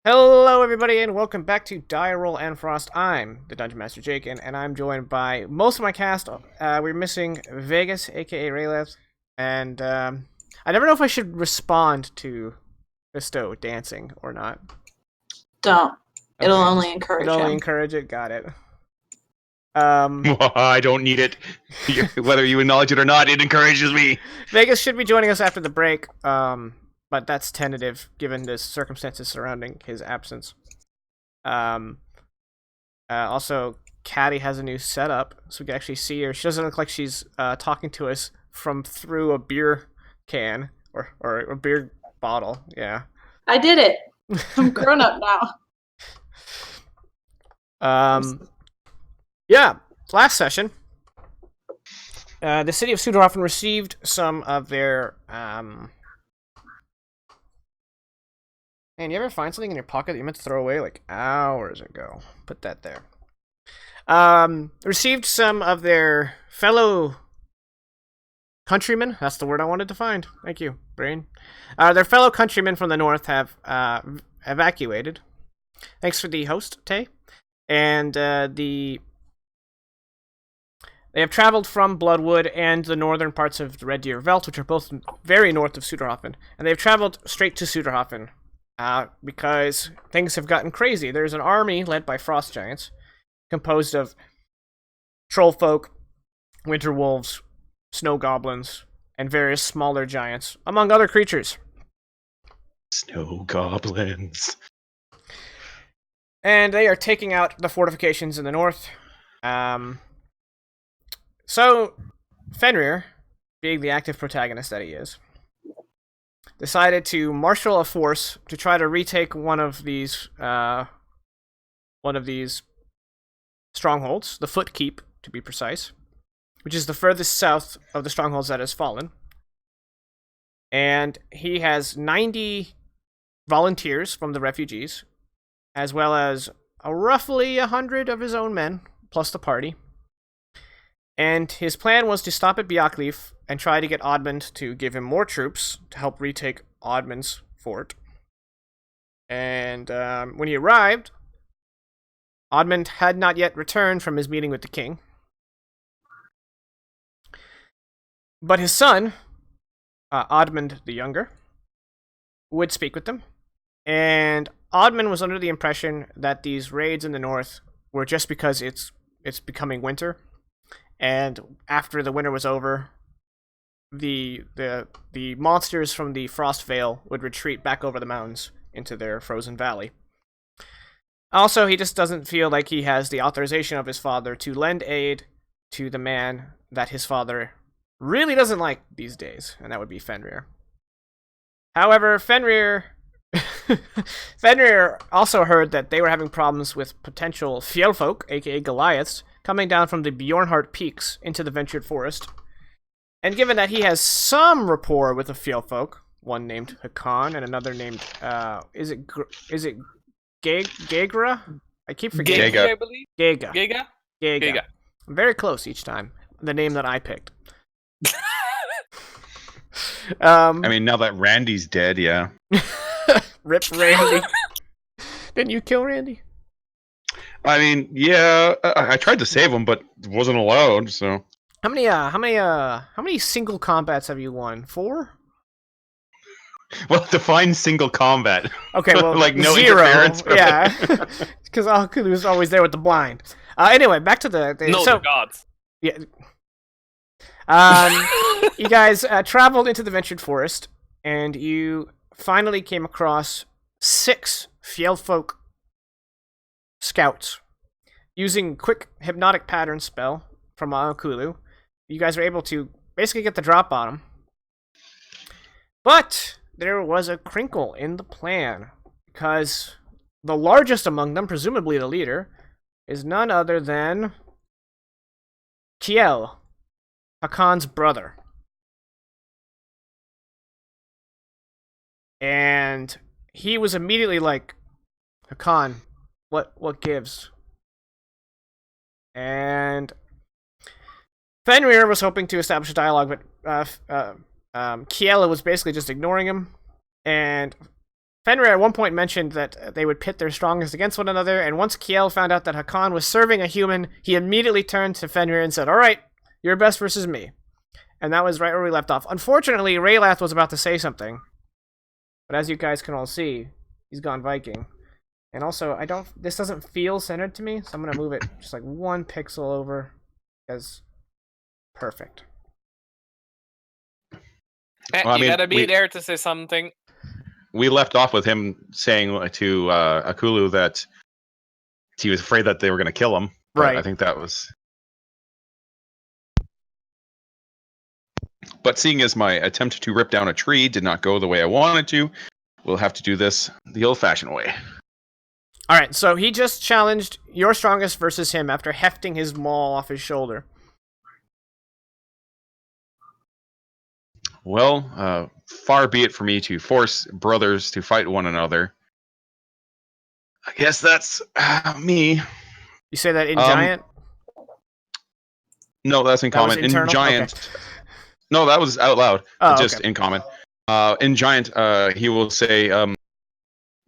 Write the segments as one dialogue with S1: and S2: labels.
S1: Hello, everybody, and welcome back to Die Roll Endfrost. I'm the Dungeon Master Jake, and I'm joined by most of my cast. We're missing Vegas, aka Rayleth, and I never know if I should respond to Bestow dancing or not.
S2: Don't. It'll
S1: Okay.
S2: only encourage
S1: It'll only
S2: him.
S1: encourage it. Got it.
S3: I don't need it. Whether you acknowledge it or not, it encourages me.
S1: Vegas should be joining us after the break, but that's tentative given the circumstances surrounding his absence. Also, Caddy has a new setup, so we can actually see her. She doesn't look like she's talking to us from through a beer can or a beer bottle. Yeah.
S2: I did it. I'm grown up now.
S1: Yeah. Last session, the city of Suderhoffen received some of their Man, you ever find something in your pocket that you meant to throw away like hours ago? Put that there. Received some of their fellow countrymen. That's the word I wanted to find. Thank you, brain. Their fellow countrymen from the north have evacuated. Thanks for the host, Tay. And they have traveled from Bloodwood and the northern parts of the Red Deer Veldt, which are both very north of Suderhoffen. And they've traveled straight to Suderhoffen. Because things have gotten crazy. There's an army led by frost giants, composed of troll folk, winter wolves, snow goblins, and various smaller giants, among other creatures.
S3: Snow goblins.
S1: And they are taking out the fortifications in the north. So, Fenrir, being the active protagonist that he is, decided to marshal a force to try to retake one of these strongholds, the Footkeep, to be precise, which is the furthest south of the strongholds that has fallen. And he has 90 volunteers from the refugees, as well as roughly 100 of his own men, plus the party. And his plan was to stop at Bjarkleif and try to get Oddmund to give him more troops to help retake Oddmund's fort. And when he arrived, Oddmund had not yet returned from his meeting with the king. But his son, Oddmund the Younger, would speak with them. And Oddmund was under the impression that these raids in the north were just because it's becoming winter. And after the winter was over, the monsters from the Frostvale would retreat back over the mountains into their frozen valley. Also, he just doesn't feel like he has the authorization of his father to lend aid to the man that his father really doesn't like these days, and that would be Fenrir. However, Fenrir also heard that they were having problems with potential Fjellfolk, aka Goliaths, coming down from the Bjornhart Peaks into the Ventured Forest. And given that he has some rapport with the Fjellfolk, one named Hakan and another named, is it Gagra? I keep forgetting.
S3: Gaga.
S4: I believe.
S1: Gaga.
S4: Gaga.
S1: I'm very close each time. The name that I picked.
S3: I mean, now that Randy's dead, yeah.
S1: Rip Randy. Didn't you kill Randy?
S3: I mean, yeah, I tried to save him, but wasn't allowed, so.
S1: How many single combats have you won? 4?
S3: Well, define single combat.
S1: Okay, well,
S3: like no
S1: 0.
S3: interference.
S1: Yeah, because Alkulu was always there with the blind. Anyway, back to the
S4: The gods.
S1: Yeah. You guys traveled into the Ventured Forest, and you finally came across 6 Fjellfolk scouts. Using quick hypnotic pattern spell from Alkulu, you guys were able to basically get the drop on them. But there was a crinkle in the plan, because the largest among them, presumably the leader, is none other than Kiel, Hakon's brother. And he was immediately like, Hakon, what gives? And Fenrir was hoping to establish a dialogue, but Kiela was basically just ignoring him. And Fenrir at one point mentioned that they would pit their strongest against one another, and once Kiel found out that Hakan was serving a human, he immediately turned to Fenrir and said, "Alright, you're best versus me." And that was right where we left off. Unfortunately, Raylath was about to say something. But as you guys can all see, he's gone Viking. And also, this doesn't feel centered to me, so I'm going to move it just like 1 pixel over. Because, perfect.
S3: Well,
S4: you gotta be there to say something.
S3: We left off with him saying to Akulu that he was afraid that they were going to kill him. But
S1: Right.
S3: I think that was... But seeing as my attempt to rip down a tree did not go the way I wanted to, we'll have to do this the old-fashioned way.
S1: Alright, so he just challenged your strongest versus him after hefting his maul off his shoulder.
S3: Well, far be it for me to force brothers to fight one another. I guess that's me.
S1: You say that in Giant?
S3: No, that's in common. In Giant... Okay. No, that was out loud. Just in common. In Giant, he will say,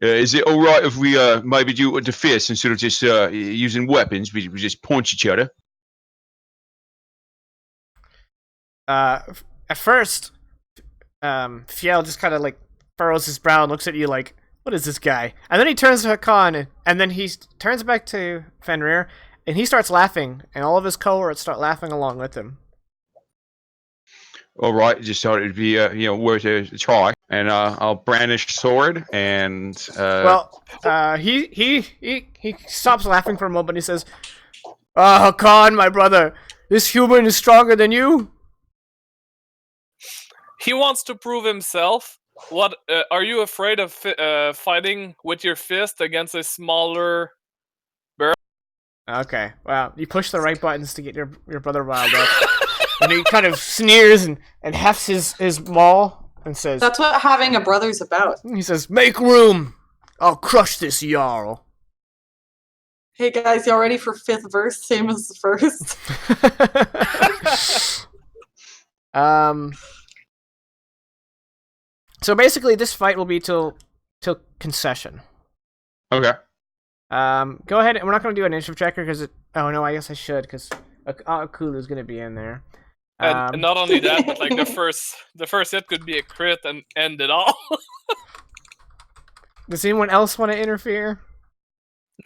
S3: is it alright if we maybe do it with the fist instead of just using weapons? We just punch each other?
S1: At first, Fiel just kind of like furrows his brow and looks at you like, what is this guy? And then he turns to Hakan, and then he turns back to Fenrir, and he starts laughing, and all of his cohorts start laughing along with him.
S3: All right, just thought it'd be worth a try, and I'll brandish sword and.
S1: He stops laughing for a moment. And he says, Hakan, my brother, this human is stronger than you.
S4: He wants to prove himself. What are you afraid of fighting with your fist against a smaller bear?
S1: Okay, well, you push the right buttons to get your brother riled up. And he kind of sneers and hefts his maul and says...
S2: That's what having a brother's about.
S1: He says, make room! I'll crush this Jarl.
S2: Hey guys, y'all ready for 5th verse? Same as the first.
S1: So basically, this fight will be till concession.
S3: Okay.
S1: Go ahead, and we're not going to do an initiative checker because oh no, I guess I should because Akulu's going to be in there.
S4: And not only that, but like the first hit could be a crit and end it all.
S1: Does anyone else want to interfere?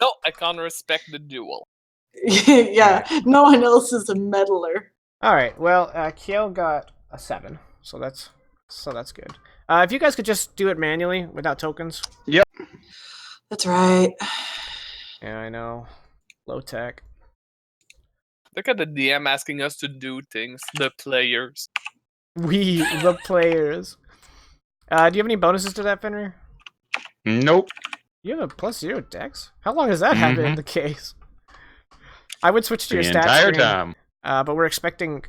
S4: No, I can't respect the duel.
S2: Yeah, no one else is a meddler.
S1: All right. Well, Kiel got a 7, so that's good. If you guys could just do it manually without tokens.
S3: Yep.
S2: That's right.
S1: Yeah, I know. Low tech.
S4: Look at the DM asking us to do things. The players.
S1: We, the players. Do you have any bonuses to that, Fenrir?
S3: Nope.
S1: You have a +0 dex? How long has that been the case? I would switch to your stats
S3: entire
S1: screen,
S3: time.
S1: But we're expecting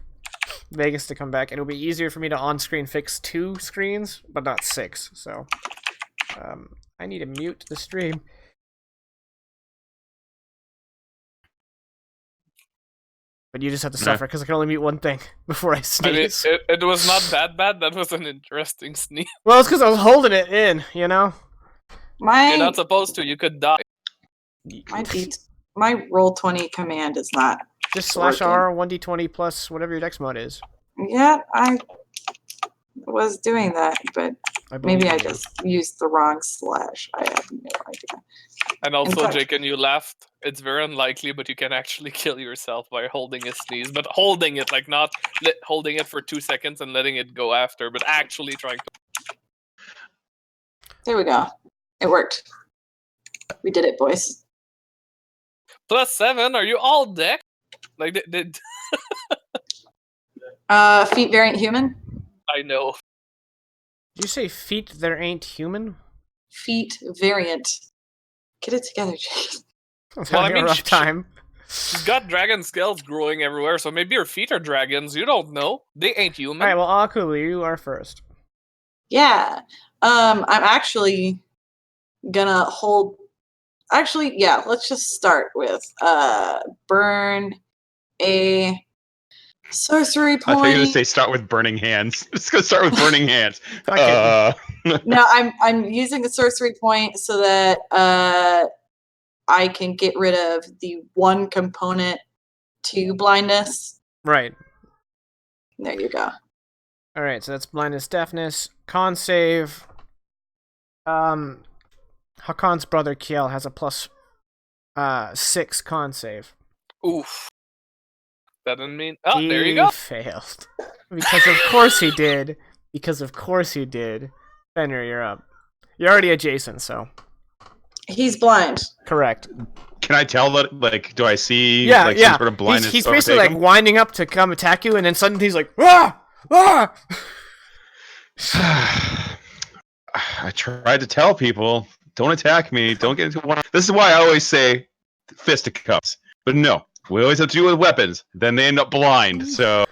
S1: Vegas to come back. It'll be easier for me to on-screen fix 2 screens, but not 6. So, I need to mute the stream. But you just have to suffer because I can only mute one thing before I sneeze.
S4: I mean, it was not that bad. That was an interesting sneeze.
S1: Well, it's because I was holding it in, you know?
S4: You're not supposed to. You could die.
S2: My Roll20 command is not.
S1: Just /R 1d20 plus whatever your dex mod is.
S2: Yeah, I was doing that, but maybe I just used the wrong slash. I have no idea.
S4: And also, Jake, and you laughed. It's very unlikely, but you can actually kill yourself by holding a sneeze. But holding it, like not holding it for 2 seconds and letting it go after, but actually trying to.
S2: There we go. It worked. We did it, boys.
S4: +7. Are you all deck? Like did
S2: feet variant human.
S4: I know.
S1: Did you say feet that ain't human?
S2: Feet variant. Get it together, Jake.
S1: Well, I mean, a rough time.
S4: She's got dragon scales growing everywhere, so maybe her feet are dragons. You don't know. They ain't human.
S1: All right, well, Akulu, you are first.
S2: Yeah. I'm actually gonna hold. Actually, yeah. Let's just start with burn a Sorcery
S3: I thought you were gonna
S2: point.
S3: say start with burning hands. It's gonna start with burning hands.
S2: No, I'm using the sorcery point so that I can get rid of the one component to blindness.
S1: Right.
S2: There you go.
S1: All right, so that's blindness, deafness, con save. Hakon's brother Kiel has a plus 6 con save.
S4: Oof. That didn't mean. Oh, there you go.
S1: He failed. Because of course he did. Because of course he did. Fenrir, you're up. You're already adjacent, so.
S2: He's blind.
S1: Correct.
S3: Can I tell that? Like, do I see
S1: Yeah.
S3: some sort of blindness?
S1: He's basically like winding up to come attack you, and then suddenly he's like, ah, ah.
S3: I tried to tell people, don't attack me, don't get into one. This is why I always say fisticuffs. But no, we always have to do with weapons. Then they end up blind, so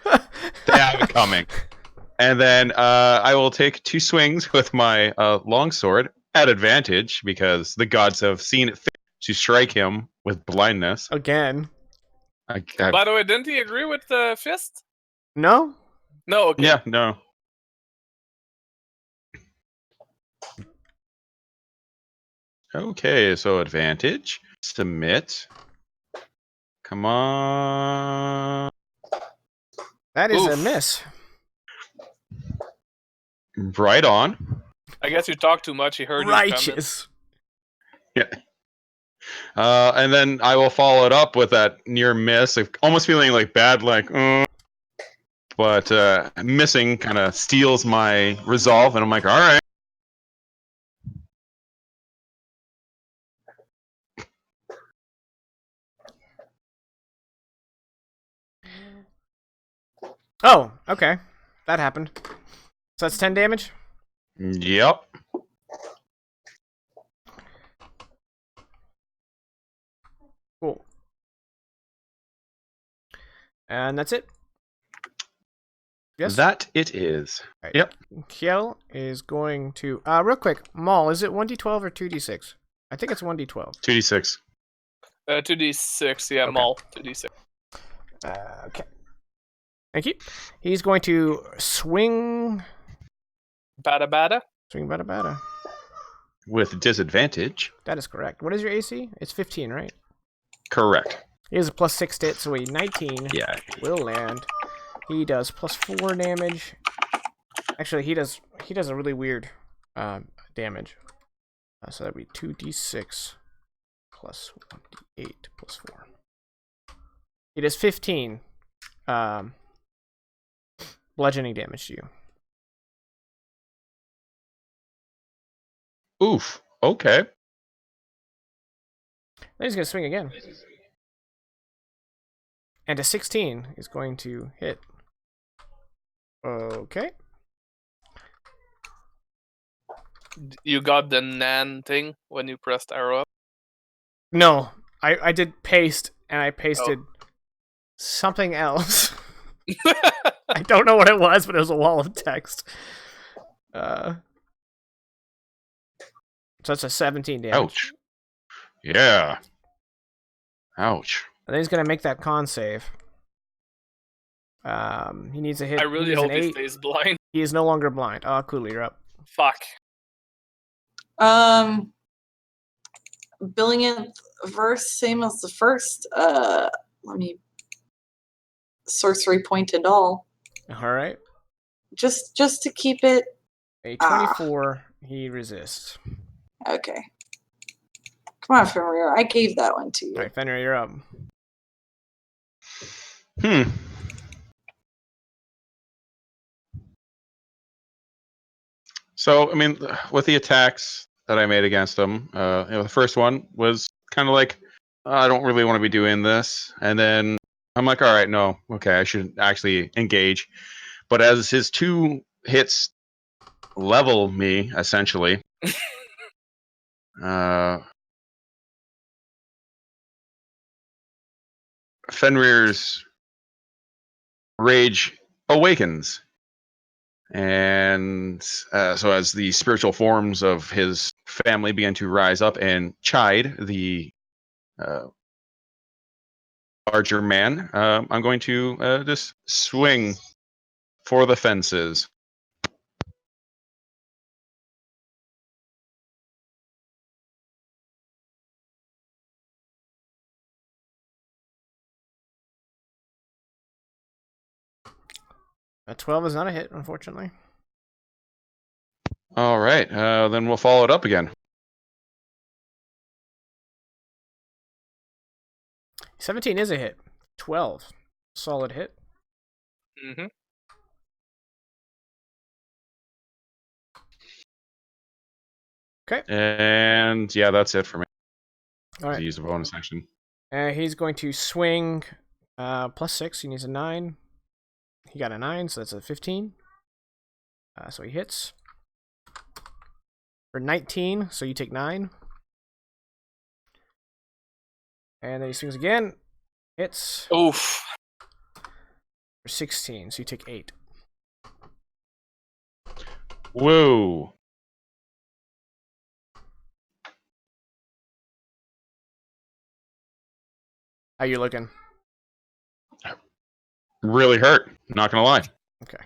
S3: they have it coming. And then I will take 2 swings with my longsword at advantage because the gods have seen it fit to strike him with blindness.
S1: Again.
S4: By the way, didn't he agree with the fist?
S1: No?
S4: No, okay.
S3: Yeah, no. Okay, so advantage. Submit. Come on.
S1: That is a miss.
S3: Right on.
S4: I guess you talked too much. He heard
S1: Righteous.
S3: Yeah. And then I will follow it up with that near miss. Almost feeling like bad, like, but missing kind of steals my resolve, and I'm like, all right.
S1: Oh, okay. That happened. So that's 10 damage?
S3: Yep.
S1: Cool. And that's it? Yes?
S3: That it is.
S1: Right.
S3: Yep.
S1: Kiel is going to... real quick, Maul, is it 1d12 or 2d6? I think it's 1d12.
S3: 2d6.
S4: 2d6, yeah,
S1: Okay.
S4: Maul. 2d6.
S1: Okay. Thank you. He's going to swing...
S4: Bada bada?
S1: Swing bada bada.
S3: With disadvantage.
S1: That is correct. What is your AC? It's 15, right?
S3: Correct.
S1: He has a plus 6 to it, so a 19
S3: Yeah.
S1: will land. He does plus 4 damage. Actually, he does a really weird damage. So that'd be 2d6 plus 1d8 plus 4. He does 15 bludgeoning damage to you.
S3: Oof. Okay.
S1: Then he's going to swing again. And a 16 is going to hit. Okay.
S4: You got the nan thing when you pressed arrow up?
S1: No, I did paste, and I pasted something else. I don't know what it was, but it was a wall of text. So it's a 17 damage.
S3: Ouch. Yeah. Ouch.
S1: And then he's going to make that con save. He needs a hit.
S4: I really hope he stays blind.
S1: He is no longer blind. Oh, Cooley, you're up.
S4: Fuck.
S2: Billionth verse, same as the first. Let me sorcery point and all.
S1: All right.
S2: Just to keep it.
S1: A 24. He resists.
S2: Okay. Come on, Fenrir. I gave that one to you.
S1: All right, Fenrir, you're up.
S3: So, I mean, with the attacks that I made against him, the first one was kind of like, I don't really want to be doing this. And then I'm like, all right, no, okay, I should actually engage. But as his 2 hits level me, essentially, Fenrir's rage awakens. And so as the spiritual forms of his family begin to rise up and chide the larger man, I'm going to just swing for the fences.
S1: A 12 is not a hit, unfortunately.
S3: All right, then we'll follow it up again.
S1: 17 is a hit. 12. Solid hit.
S4: Mm-hmm.
S1: Okay.
S3: And yeah, that's it for me.
S1: All right.
S3: Use a bonus action.
S1: He's going to swing +6. He needs a 9. He got a 9, so that's a 15. So he hits. For 19, so you take 9. And then he swings again. Hits.
S4: Oof.
S1: For 16, so you take 8.
S3: Whoa.
S1: How you looking?
S3: Really hurt, not gonna lie.
S1: Okay.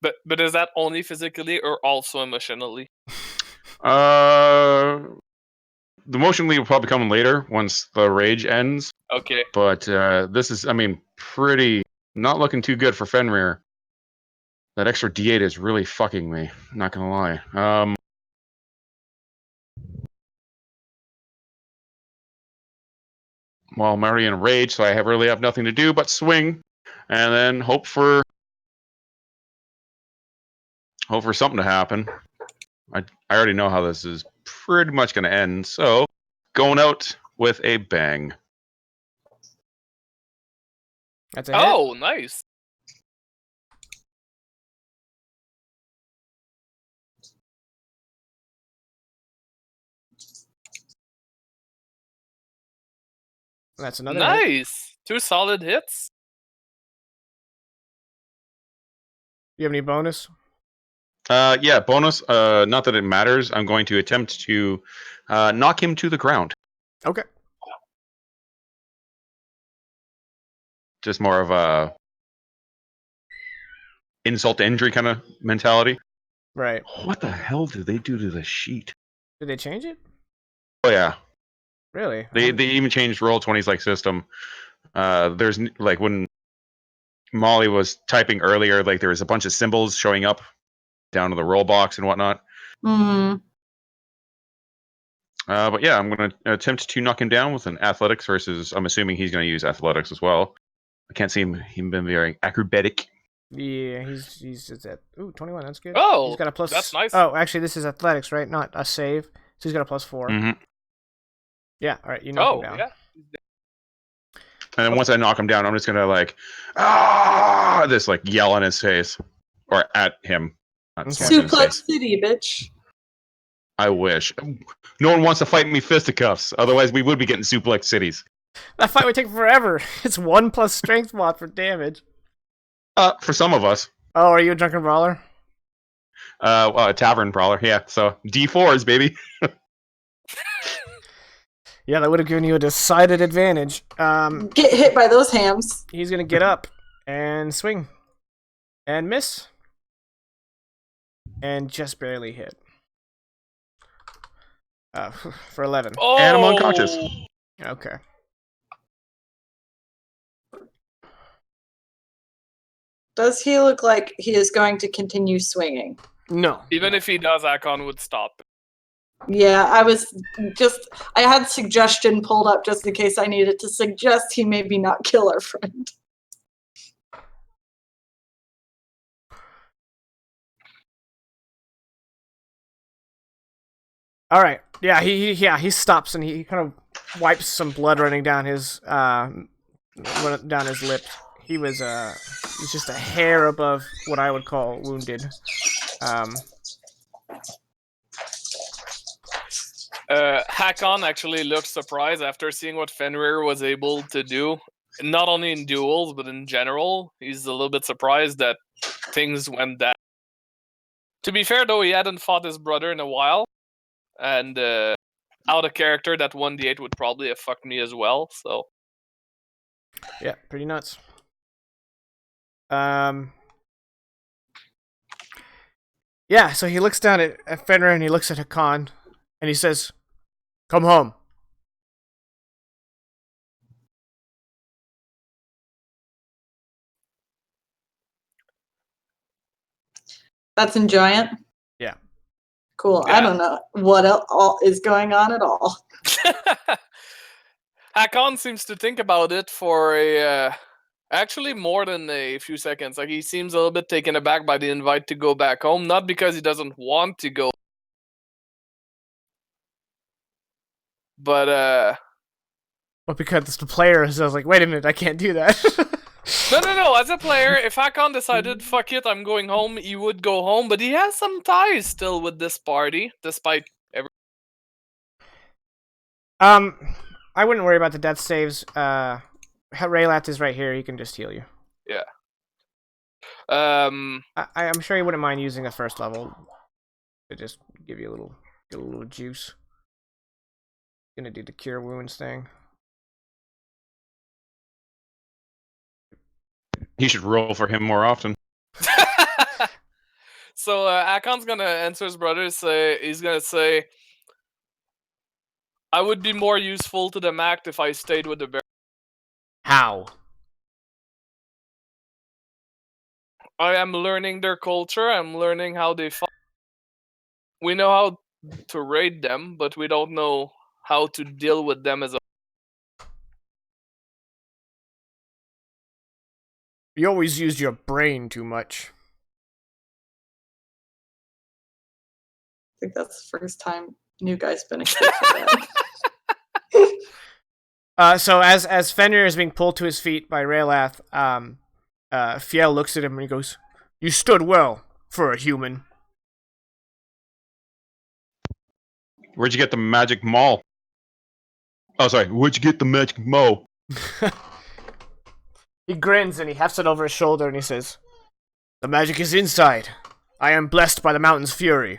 S4: But is that only physically or also emotionally?
S3: The emotionally will probably come later once the rage ends.
S4: Okay.
S3: But this is, I mean, pretty not looking too good for Fenrir. That extra D8 is really fucking me. Not gonna lie. Well, I'm already in a rage, so I really have nothing to do but swing, and then hope for something to happen. I already know how this is pretty much gonna end, so going out with a bang.
S1: That's a hit.
S4: Oh, nice.
S1: That's another hit.
S4: Nice. 2 solid hits.
S1: You have any bonus?
S3: Yeah, bonus. Not that it matters. I'm going to attempt to knock him to the ground.
S1: Okay.
S3: Just more of a insult to injury kind of mentality.
S1: Right.
S3: What the hell did they do to the sheet?
S1: Did they change it?
S3: Oh yeah,
S1: Really?
S3: they even changed Roll20's like system. There's like when Molly was typing earlier, like there was a bunch of symbols showing up down to the roll box and whatnot.
S2: Mm-hmm.
S3: But yeah, I'm going to attempt to knock him down with an athletics versus. I'm assuming he's going to use athletics as well. I can't see him being very acrobatic.
S1: Yeah, he's just at 21. That's good.
S4: Oh,
S1: he's got a plus.
S4: that's nice.
S1: Oh, actually, this is athletics, right? Not a save. So he's got a +4.
S3: Mm-hmm.
S1: Yeah. All right. You knock him down.
S4: Yeah.
S3: And then once I knock him down, I'm just gonna like this like yell in his face or at him. Not so much in his
S2: Suplex
S3: face.
S2: City, bitch.
S3: I wish. No one wants to fight me fisticuffs. Otherwise, we would be getting suplex cities.
S1: That fight would take forever. It's 1 plus strength mod for damage.
S3: For some of us.
S1: Oh, are you a drunken brawler?
S3: Well, a tavern brawler. Yeah. So D4s, baby.
S1: Yeah, that would have given you a decided advantage.
S2: Get hit by those hams.
S1: He's gonna get up and swing and miss and just barely hit. For 11.
S4: Oh.
S3: And I'm unconscious.
S1: Okay.
S2: Does he look like he is going to continue swinging?
S1: No.
S4: Even if he does, Akon would stop.
S2: Yeah, I had suggestion pulled up just in case I needed to suggest he maybe not kill our friend.
S1: All right. Yeah, he stops and he kind of wipes some blood running down his down his lip. He was just a hair above what I would call wounded.
S4: Hakon actually looked surprised after seeing what Fenrir was able to do. Not only in duels, but in general. He's a little bit surprised that things went down. To be fair, though, he hadn't fought his brother in a while. And out of character, that 1d8 would probably have fucked me as well, so...
S1: Yeah, pretty nuts. Yeah, so he looks down at Fenrir and he looks at Hakan and he says, "Come home."
S2: That's in Giant?
S1: Yeah.
S2: Cool.
S4: Yeah.
S2: I don't know what else is going on at all.
S4: Hakan seems to think about it for actually more than a few seconds. Like, he seems a little bit taken aback by the invite to go back home, not because he doesn't want to go, but
S1: because the player says, like, wait a minute, I can't do that.
S4: No. As a player, if Hakan decided, fuck it, I'm going home, he would go home, but he has some ties still with this party, despite everything.
S1: I wouldn't worry about the death saves. Raylath is right here. He can just heal you.
S4: Yeah.
S1: I'm sure he wouldn't mind using a first level to just give you a little juice. Gonna do the cure wounds thing.
S3: He should roll for him more often.
S4: So Akon's gonna answer his brother. He's gonna say, "I would be more useful to the Mact if I stayed with the bear."
S1: How?
S4: I am learning their culture. I'm learning how they fight. We know how to raid them, but we don't know how to deal with them as a.
S1: You always used your brain too much.
S2: I think that's the first time new guy's been accused of that.
S1: So as Fenrir is being pulled to his feet by Raylath, Fiel looks at him and he goes, "You stood well for a human."
S3: Where'd you get the magic maul? Oh, sorry. Where'd you get the magic maul?
S1: He grins and he hefts it over his shoulder and he says, "The magic is inside. I am blessed by the mountain's fury."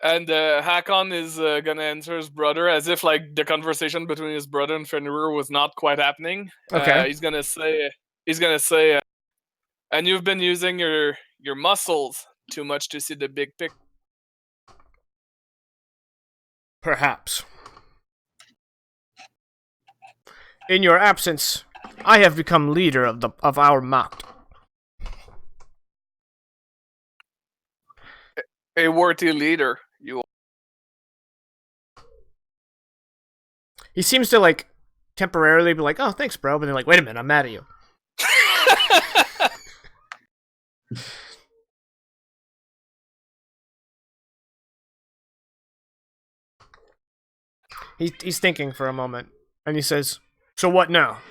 S4: And Hakon is gonna answer his brother as if like the conversation between his brother and Fenrir was not quite happening.
S1: Okay.
S4: He's gonna say, and you've been using your muscles too much to see the big picture.
S1: Perhaps. In your absence, I have become leader of our Macht.
S4: A worthy leader, you.
S1: He seems to like temporarily be like, "Oh, thanks, bro," but then like, "Wait a minute, I'm mad at you." He's thinking for a moment, and he says, "So what now?"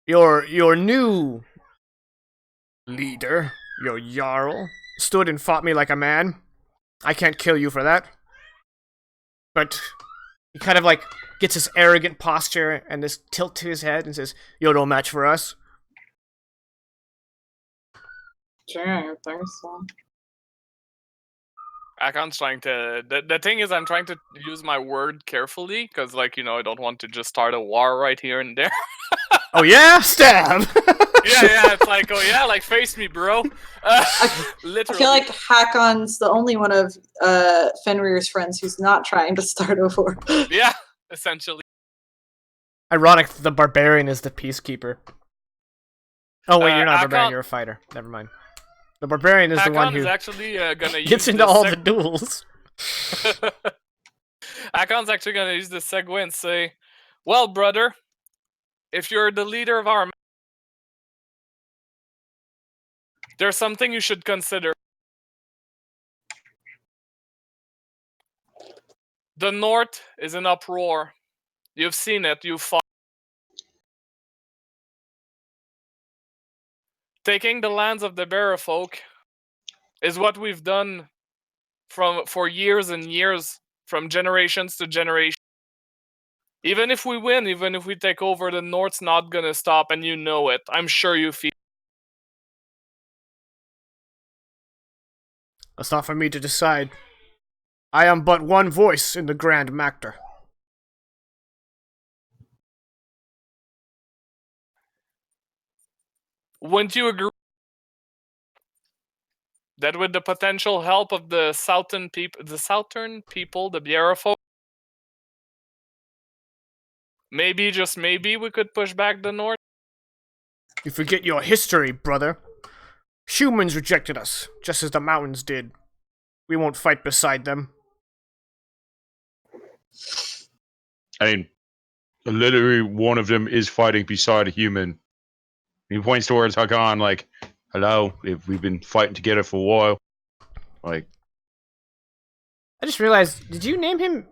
S1: Your new leader, your Jarl, stood and fought me like a man. I can't kill you for that. But he kind of like gets this arrogant posture and this tilt to his head and says, "You're no match for us."
S2: Sure, I think so.
S4: Akon's trying to. The thing is, I'm trying to use my word carefully because, like, I don't want to just start a war right here and there.
S1: Oh yeah, stab.
S4: yeah, it's like, oh yeah, like face me, bro. Literally.
S2: I feel like Hakon's the only one of Fenrir's friends who's not trying to start a war.
S4: Yeah, essentially.
S1: Ironic, the barbarian is the peacekeeper. Oh wait, you're not a barbarian,
S4: Akon,
S1: you're a fighter. Never mind. The barbarian is the one who
S4: is actually gonna
S1: gets
S4: use
S1: into all the duels.
S4: Akon's actually gonna use the segue and say, "Well, brother, if you're the leader of our, there's something you should consider. The North is in uproar. You've seen it. You've fought. Taking the lands of the Bear folk is what we've done for years and years, from generations to generation. Even if we win, even if we take over, the North's not gonna stop, and you know it. I'm sure you feel."
S1: That's not for me to decide. I am but one voice in the Grand Mactor.
S4: Wouldn't you agree that with the potential help of the southern people, the Biera folk, maybe, just maybe, we could push back the north?
S1: You forget your history, brother. Humans rejected us, just as the mountains did. We won't fight beside them.
S3: I mean, literally one of them is fighting beside a human. He points towards Hakan like, hello, we've been fighting together for a while. Like,
S1: I just realized, did you name him?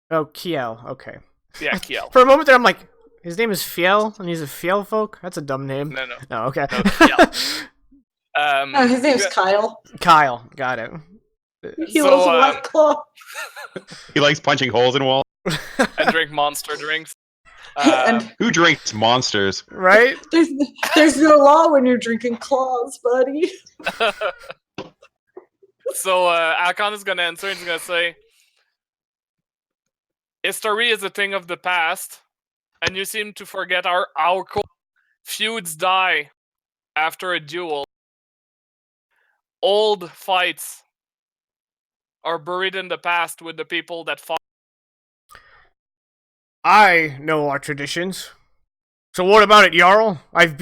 S1: Oh, Kiel, okay.
S4: Yeah, Kiel.
S1: For a moment there, I'm like, his name is Fiel, and he's a Fiel folk? That's a dumb name.
S4: No.
S1: Oh, okay.
S4: No, Kiel.
S2: No, his name's Kyle.
S1: Kyle, got it.
S2: He loves White Claw.
S3: he likes punching holes in walls.
S4: And drink monster drinks.
S2: And
S3: Who drinks monsters?
S1: Right?
S2: there's no law when you're drinking claws, buddy.
S4: So Akon is gonna answer. He's gonna say, "History is a thing of the past, and you seem to forget our feuds die after a duel. Old fights are buried in the past with the people that fought."
S1: I know our traditions. So what about it, Jarl? I've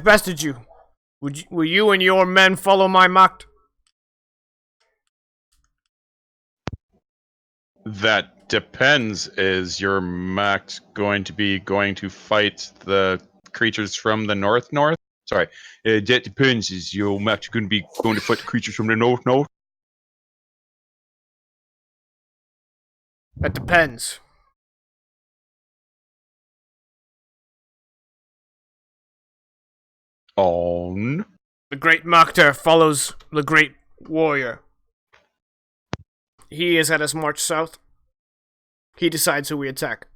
S1: bested you. Will you and your men follow my macht?
S3: That depends. Is your mact going to fight the creatures from the north? Sorry, that depends. Is your mact going to fight the creatures from the north?
S1: That depends.
S3: On
S1: The Great Mactor follows the Great Warrior. He is at his march south. He decides who we attack.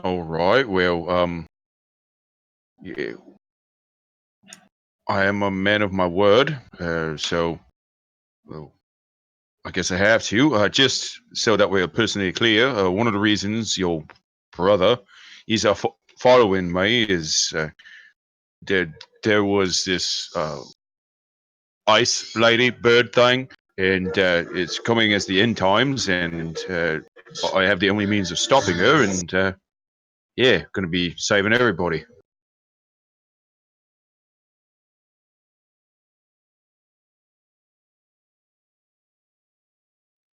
S3: all right. Well, yeah. I am a man of my word, so well, I guess I have to. Just so that we're personally clear, one of the reasons your brother is following me is there was this ice lady bird thing, and it's coming as the end times, and I have the only means of stopping her, and yeah, going to be saving everybody.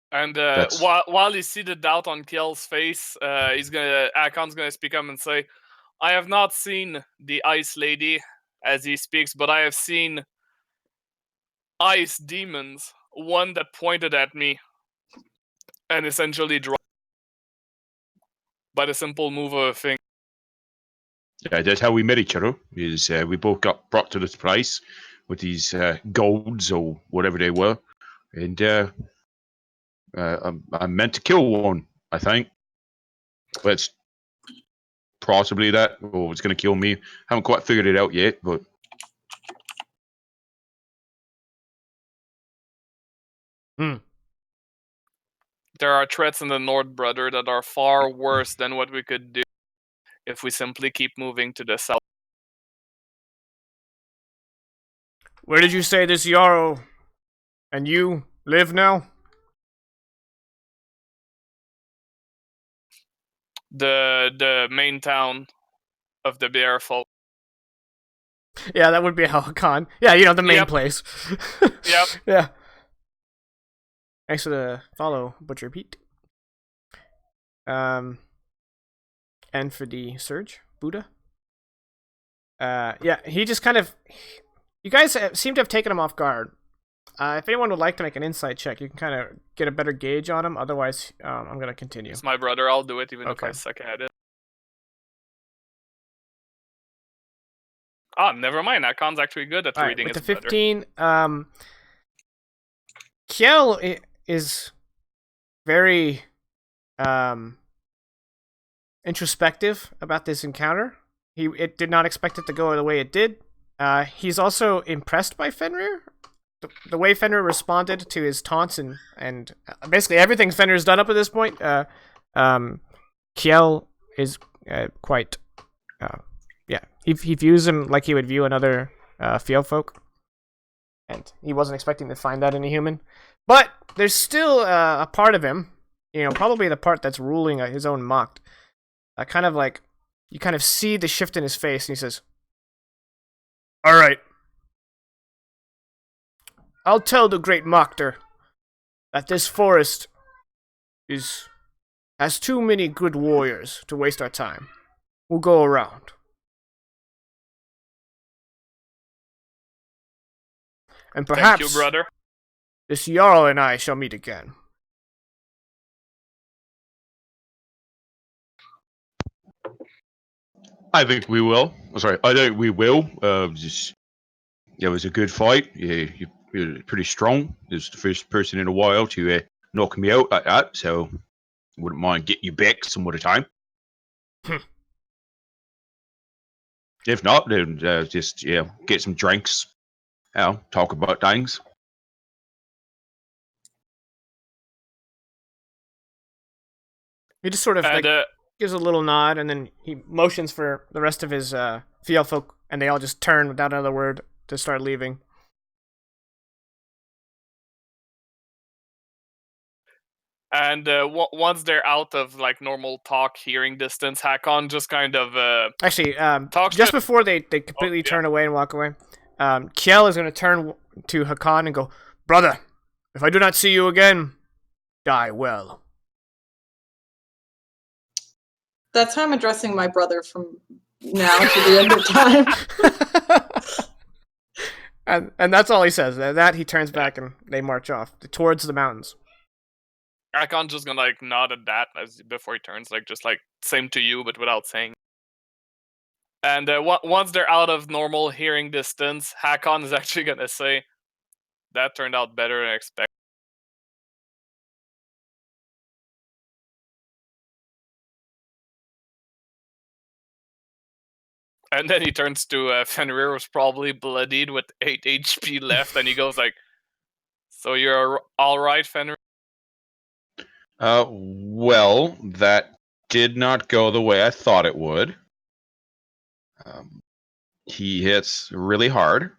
S4: And
S3: That's-
S4: while you see the doubt on Kiel's face, Akon's gonna speak up and say, "I have not seen the Ice Lady," as he speaks, "but I have seen ice demons. One that pointed at me and essentially dropped by the simple move of a finger."
S3: Yeah, that's how we met each other. Is we both got brought to this place with these golds or whatever they were, and I meant to kill one. I think, but it's possibly that, or it's going to kill me. Haven't quite figured it out yet, but
S4: There are threats in the north, brother, that are far worse than what we could do if we simply keep moving to the south.
S1: Where did you say this Jarl and you live now?
S4: The main town of the Bear Folk.
S1: Yeah, that would be Hakan. Yeah, the main place.
S4: Yep.
S1: Yeah. Thanks for the follow, Butcher Pete. And for the surge, Buddha. Yeah, he just kind of. You guys seem to have taken him off guard. If anyone would like to make an insight check, you can kind of get a better gauge on him. Otherwise, I'm gonna continue.
S4: It's my brother. I'll do it, even if
S1: Okay.
S4: I suck at it. Ah, never mind. Akon's actually good at reading
S1: with
S4: his
S1: the 15, Kiel is very introspective about this encounter. It did not expect it to go the way it did. He's also impressed by Fenrir. The way Fenrir responded to his taunts and basically everything Fenrir's done up to this point. Kiel is quite. He views him like he would view another field folk, and he wasn't expecting to find that in a human. But there's still a part of him, probably the part that's ruling his own mocked. Kind of like you kind of see the shift in his face, and he says, "All right, I'll tell the great Mokter that this forest has too many good warriors to waste our time. We'll go around." And perhaps
S4: Thank you, brother.
S1: This Jarl and I shall meet again.
S3: I think we will. I think we will. It was a good fight. You're pretty strong. You're the first person in a while to knock me out like that, so wouldn't mind getting you back some other time. If not, then just get some drinks. Talk about things.
S1: He just sort of gives a little nod, and then he motions for the rest of his field folk, and they all just turn without another word to start leaving.
S4: And once they're out of normal talk hearing distance, Hakon just kind of
S1: actually just before they completely turn away and walk away, Kiel is going to turn to Hakon and go, "Brother, if I do not see you again, die well."
S2: That's how I'm addressing my brother from now to the end of
S1: time. and that's all he says. That he turns back and they march off towards the mountains.
S4: Hakon's just gonna nod at that before he turns, just same to you, but without saying. And once they're out of normal hearing distance, Hakon is actually gonna say, "That turned out better than expected." And then he turns to Fenrir, who's probably bloodied with 8 HP left, and he goes "So you're all right, Fenrir?"
S3: Well, that did not go the way I thought it would. He hits really hard.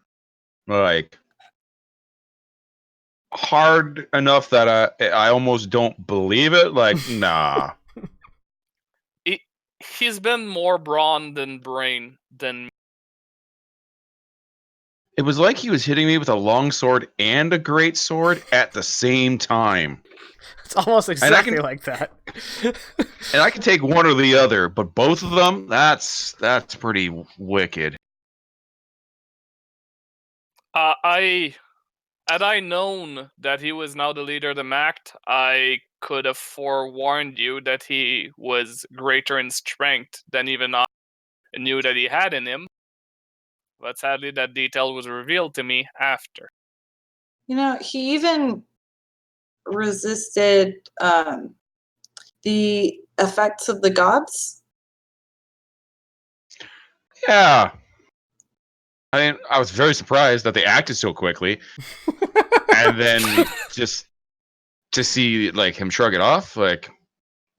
S3: Hard enough that I almost don't believe it. Nah.
S4: He's been more brawn than brain than.
S3: It was like he was hitting me with a long sword and a great sword at the same time.
S1: It's almost exactly like that.
S3: And I can take one or the other, but both of them, that's pretty wicked.
S4: Had I known that he was now the leader of the Mact, I could have forewarned you that he was greater in strength than even I knew that he had in him. But sadly, that detail was revealed to me after.
S2: He even resisted the effects of the gods.
S3: Yeah. I was very surprised that they acted so quickly. And then just to see him shrug it off, a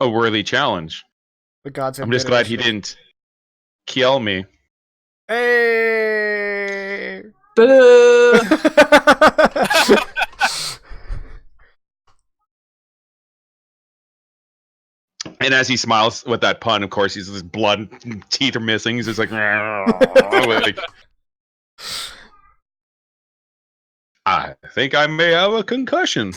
S3: worthy challenge.
S1: The gods.
S3: I'm just glad he didn't kill me.
S1: Hey!
S2: Boo!
S3: And as he smiles with that pun, of course, his blood teeth are missing. He's just I think I may have a concussion.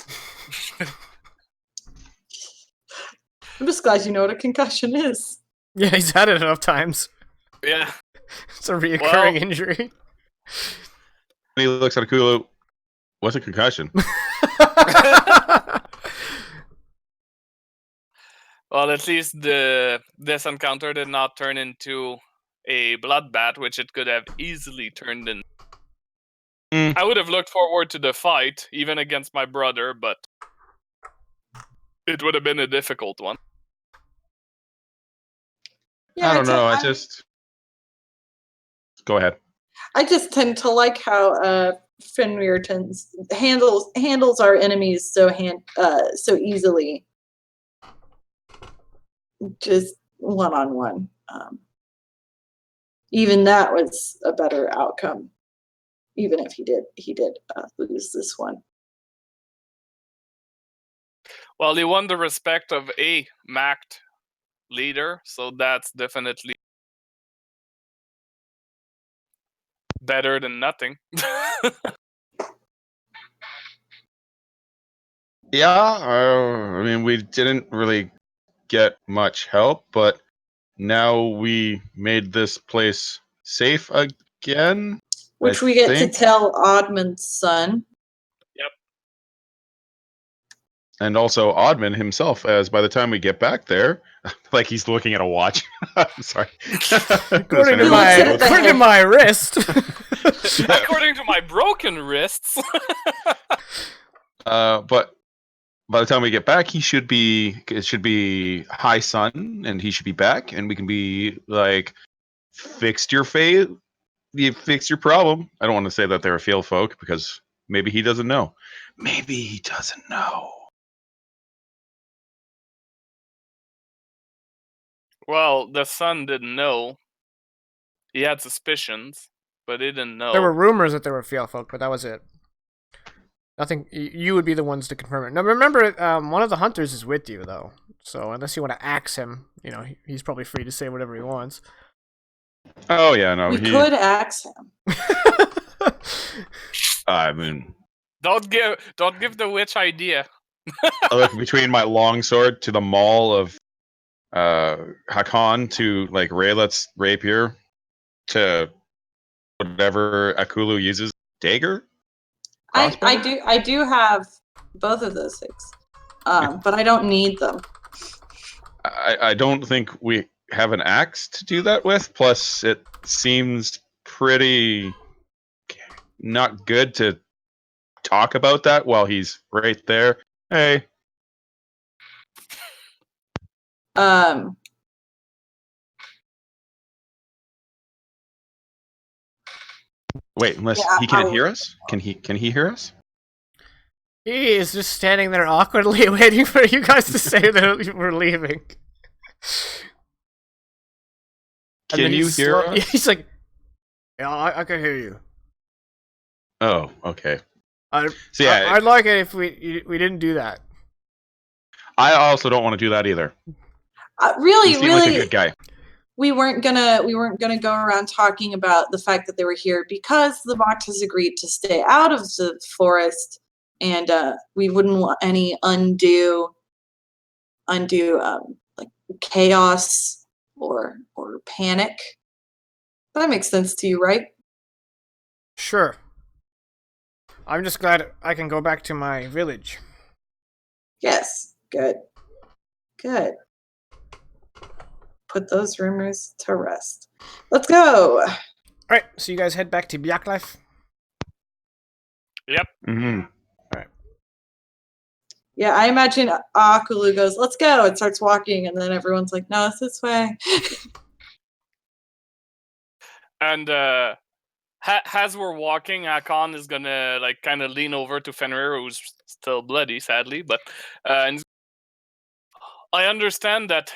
S2: I'm just glad you know what a concussion is.
S1: Yeah, he's had it enough times.
S4: Yeah.
S1: It's a reoccurring injury.
S3: He looks at Akulu. What's a concussion?
S4: Well, at least this encounter did not turn into a bloodbath, which it could have easily turned in. I would have looked forward to the fight, even against my brother, but it would have been a difficult one.
S2: Yeah,
S3: I don't know. Go ahead.
S2: I just tend to like how Fenrir handles our enemies so easily, just one-on-one. Even that was a better outcome, even if he did lose this one.
S4: Well, he won the respect of a Macked leader, so that's definitely better than nothing.
S3: Yeah, I mean, we didn't really get much help, but now we made this place safe again.
S2: Which
S3: I
S2: we get
S3: think.
S2: to tell Oddman's son.
S4: Yep.
S3: And also Oddman himself, as by the time we get back there, like he's looking at a watch. I'm sorry.
S1: According to my wrist.
S4: According to my broken wrists.
S3: But by the time we get back, it should be high sun, and he should be back, and we can be like, you fixed your problem. I don't want to say that they're a field folk because maybe he doesn't know. Maybe he doesn't know.
S4: Well, the son didn't know. He had suspicions, but he didn't know.
S1: There were rumors that there were field folk, but that was it. Nothing. You would be the ones to confirm it. Now, remember, one of the hunters is with you, though. So unless you want to axe him, he's probably free to say whatever he wants.
S3: Oh yeah, no.
S2: We could axe him.
S3: I mean,
S4: don't give the witch idea.
S3: I look between my longsword to the maul of Hakan to like Raylet's rapier to whatever Akulu uses, dagger.
S2: I do have both of those things, but I don't need them.
S3: I don't think we have an axe to do that with. Plus, it seems pretty not good to talk about that while he's right there. Hey. Wait, unless he can't hear us? Can he hear us?
S1: He is just standing there awkwardly waiting for you guys to say that we're leaving.
S3: Can you hear us?
S1: He's like, yeah, I can hear you.
S3: Oh, okay.
S1: I'd like it if we didn't do that.
S3: I also don't want to do that either.
S2: Really,
S3: like a good guy.
S2: We weren't gonna go around talking about the fact that they were here because the Moct has agreed to stay out of the forest, and we wouldn't want any undue like chaos or panic. That makes sense to you, right?
S1: Sure. I'm just glad I can go back to my village.
S2: Yes. Good. Put those rumors to rest. Let's go.
S1: All right, so you guys head back to Bjaklife?
S4: Yep.
S3: Mm-hmm.
S1: All right.
S2: Yeah, I imagine Akulu goes, let's go, and starts walking, and then everyone's like, no, it's this way.
S4: And as we're walking, Akon is gonna like kind of lean over to Fenrir, who's still bloody, sadly, but and I understand that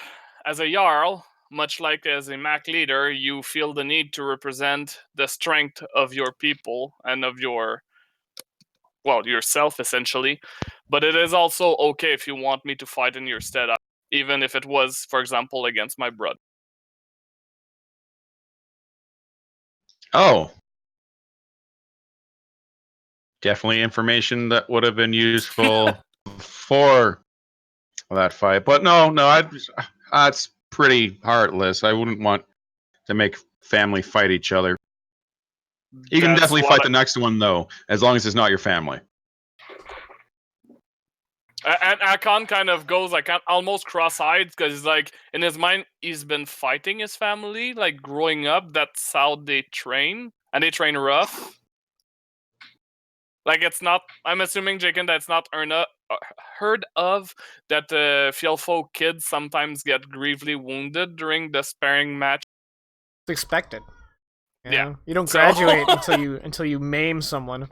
S4: as a Jarl, much like as a Mac leader, you feel the need to represent the strength of your people and of yourself, essentially. But it is also okay if you want me to fight in your stead, even if it was, for example, against my brother.
S3: Oh. Definitely information that would have been useful for that fight. But no, that's pretty heartless. I wouldn't want to make family fight each other. You can definitely fight the next one, though, as long as it's not your family.
S4: And Akon kind of goes like almost cross-eyed because, like, in his mind, he's been fighting his family, like growing up. That's how they train, and they train rough. Like, it's not. I'm assuming, Jacob, that's not heard of that the Fjellfolk kids sometimes get gravely wounded during the sparring match.
S1: It's expected. Yeah. You don't graduate until you maim someone.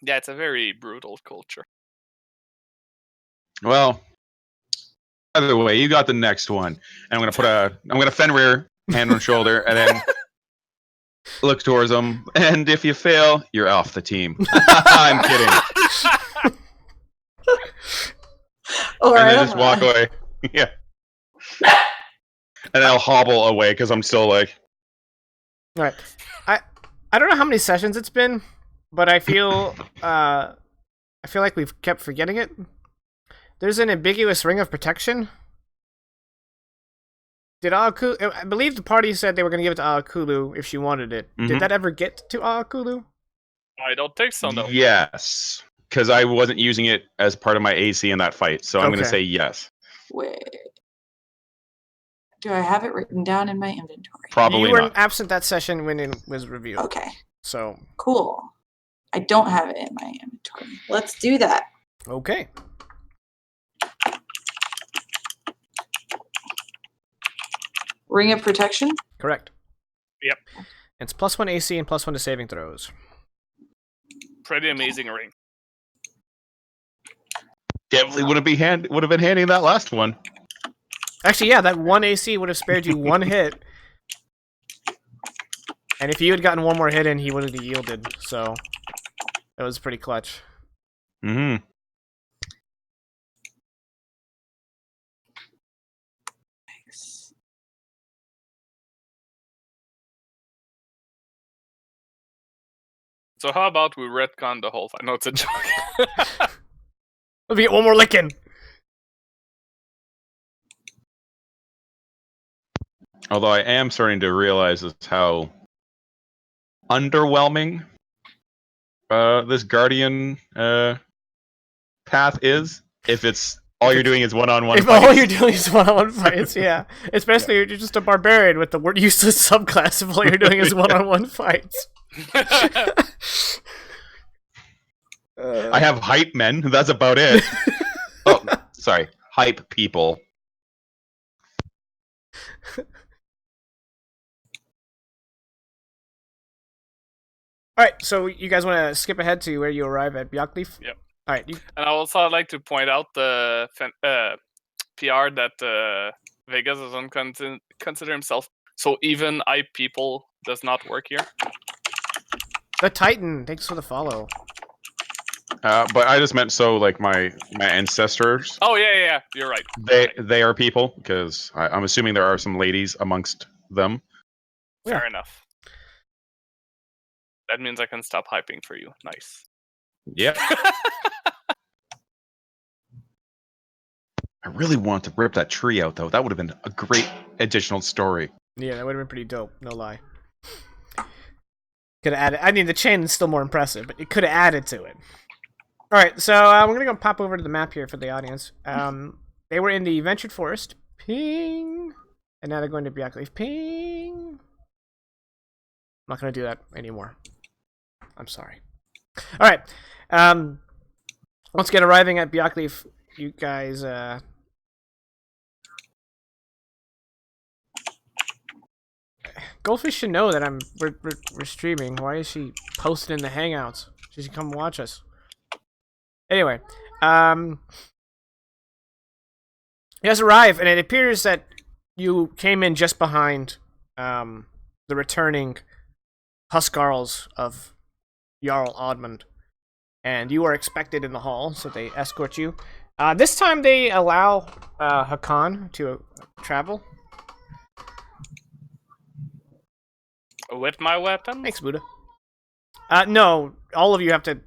S4: Yeah, it's a very brutal culture.
S3: Well, either way, you got the next one. And I'm gonna Fenrir hand on shoulder and then look towards him. And if you fail, you're off the team. I'm kidding.
S2: Or
S3: and then just walk away. Yeah. And I'll hobble away because I'm still like.
S1: All right. I don't know how many sessions it's been, but I feel like we've kept forgetting it. There's an ambiguous ring of protection. Did Aakulu... I believe the party said they were going to give it to Aakulu if she wanted it. Did that ever get to Aakulu?
S4: I don't think so, no.
S3: Yes, because I wasn't using it as part of my AC in that fight, so I'm going to say yes.
S2: Wait. Do I have it written down in my inventory?
S3: Probably
S1: you were
S3: not.
S1: absent that session when it was reviewed.
S2: Okay.
S1: So.
S2: Cool. I don't have it in my inventory. Let's do that.
S1: Okay.
S2: Ring of protection?
S1: Correct.
S4: Yep.
S1: It's +1 AC and +1 to saving throws.
S4: Pretty amazing ring.
S3: Definitely would have been handy in that last one.
S1: Actually, yeah, that 1 AC would have spared you 1 hit. And if you had gotten 1 more hit in, he would have yielded. So that was pretty clutch.
S3: Mm-hmm.
S4: So how about we retcon the whole fight? No, it's a joke.
S1: Let me get 1 more licking.
S3: Although I am starting to realize just how underwhelming this Guardian path is. If it's all you're doing is one-on-one
S1: fights. If all you're doing is one-on-one fights, yeah. Especially if you're just a barbarian with the word useless subclass if all you're doing is one-on-one fights.
S3: I have hype men. That's about it. Oh, sorry. Hype people.
S1: Alright, so you guys want to skip ahead to where you arrive at Björkleaf?
S4: Yep.
S1: Alright.
S4: And I also I'd like to point out the PR that Vegas doesn't consider himself so even hype people does not work here.
S1: The Titan, thanks for the follow.
S3: But I just meant so like my ancestors.
S4: Oh yeah, you're right.
S3: They are people because I'm assuming there are some ladies amongst them.
S4: Fair enough. That means I can stop hyping for you. Nice.
S3: Yeah. I really want to rip that tree out though. That would have been a great additional story.
S1: Yeah, that would have been pretty dope. No lie. Could have added. I mean, the chain is still more impressive, but it could have added to it. All right, so we're gonna go pop over to the map here for the audience. They were in the Ventured Forest, ping, and now they're going to Björkleaf, ping. I'm not gonna do that anymore. I'm sorry. All right. Once again, arriving at Björkleaf, you guys. Goldfish should know that we're streaming. Why is she posted in the Hangouts? She should come watch us. Anyway, you guys arrive, and it appears that you came in just behind the returning Huskarls of Jarl Oddmund, and you are expected in the hall, so they escort you. This time they allow Hakan to travel.
S4: With my weapon?
S1: Thanks, Buddha. No, all of you have to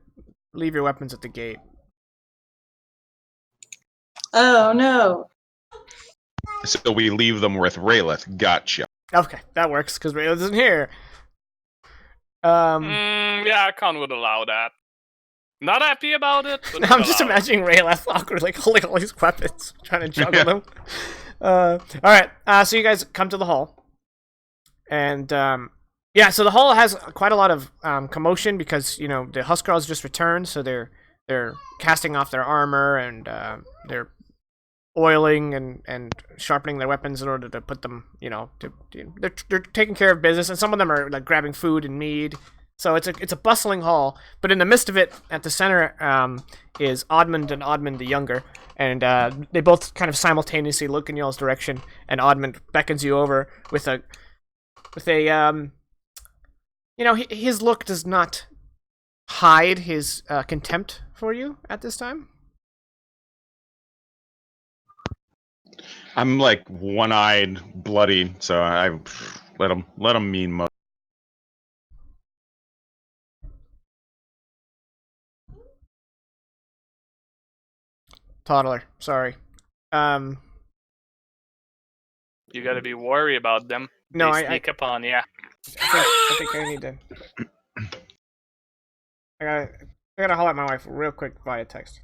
S1: leave your weapons at the gate.
S2: Oh, no.
S3: So we leave them with Raylith. Gotcha.
S1: Okay, that works, because Raylith isn't here.
S4: Yeah, Khan would allow that. Not happy about it, but
S1: I'm just imagining Raylith awkwardly holding all these weapons, trying to juggle them. Alright, so you guys come to the hall. And, yeah, so the hall has quite a lot of commotion because, you know, the Huskarls just returned, so they're casting off their armor and they're oiling and sharpening their weapons in order to put them, they're taking care of business, and some of them are like grabbing food and mead. So it's a bustling hall, but in the midst of it, at the center, is Oddmund and Oddmund the Younger, and they both kind of simultaneously look in y'all's direction, and Oddmund beckons you over with a his look does not hide his contempt for you at this time.
S3: I'm like one-eyed, bloody, so I let him mean most.
S1: Toddler, sorry.
S5: You gotta be worried about them.
S1: No,
S5: they sneak upon you.
S1: I think I need to. I gotta holler at my wife real quick via text.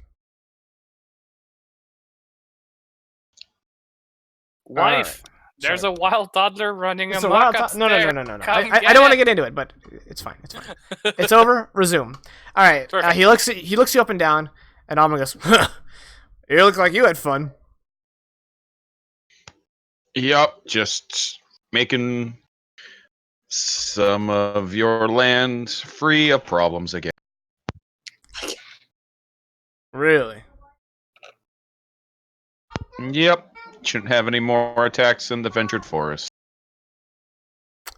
S5: Wife, there's a wild toddler running
S1: It's
S5: amok
S1: No.
S5: upstairs.
S1: I don't want to get into it, but it's fine. It's fine. It's over. Resume. All right. He looks you up and down, and Alma goes, "You look like you had fun."
S3: Yep, just making some of your land free of problems again.
S1: Really?
S3: Yep. Shouldn't have any more attacks in the Ventured Forest.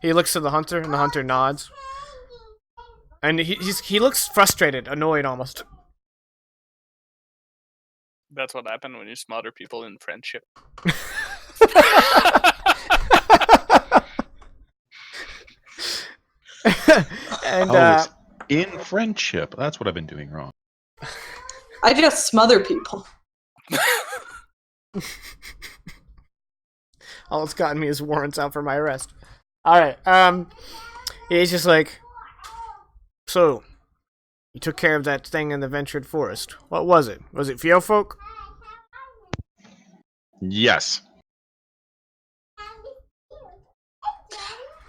S1: He looks to the hunter, and the hunter nods. And he looks frustrated, annoyed almost.
S5: That's what happened when you smother people in friendship.
S1: And
S3: it's in friendship. That's what I've been doing wrong.
S2: I just smother people.
S1: all it's gotten me is warrants out for my arrest. Alright, he's just like, so, you took care of that thing in the Ventured Forest. What was it? Was it Fieldfolk?
S3: Yes.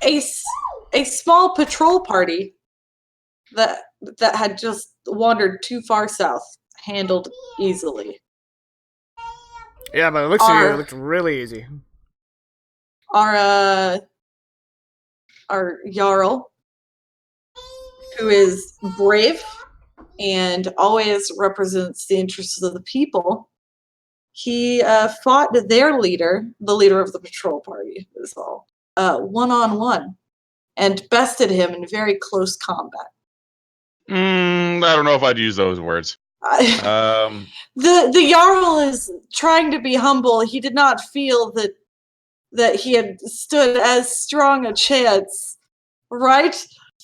S2: A small patrol party that had just wandered too far south, handled easily.
S1: Yeah, but it looks like it looked really easy.
S2: Our Jarl, who is brave and always represents the interests of the people, he fought their leader, the leader of the patrol party, is all, one-on-one, and bested him in very close combat.
S3: I don't know if I'd use those words.
S2: The Jarl is trying to be humble. He did not feel that he had stood as strong a chance, right,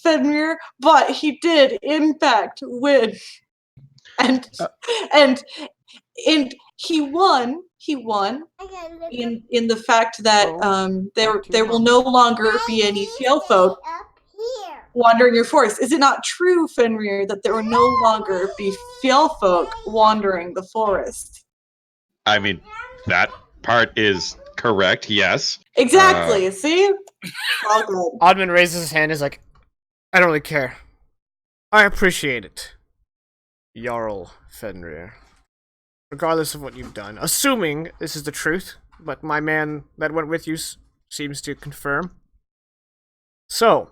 S2: Fenrir? But he did, in fact, win, and he won. He won in the fact that there will no longer be any Fieldfolk wandering your forest. Is it not true, Fenrir, that there will no longer be Fieldfolk wandering the forest?
S3: I mean, that part is correct, yes.
S2: Exactly, see? All good.
S1: Oddman raises his hand and is like, I don't really care. I appreciate it. Jarl Fenrir. Regardless of what you've done. Assuming this is the truth, but my man that went with you seems to confirm. So,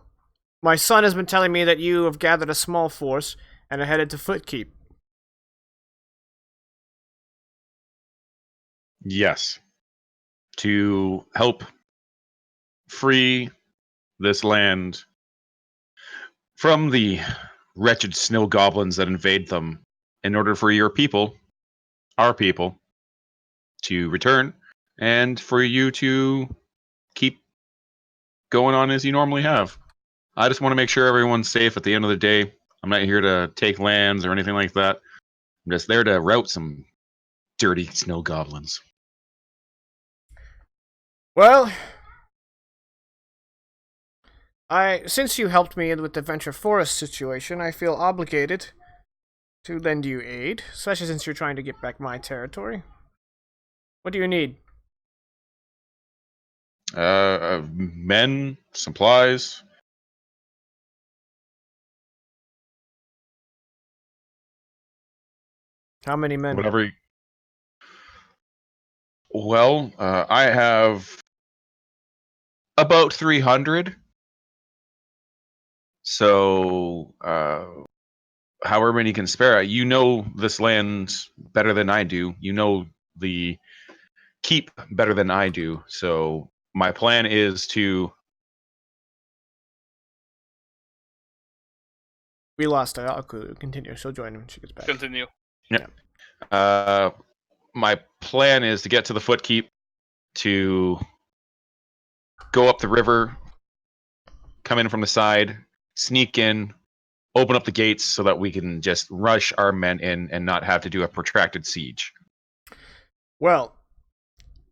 S1: my son has been telling me that you have gathered a small force and are headed to Footkeep.
S3: Yes. To help free this land from the wretched snow goblins that invade them, in order for your people, our people, to return, and for you to keep going on as you normally have. I just want to make sure everyone's safe at the end of the day. I'm not here to take lands or anything like that. I'm just there to rout some dirty snow goblins.
S1: Well, since you helped me with the Venture Forest situation, I feel obligated to lend you aid, especially since you're trying to get back my territory. What do you need?
S3: Men, supplies.
S1: How many men?
S3: Whatever. Well, I have about 300. So, however many can spare. You know this land better than I do. You know the keep better than I do. So my plan is to.
S1: We lost her. I'll continue. She'll join when she gets back.
S4: Continue.
S3: Yeah. My plan is to get to the Footkeep, to go up the river, come in from the side, sneak in, open up the gates so that we can just rush our men in and not have to do a protracted siege.
S1: Well,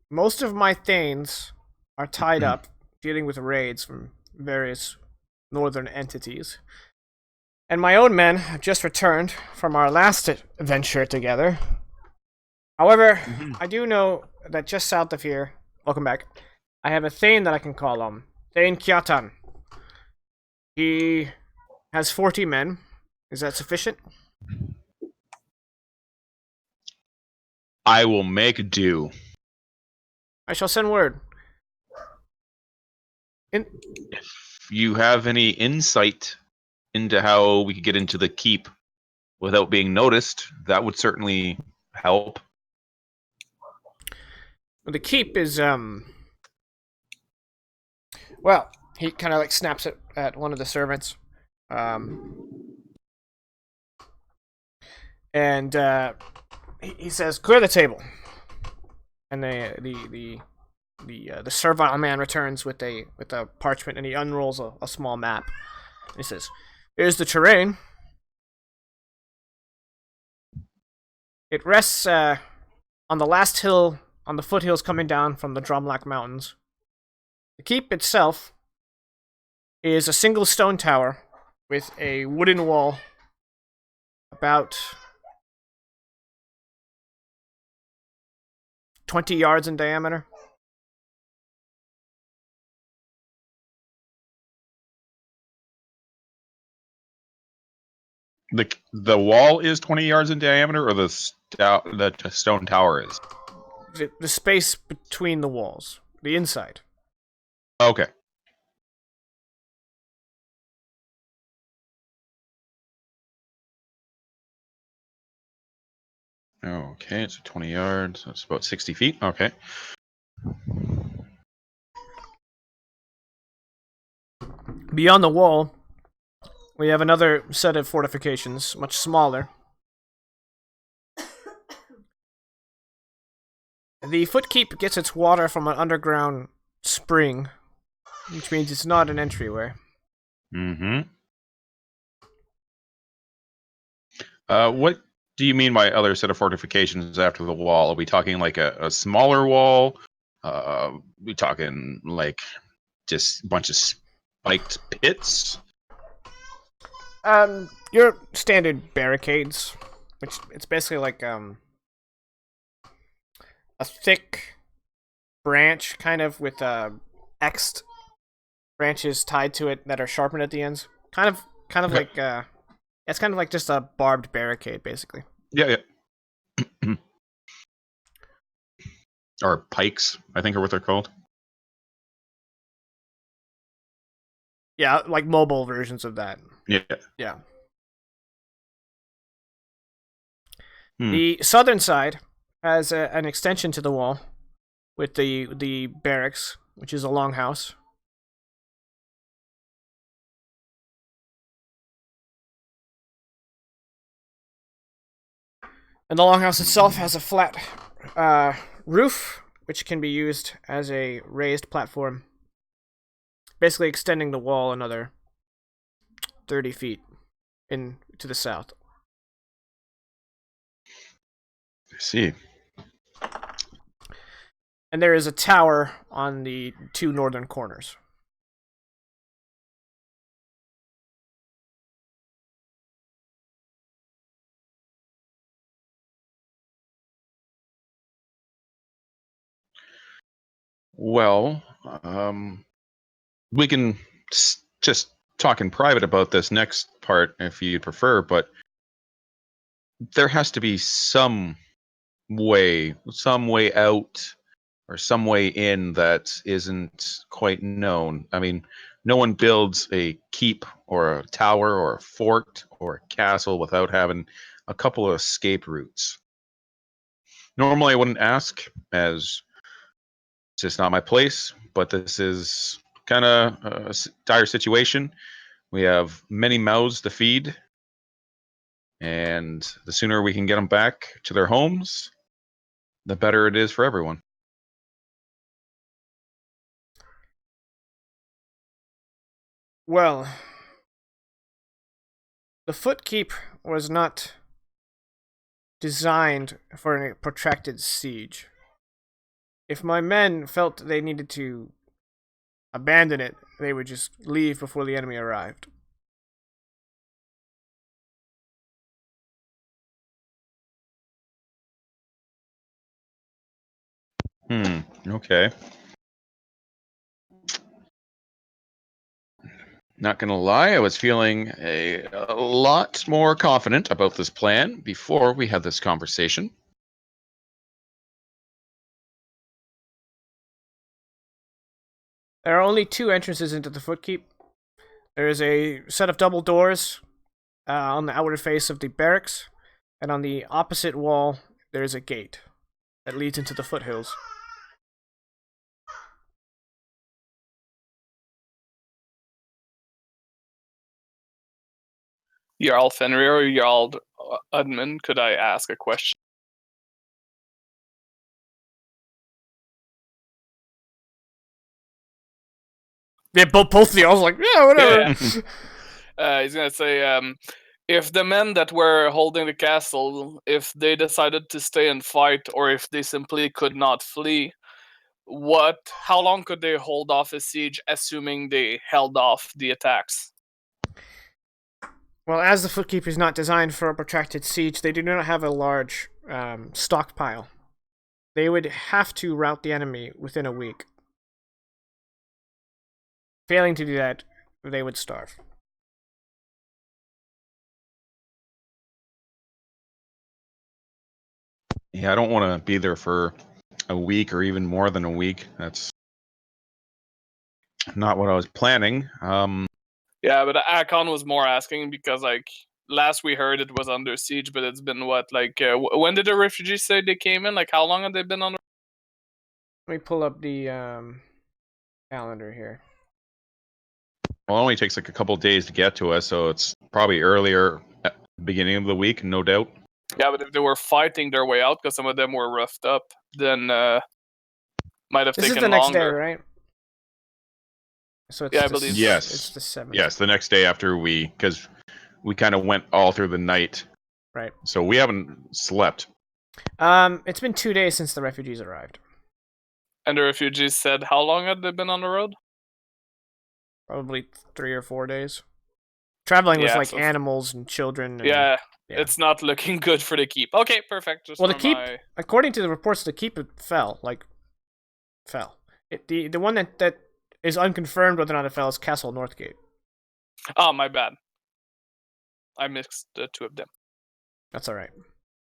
S1: most of my Thanes are tied up dealing with raids from various northern entities. And my own men have just returned from our last adventure together. However, I do know that just south of here, welcome back, I have a Thane that I can call on. Thane Kiatan. He has 40 men. Is that sufficient?
S3: I will make do.
S1: I shall send word.
S3: If you have any insight into how we could get into the keep without being noticed, that would certainly help.
S1: The keep is, well, he kind of like snaps at one of the servants. And he says, "Clear the table." And the servile man returns with a parchment, and he unrolls a small map. And he says, "Here's the terrain. It rests on the last hill, on the foothills coming down from the Drumlack Mountains. The keep itself is a single stone tower with a wooden wall about 20 yards in diameter."
S3: The wall is 20 yards in diameter, or the stone tower is?
S1: The space between the walls. The inside.
S3: Okay. Okay, it's 20 yards. That's about 60 feet. Okay.
S1: Beyond the wall, we have another set of fortifications, much smaller. The Footkeep gets its water from an underground spring, which means it's not an entryway.
S3: What do you mean by other set of fortifications after the wall? Are we talking like a smaller wall? We talking like just a bunch of spiked pits?
S1: Your standard barricades, which it's basically like a thick branch, kind of with X'd branches tied to it that are sharpened at the ends. Kind of
S3: Okay.
S1: like it's kind of like just a barbed barricade, basically.
S3: Yeah. Or pikes, I think are what they're called.
S1: Yeah, like mobile versions of that.
S3: Yeah.
S1: The southern side has an extension to the wall with the barracks, which is a longhouse. And the longhouse itself has a flat roof, which can be used as a raised platform, basically extending the wall another 30 feet in to the south.
S3: I see.
S1: And there is a tower on the two northern corners.
S3: Well, we can just talk in private about this next part if you prefer, but there has to be some way out or some way in that isn't quite known. I mean, no one builds a keep or a tower or a fort or a castle without having a couple of escape routes. Normally, I wouldn't ask, as it's just not my place, but this is kind of a dire situation. We have many mouths to feed, and the sooner we can get them back to their homes, the better it is for everyone.
S1: Well, the Footkeep was not designed for a protracted siege. If my men felt they needed to abandon it, they would just leave before the enemy arrived.
S3: Okay. Not gonna lie, I was feeling a lot more confident about this plan before we had this conversation.
S1: There are only 2 entrances into the Footkeep. There is a set of double doors on the outer face of the barracks, and on the opposite wall there is a gate that leads into the foothills.
S4: Jarl Fenrir or Jarl Udman, could I ask a question?
S1: Yeah, both of the Jarls like, yeah, whatever.
S4: Yeah. He's gonna say, if the men that were holding the castle, if they decided to stay and fight, or if they simply could not flee, how long could they hold off a siege, assuming they held off the attacks?
S1: Well, as the Footkeep is not designed for a protracted siege, they do not have a large stockpile. They would have to rout the enemy within a week. Failing to do that, they would starve.
S3: Yeah, I don't want to be there for a week or even more than a week. That's not what I was planning.
S4: Yeah, but Akon was more asking because, like, last we heard it was under siege, but it's been what, like, when did the refugees say they came in? Like, how long have they been on?
S1: Let me pull up the calendar here.
S3: Well, it only takes like a couple days to get to us, so it's probably earlier at the beginning of the week, no doubt.
S4: Yeah, but if they were fighting their way out, because some of them were roughed up, then might have
S1: This
S4: taken
S1: is the next
S4: longer.
S1: day, right? So it's
S4: Yeah, I believe so.
S3: Yes.
S1: It's the 7th.
S3: Yes, the next day after because we kind of went all through the night.
S1: Right.
S3: So we haven't slept.
S1: It's been 2 days since the refugees arrived.
S4: And the refugees said how long had they been on the road?
S1: Probably 3 or 4 days. Traveling with like
S4: so
S1: animals and children. And,
S4: yeah, it's not looking good for the keep. Okay, perfect. Just
S1: well, the keep, according to the reports, the keep fell. The one that is unconfirmed whether or not it fell is Castle Northgate.
S4: Oh, my bad. I mixed the 2 of them.
S1: That's all right.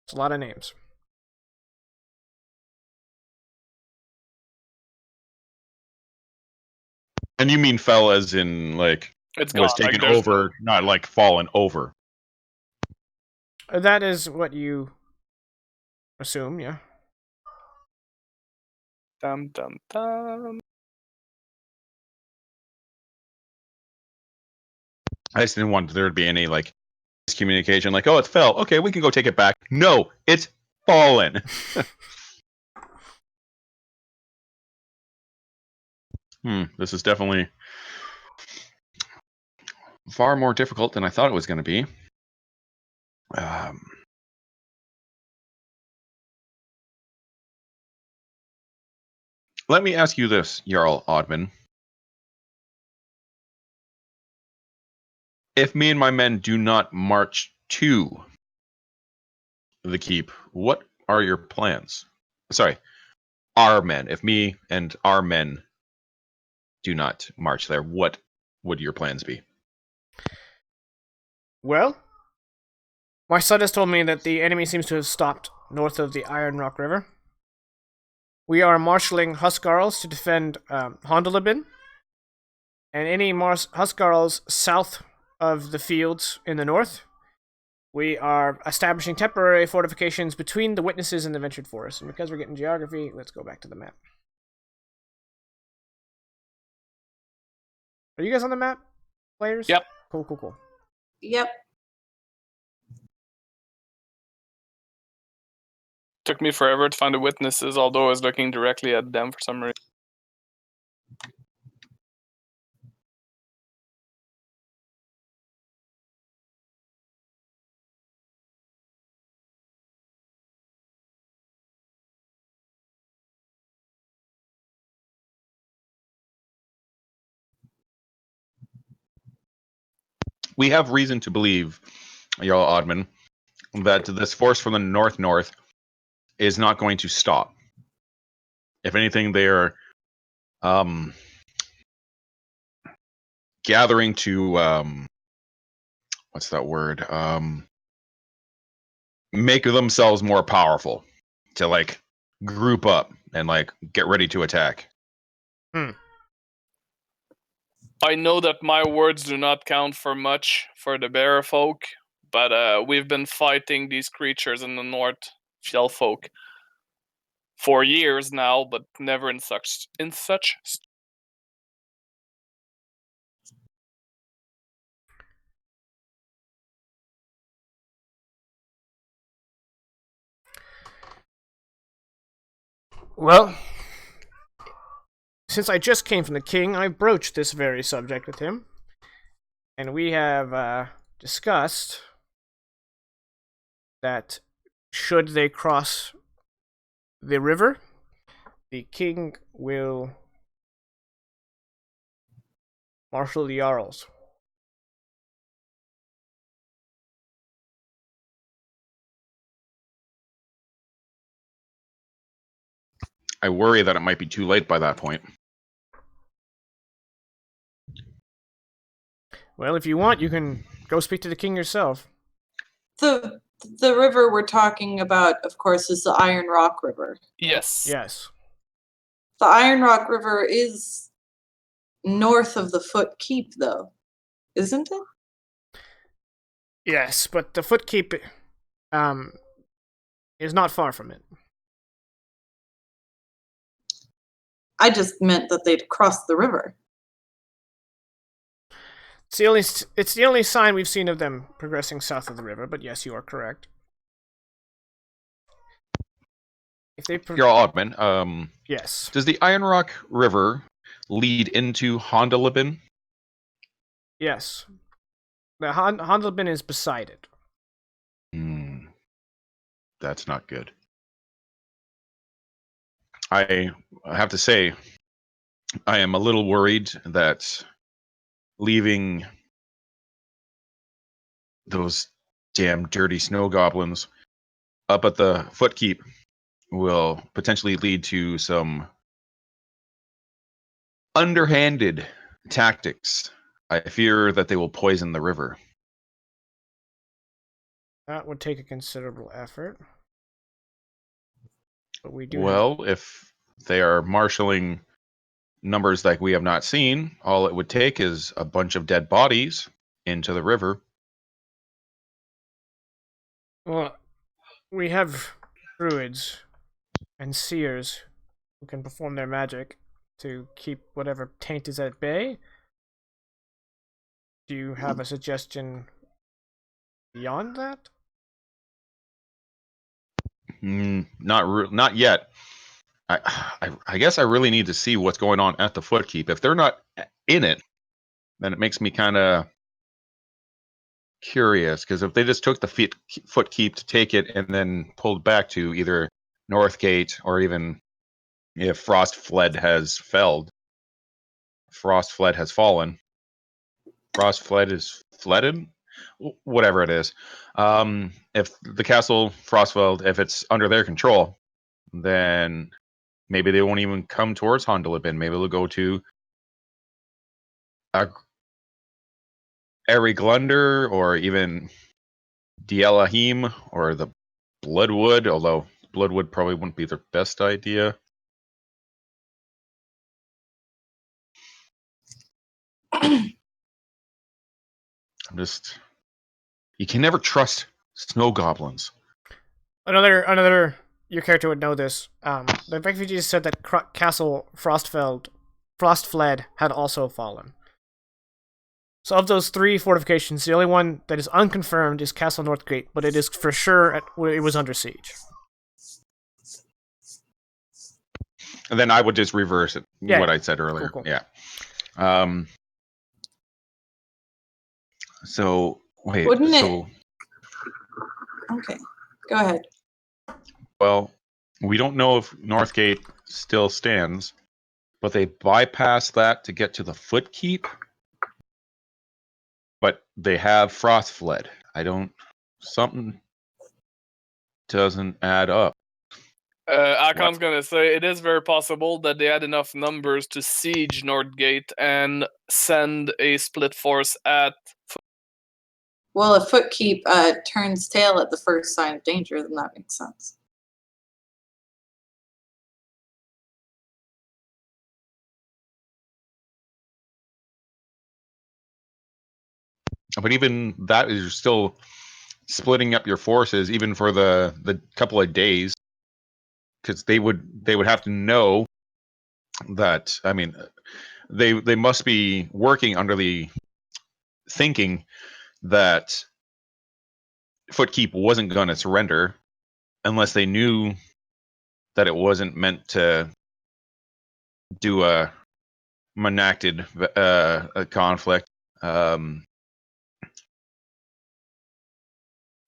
S1: It's a lot of names.
S3: And you mean fell as in like
S4: It's
S3: was
S4: gone.
S3: taken
S4: Like,
S3: over, not like fallen over.
S1: That is what you assume, yeah.
S4: Dum dum dum.
S3: I just didn't want there to be any like miscommunication, like, oh, it fell. Okay, we can go take it back. No, it's fallen. This is definitely far more difficult than I thought it was going to be. Let me ask you this, Jarl Oddman. If me and my men do not march to the keep, what are your plans? Sorry, our men. If me and our men do not march there, what would your plans be?
S1: Well, my son has told me that the enemy seems to have stopped north of the Iron Rock River. we are marshalling Huskarls to defend Hondalabin, and any Huskarls south of the fields in the north. We are establishing temporary fortifications between the witnesses and the ventured forest. And because we're getting geography, let's go back to the map. Are you guys on the map, players?
S4: Yep.
S1: Cool.
S2: Yep.
S4: Took me forever to find the witnesses, although I was looking directly at them for some reason.
S3: We have reason to believe, Jarl Oddman, that this force from the north is not going to stop. If anything, they are gathering to what's that word? Make themselves more powerful, to like group up and like get ready to attack.
S4: I know that my words do not count for much for the bear folk, but we've been fighting these creatures in the north, shell folk, for years now, but never in such.
S1: Well, since I just came from the king, I broached this very subject with him, and we have discussed that should they cross the river, the king will marshal the Jarls.
S3: I worry that it might be too late by that point.
S1: Well, if you want, you can go speak to the king yourself.
S2: The river we're talking about, of course, is the Iron Rock River.
S4: Yes.
S2: The Iron Rock River is north of the Footkeep, though, isn't it?
S1: Yes, but the Footkeep is not far from it.
S2: I just meant that they'd crossed the river.
S1: It's the only sign we've seen of them progressing south of the river, but yes, you are correct. If they
S3: Jarl Oddman,
S1: yes.
S3: Does the Iron Rock River lead into Hondalabin?
S1: Yes. The Hondalabin is beside it.
S3: That's not good. I have to say, I am a little worried that leaving those damn dirty snow goblins up at the Footkeep will potentially lead to some underhanded tactics. I fear that they will poison the river.
S1: That would take a considerable effort. But we do
S3: if they are marshaling numbers like we have not seen, all it would take is a bunch of dead bodies into the river.
S1: Well, we have druids and seers who can perform their magic to keep whatever taint is at bay. Do you have a suggestion beyond that?
S3: Not yet. I guess I really need to see what's going on at the Footkeep. If they're not in it, then it makes me kind of curious, because if they just took the Footkeep to take it and then pulled back to either Northgate, or even if Frostvale has fallen, Frostvale is flooded, whatever it is. If the castle Frostvale, if it's under their control, then maybe they won't even come towards Hondalabin. Maybe they'll go to Eriglunder, or even Dielahim, or the Bloodwood, although Bloodwood probably wouldn't be their best idea. You can never trust snow goblins.
S1: Another. Your character would know this. The refugees said that Castle Frostvale had also fallen. So of those 3 fortifications, the only one that is unconfirmed is Castle Northgate, but it is for sure it was under siege.
S3: And then I would just reverse it. What I said earlier.
S1: Cool.
S3: Yeah. So wait.
S2: Wouldn't it? Okay, go ahead.
S3: Well, we don't know if Northgate still stands, but they bypassed that to get to the Footkeep. But they have Frostvale. Something doesn't add up.
S4: Akon's gonna say it is very possible that they had enough numbers to siege Northgate and send a split force at.
S2: Well, if Footkeep turns tail at the first sign of danger, then that makes sense.
S3: But even that is still splitting up your forces, even for the couple of days, because they would have to know that. I mean, they must be working under the thinking that Footkeep wasn't going to surrender unless they knew that it wasn't meant to do a enacted a conflict.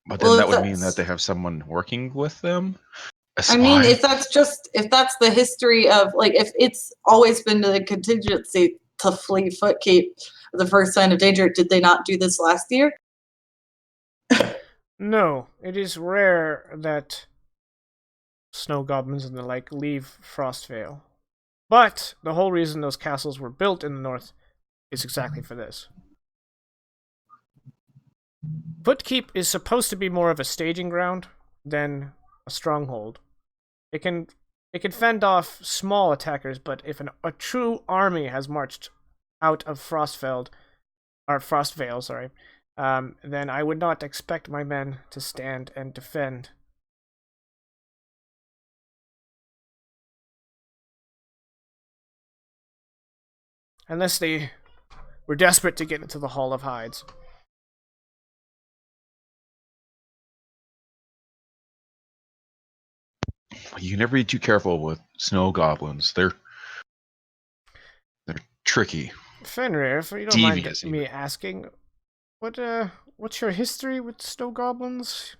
S3: But then that would mean that they have someone working with them.
S2: I mean, if that's the history of, like, if it's always been the contingency to flee Footkeep the first sign of danger, did they not do this last year?
S1: No, it is rare that snow goblins and the like leave Frostvale. But the whole reason those castles were built in the north is exactly for this. Footkeep is supposed to be more of a staging ground than a stronghold. It can fend off small attackers, but if a true army has marched out of Frostvale, then I would not expect my men to stand and defend. Unless they were desperate to get into the Hall of Hides.
S3: You never be too careful with snow goblins. They're tricky.
S1: Fenrir, if you don't mind me asking, what's your history with snow goblins?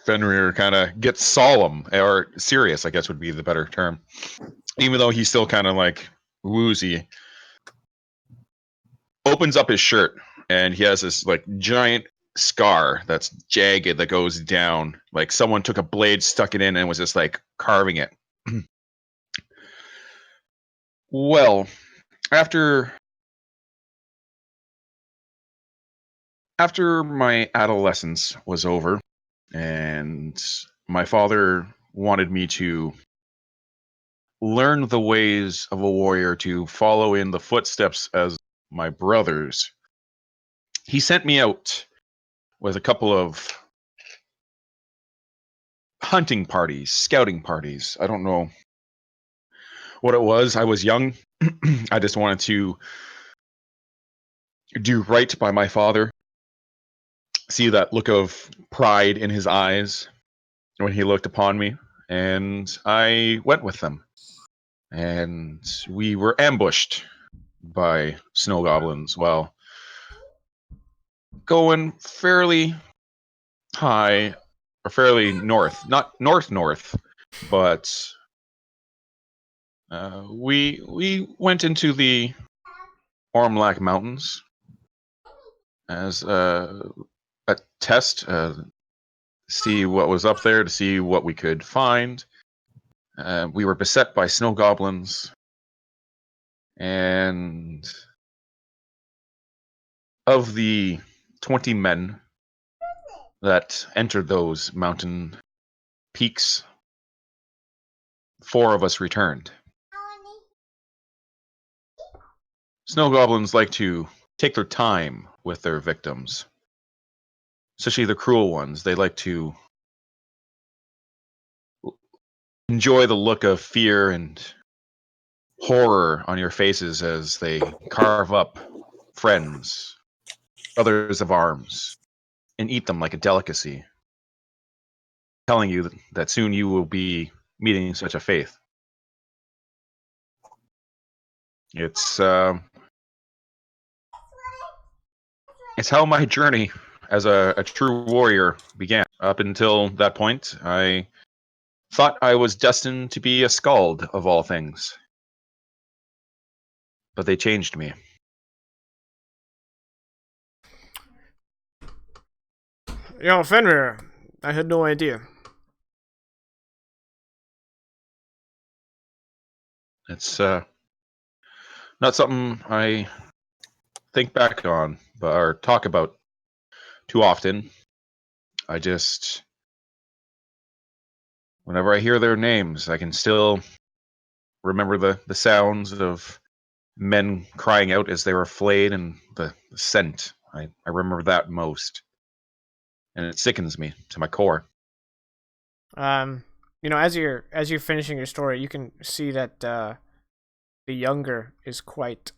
S3: Fenrir kind of gets solemn, or serious, I guess would be the better term. Even though he's still kind of like woozy. Opens up his shirt, and he has this like giant scar that's jagged that goes down. Like someone took a blade, stuck it in, and was just like carving it. Well, after my adolescence was over, and my father wanted me to learn the ways of a warrior, to follow in the footsteps as my brothers, he sent me out with a couple of hunting parties, scouting parties. I don't know what it was. I was young. I just wanted to do right by my father. See that look of pride in his eyes when he looked upon me. And I went with them. And we were ambushed by snow goblins while going fairly high, or fairly north. Not north, but we went into the Ormlac Mountains as a test, see what was up there, to see what we could find. We were beset by snow goblins, and of the 20 men that entered those mountain peaks, 4 of us returned. Snow goblins like to take their time with their victims, especially the cruel ones. They like to enjoy the look of fear and horror on your faces as they carve up friends, brothers of arms, and eat them like a delicacy, telling you that soon you will be meeting such a fate. It's how my journey as a true warrior began. Up until that point, I thought I was destined to be a skald of all things. But they changed me.
S1: Fenrir, I had no idea.
S3: It's not something I think back on or talk about too often. I just, whenever I hear their names, I can still remember the sounds of men crying out as they were flayed and the scent. I remember that most. And it sickens me to my core.
S1: As you're finishing your story, you can see that the younger is quite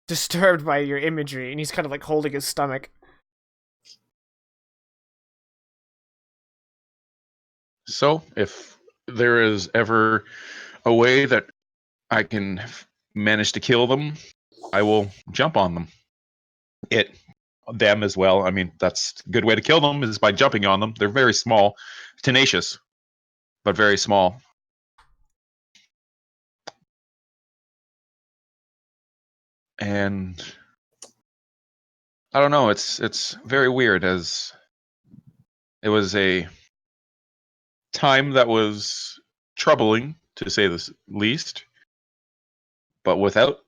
S1: disturbed by your imagery, and he's kind of like holding his stomach.
S3: So, if there is ever a way that I can manage to kill them, I will jump on them. Them as well. I mean, that's a good way to kill them is by jumping on them. They're very small, tenacious, but very small. And I don't know, it's very weird, as it was a time that was troubling, to say the least. But without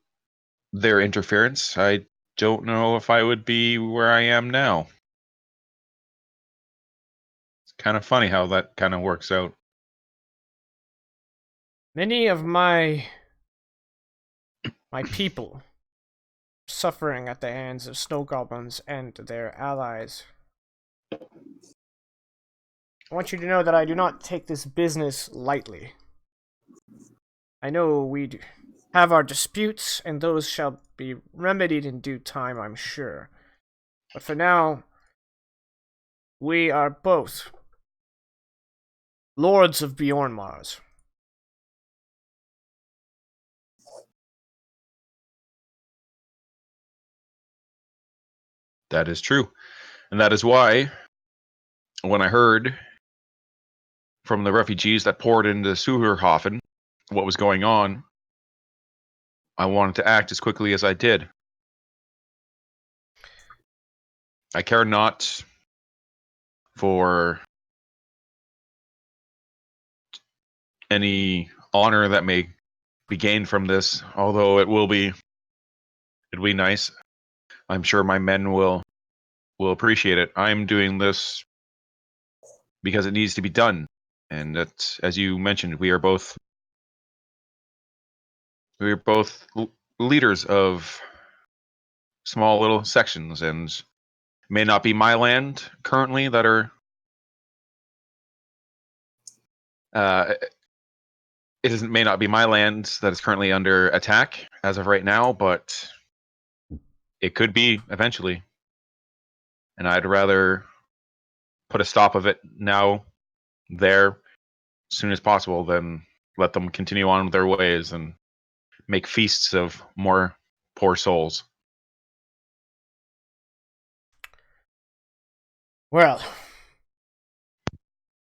S3: their interference, I don't know if I would be where I am now. It's kind of funny how that kind of works out.
S1: Many of my people suffering at the hands of snow goblins and their allies. I want you to know that I do not take this business lightly. I know we have our disputes, and those shall be remedied in due time, I'm sure. But for now, we are both lords of Bjorn Mars.
S3: That is true. And that is why, when I heard from the refugees that poured into Suherhofen what was going on, I wanted to act as quickly as I did. I care not for any honor that may be gained from this, although it'll be nice. I'm sure my men will appreciate it. I'm doing this because it needs to be done. And that, as you mentioned, we are both leaders of small little sections, and it may not be my land currently that are may not be my land that is currently under attack as of right now, but it could be eventually. And I'd rather put a stop of it now, there, as soon as possible, than let them continue on with their ways and make feasts of more poor souls.
S1: Well,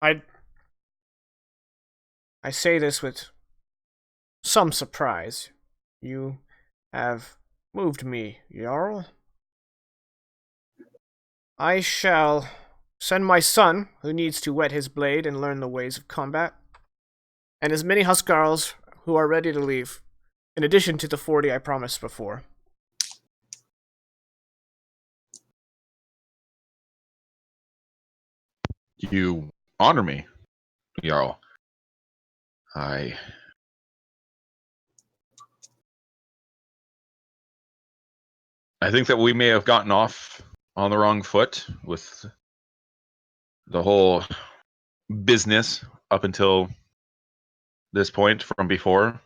S1: I say this with some surprise. You have moved me, Jarl. I shall send my son, who needs to whet his blade and learn the ways of combat, and as many Huskarls who are ready to leave, in addition to the 40 I promised before.
S3: You honor me, Jarl. I think that we may have gotten off on the wrong foot with the whole business up until this point from before.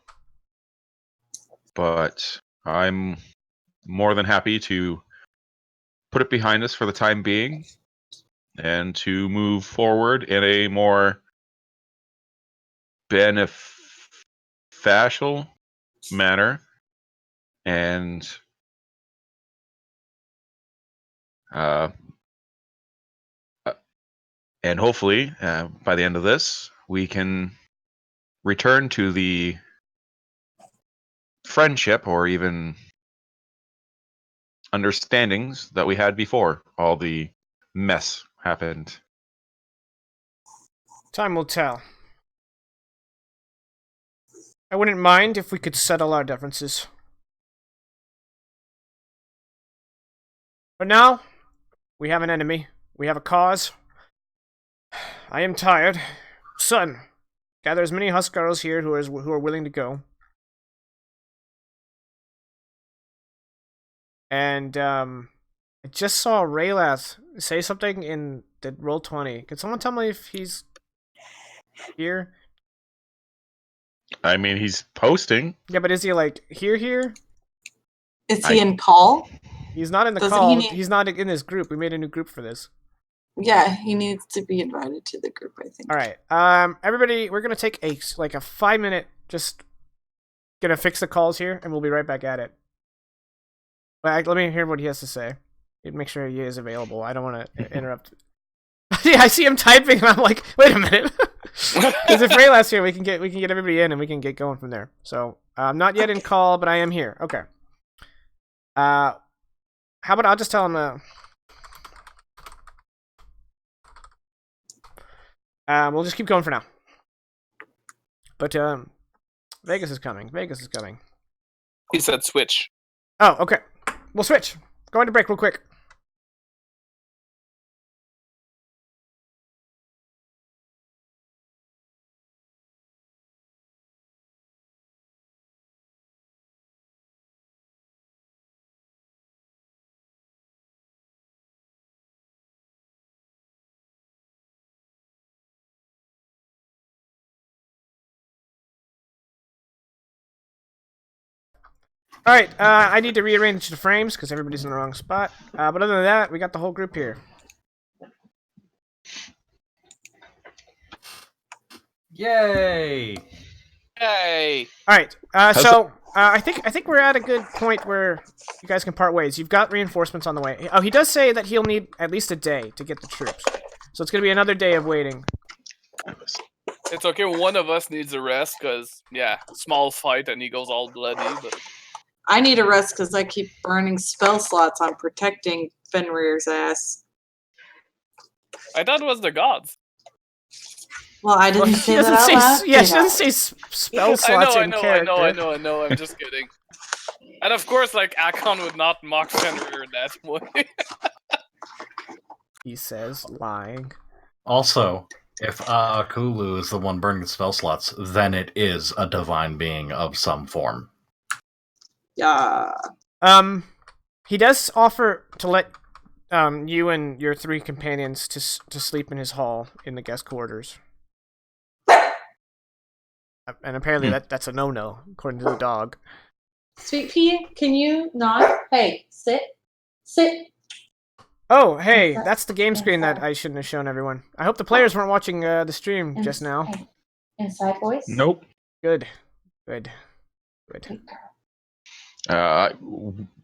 S3: But I'm more than happy to put it behind us for the time being and to move forward in a more beneficial manner. And hopefully, by the end of this, we can return to the friendship or even understandings that we had before all the mess happened.
S1: Time will tell. I wouldn't mind if we could settle our differences. But now, we have an enemy. We have a cause. I am tired. Son, gather as many Huskarls here who are willing to go. And, I just saw Raylath say something in the Roll20. Can someone tell me if he's here?
S3: I mean, he's posting.
S1: Yeah, but is he, like, here?
S2: Is he in call?
S1: He's not in the call. He's not in this group. We made a new group for this.
S2: Yeah, he needs to be invited to the group, I think.
S1: All right. Everybody, we're going to take a 5-minute, just going to fix the calls here, and we'll be right back at it. Let me hear what he has to say. Make sure he is available. I don't want to interrupt. Yeah, I see him typing, and I'm like, wait a minute. Because if Rayla's here, we can get everybody in, and we can get going from there. So I'm not yet in call, but I am here. Okay. How about I'll just tell him. We'll just keep going for now. But Vegas is coming.
S4: He said switch.
S1: Oh, okay. We'll switch. Going to break real quick. Alright, I need to rearrange the frames because everybody's in the wrong spot. But other than that, we got the whole group here.
S6: Yay!
S4: Hey!
S1: Alright, I think we're at a good point where you guys can part ways. You've got reinforcements on the way. Oh, he does say that he'll need at least a day to get the troops. So it's going to be another day of waiting.
S4: It's okay, one of us needs a rest, because, yeah, small fight and he goes all bloody, but...
S2: I need a rest because I keep burning spell slots on protecting Fenrir's ass.
S4: I thought it was the gods.
S2: Well, I didn't say that out loud.
S1: Yeah, she doesn't say spell slots in character.
S4: I know, I'm just kidding. And of course, like, Akon would not mock Fenrir in that way.
S1: He says, lying.
S6: Also, if Akulu is the one burning the spell slots, then it is a divine being of some form.
S2: Yeah.
S1: He does offer to let you and your 3 companions to sleep in his hall in the guest quarters. And apparently that's a no-no, according to the dog.
S2: Sweet Pea, can you not? Hey, sit.
S1: Oh, hey, that's the game screen that I shouldn't have shown everyone. I hope the players weren't watching the stream just now.
S2: Inside voice?
S3: Nope.
S1: Good.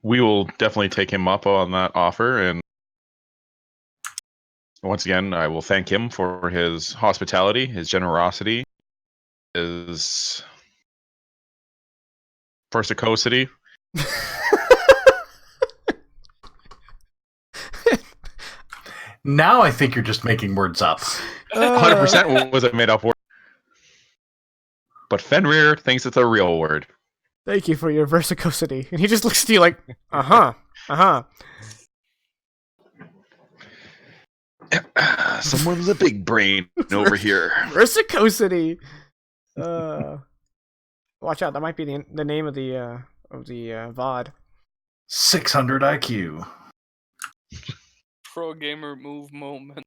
S3: We will definitely take him up on that offer, and once again, I will thank him for his hospitality, his generosity, his persicosity.
S6: Now I think you're just making words up.
S3: 100% was a made-up word. But Fenrir thinks it's a real word.
S1: Thank you for your versicosity. And he just looks at you like, uh-huh.
S3: Someone with a big brain over here.
S1: Versicosity. Watch out! That might be the name of the VOD.
S6: 600 IQ.
S4: Pro gamer move moment.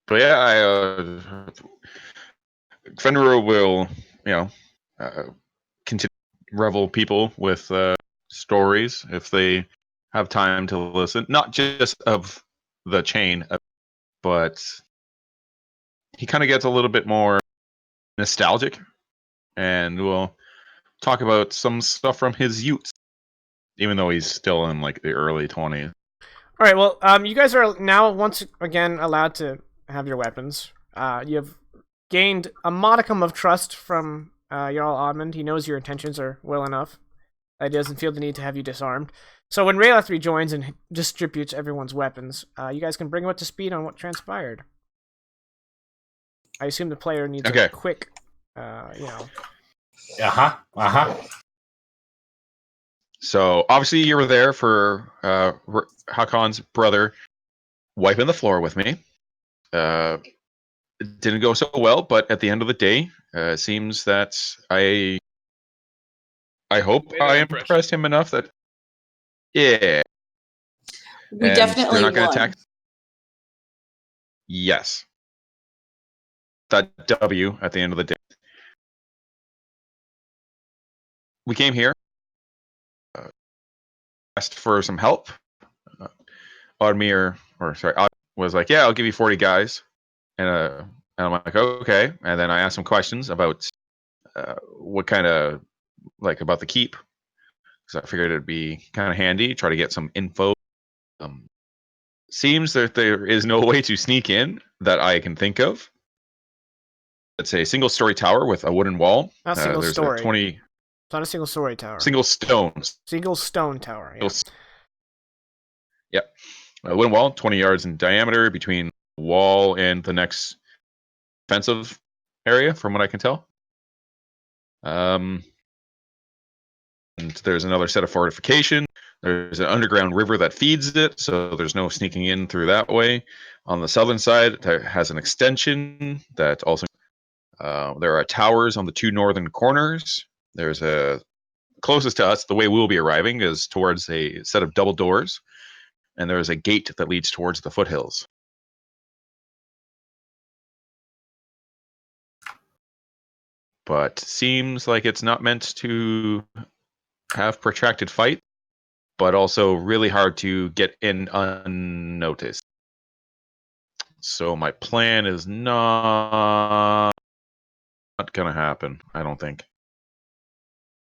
S3: But yeah, Fenrir will, continue to revel people with stories if they have time to listen. Not just of the chain, but he kind of gets a little bit more nostalgic, and we'll talk about some stuff from his youth, even though he's still in like the early 20s.
S1: All right. Well, you guys are now once again allowed to have your weapons. You have gained a modicum of trust from Jarl Oddmund. He knows your intentions are well enough. He doesn't feel the need to have you disarmed. So when Raylath rejoins and distributes everyone's weapons, you guys can bring him up to speed on what transpired. I assume the player needs a quick,
S3: So obviously you were there for Hakon's brother wiping the floor with me. It didn't go so well, but at the end of the day, it seems that I hope I impressed him enough that we
S2: definitely
S3: they're not going to
S2: won.
S3: attack. Yes, that W at the end of the day. We came here, asked for some help. Odd was like, "Yeah, I'll give you 40 guys," and I'm like, "Okay." And then I asked some questions about what kind of about the keep, because I figured it'd be kind of handy. Try to get some info. Seems that there is no way to sneak in that I can think of. It's a single-story tower with a wooden wall.
S1: Not single story.
S3: 20.
S1: It's not a single story tower.
S3: Single stone.
S1: Single stone tower. Yeah.
S3: Yep. A wooden wall, 20 yards in diameter between the wall and the next defensive area, from what I can tell. And there's another set of fortification. There's an underground river that feeds it, so there's no sneaking in through that way. On the southern side, it has an extension that also. There are towers on the two northern corners. There's a closest to us. The way we'll be arriving is towards a set of double doors, and there is a gate that leads towards the foothills. But seems like it's not meant to have protracted fight, but also really hard to get in unnoticed. So my plan is not gonna happen, I don't think.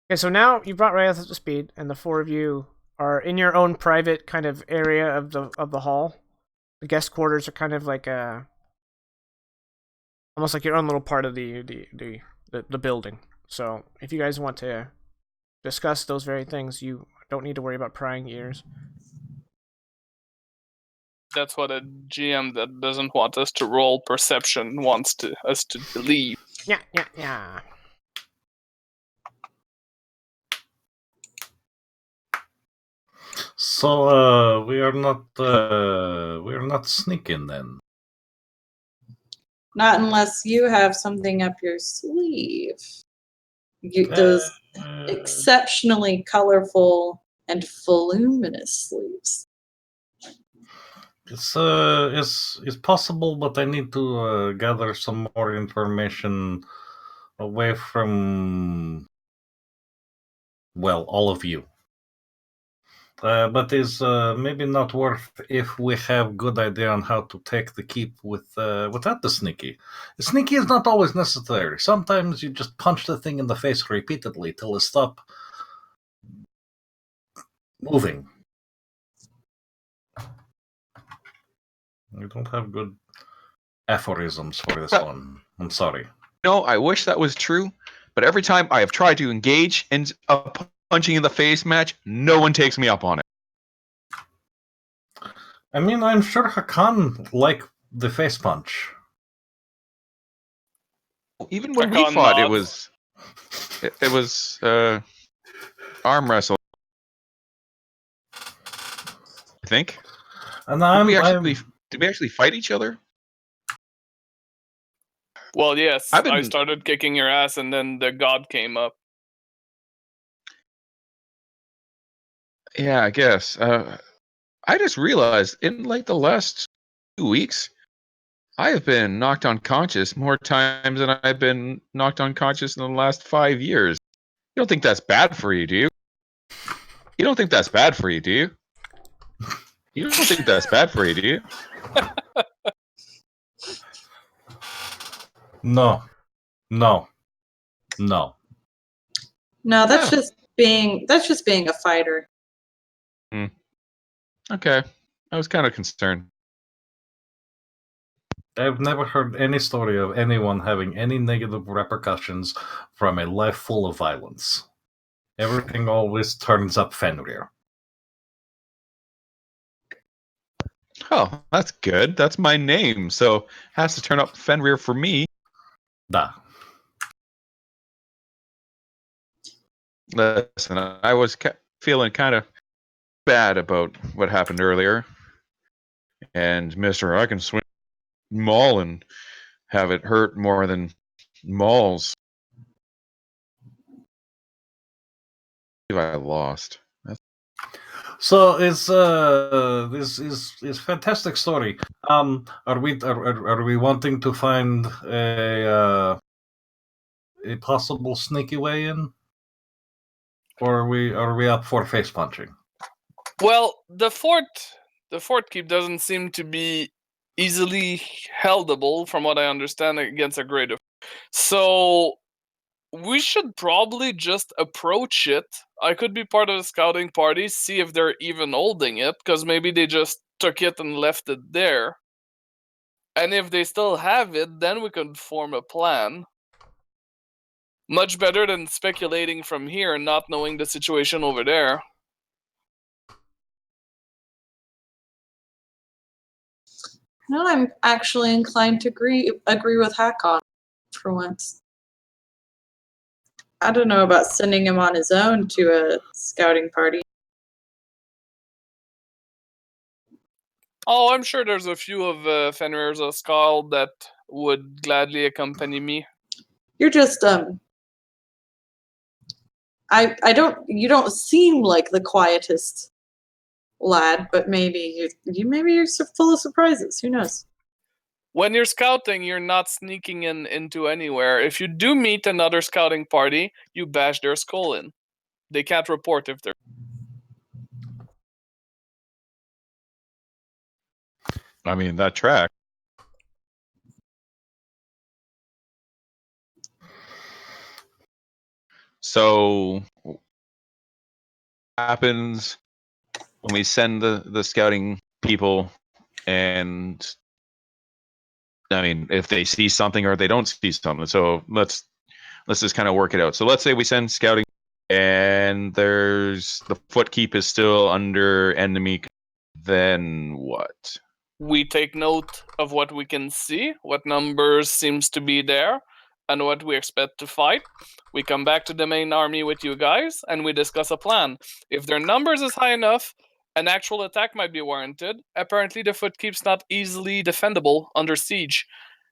S1: Okay, so now you brought Raylath up to speed, and the four of you are in your own private kind of area of the hall. The guest quarters are kind of like almost like your own little part of the building. So if you guys want to discuss those very things, you don't need to worry about prying ears.
S4: That's what a GM that doesn't want us to roll perception wants us to believe.
S1: Yeah.
S6: So we are not sneaking then.
S2: Not unless you have something up your sleeve. Those exceptionally colorful and voluminous sleeves.
S6: It's possible, but I need to gather some more information away from, well, all of you. But is maybe not worth if we have good idea on how to take the keep without the sneaky. The sneaky is not always necessary. Sometimes you just punch the thing in the face repeatedly till it stops moving. You don't have good aphorisms for this one. I'm sorry.
S3: No, I wish that was true, but every time I have tried to engage in a punching in the face match, no one takes me up on it.
S6: I mean, I'm sure Hakan liked the face punch.
S3: Even when we fought, it was arm wrestle, I think.
S6: And
S3: Did we actually fight each other?
S4: Well, yes. I started kicking your ass, and then the god came up.
S3: Yeah, I guess. I just realized in like the last 2 weeks, I have been knocked unconscious more times than I've been knocked unconscious in the last 5 years. You don't think that's bad for you, do you? You don't think that's bad for you, do you? You don't think that's bad for you, do you?
S6: No.
S2: No, that's just being a fighter.
S3: Okay. I was kind of concerned.
S6: I've never heard any story of anyone having any negative repercussions from a life full of violence. Everything always turns up Fenrir.
S3: Oh, that's good. That's my name, so has to turn up Fenrir for me.
S6: Da.
S3: Listen, I was feeling kind of bad about what happened earlier, and Mister, I can swing Maul and have it hurt more than Maul's. I lost.
S6: So it's this fantastic story. Are we wanting to find a possible sneaky way in, or are we up for face punching?
S4: Well, the Footkeep doesn't seem to be easily heldable, from what I understand, against a greater. So we should probably just approach it. I could be part of the scouting party, see if they're even holding it, because maybe they just took it and left it there. And if they still have it, then we could form a plan. Much better than speculating from here and not knowing the situation over there.
S2: No, I'm actually inclined to agree with Hakon for once. I don't know about sending him on his own to a scouting party.
S4: Oh, I'm sure there's a few of Fenrir's Skald that would gladly accompany me.
S2: You're just you don't seem like the quietest lad, but maybe you're so full of surprises. Who knows?
S4: When you're scouting, you're not sneaking into anywhere. If you do meet another scouting party, you bash their skull in. They can't report if they're...
S3: I mean, that track. So, what happens when we send the scouting people, and I mean, if they see something or they don't see something. So let's just kind of work it out. So let's say we send scouting, and there's the Footkeep is still under enemy. Then what?
S4: We take note of what we can see, what numbers seems to be there, and what we expect to fight. We come back to the main army with you guys, and we discuss a plan. If their numbers is high enough, an actual attack might be warranted. Apparently, the Footkeep's not easily defendable under siege.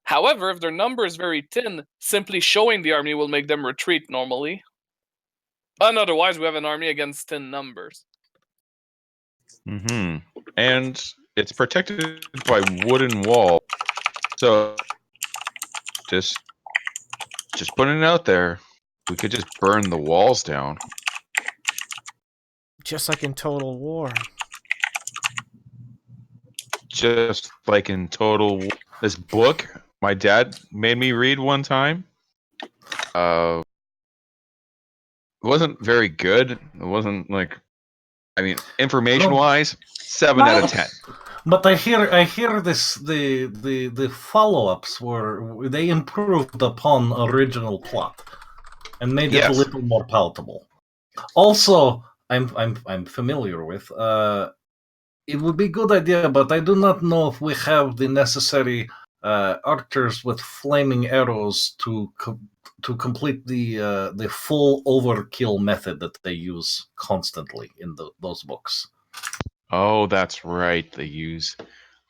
S4: However, if their number is very thin, simply showing the army will make them retreat normally. And otherwise, we have an army against thin numbers.
S3: Mm-hmm. And it's protected by wooden wall. So just putting it out there, we could just burn the walls down.
S1: Just like in Total War.
S3: Just like in Total War. This book my dad made me read one time. It wasn't very good. It wasn't like, I mean, information-wise, 7 out of 10.
S6: But I hear this the follow-ups were they improved upon original plot and made it a little more palatable. Also, I'm familiar with. It would be a good idea, but I do not know if we have the necessary archers with flaming arrows to complete the full overkill method that they use constantly in those books.
S3: Oh, that's right. They use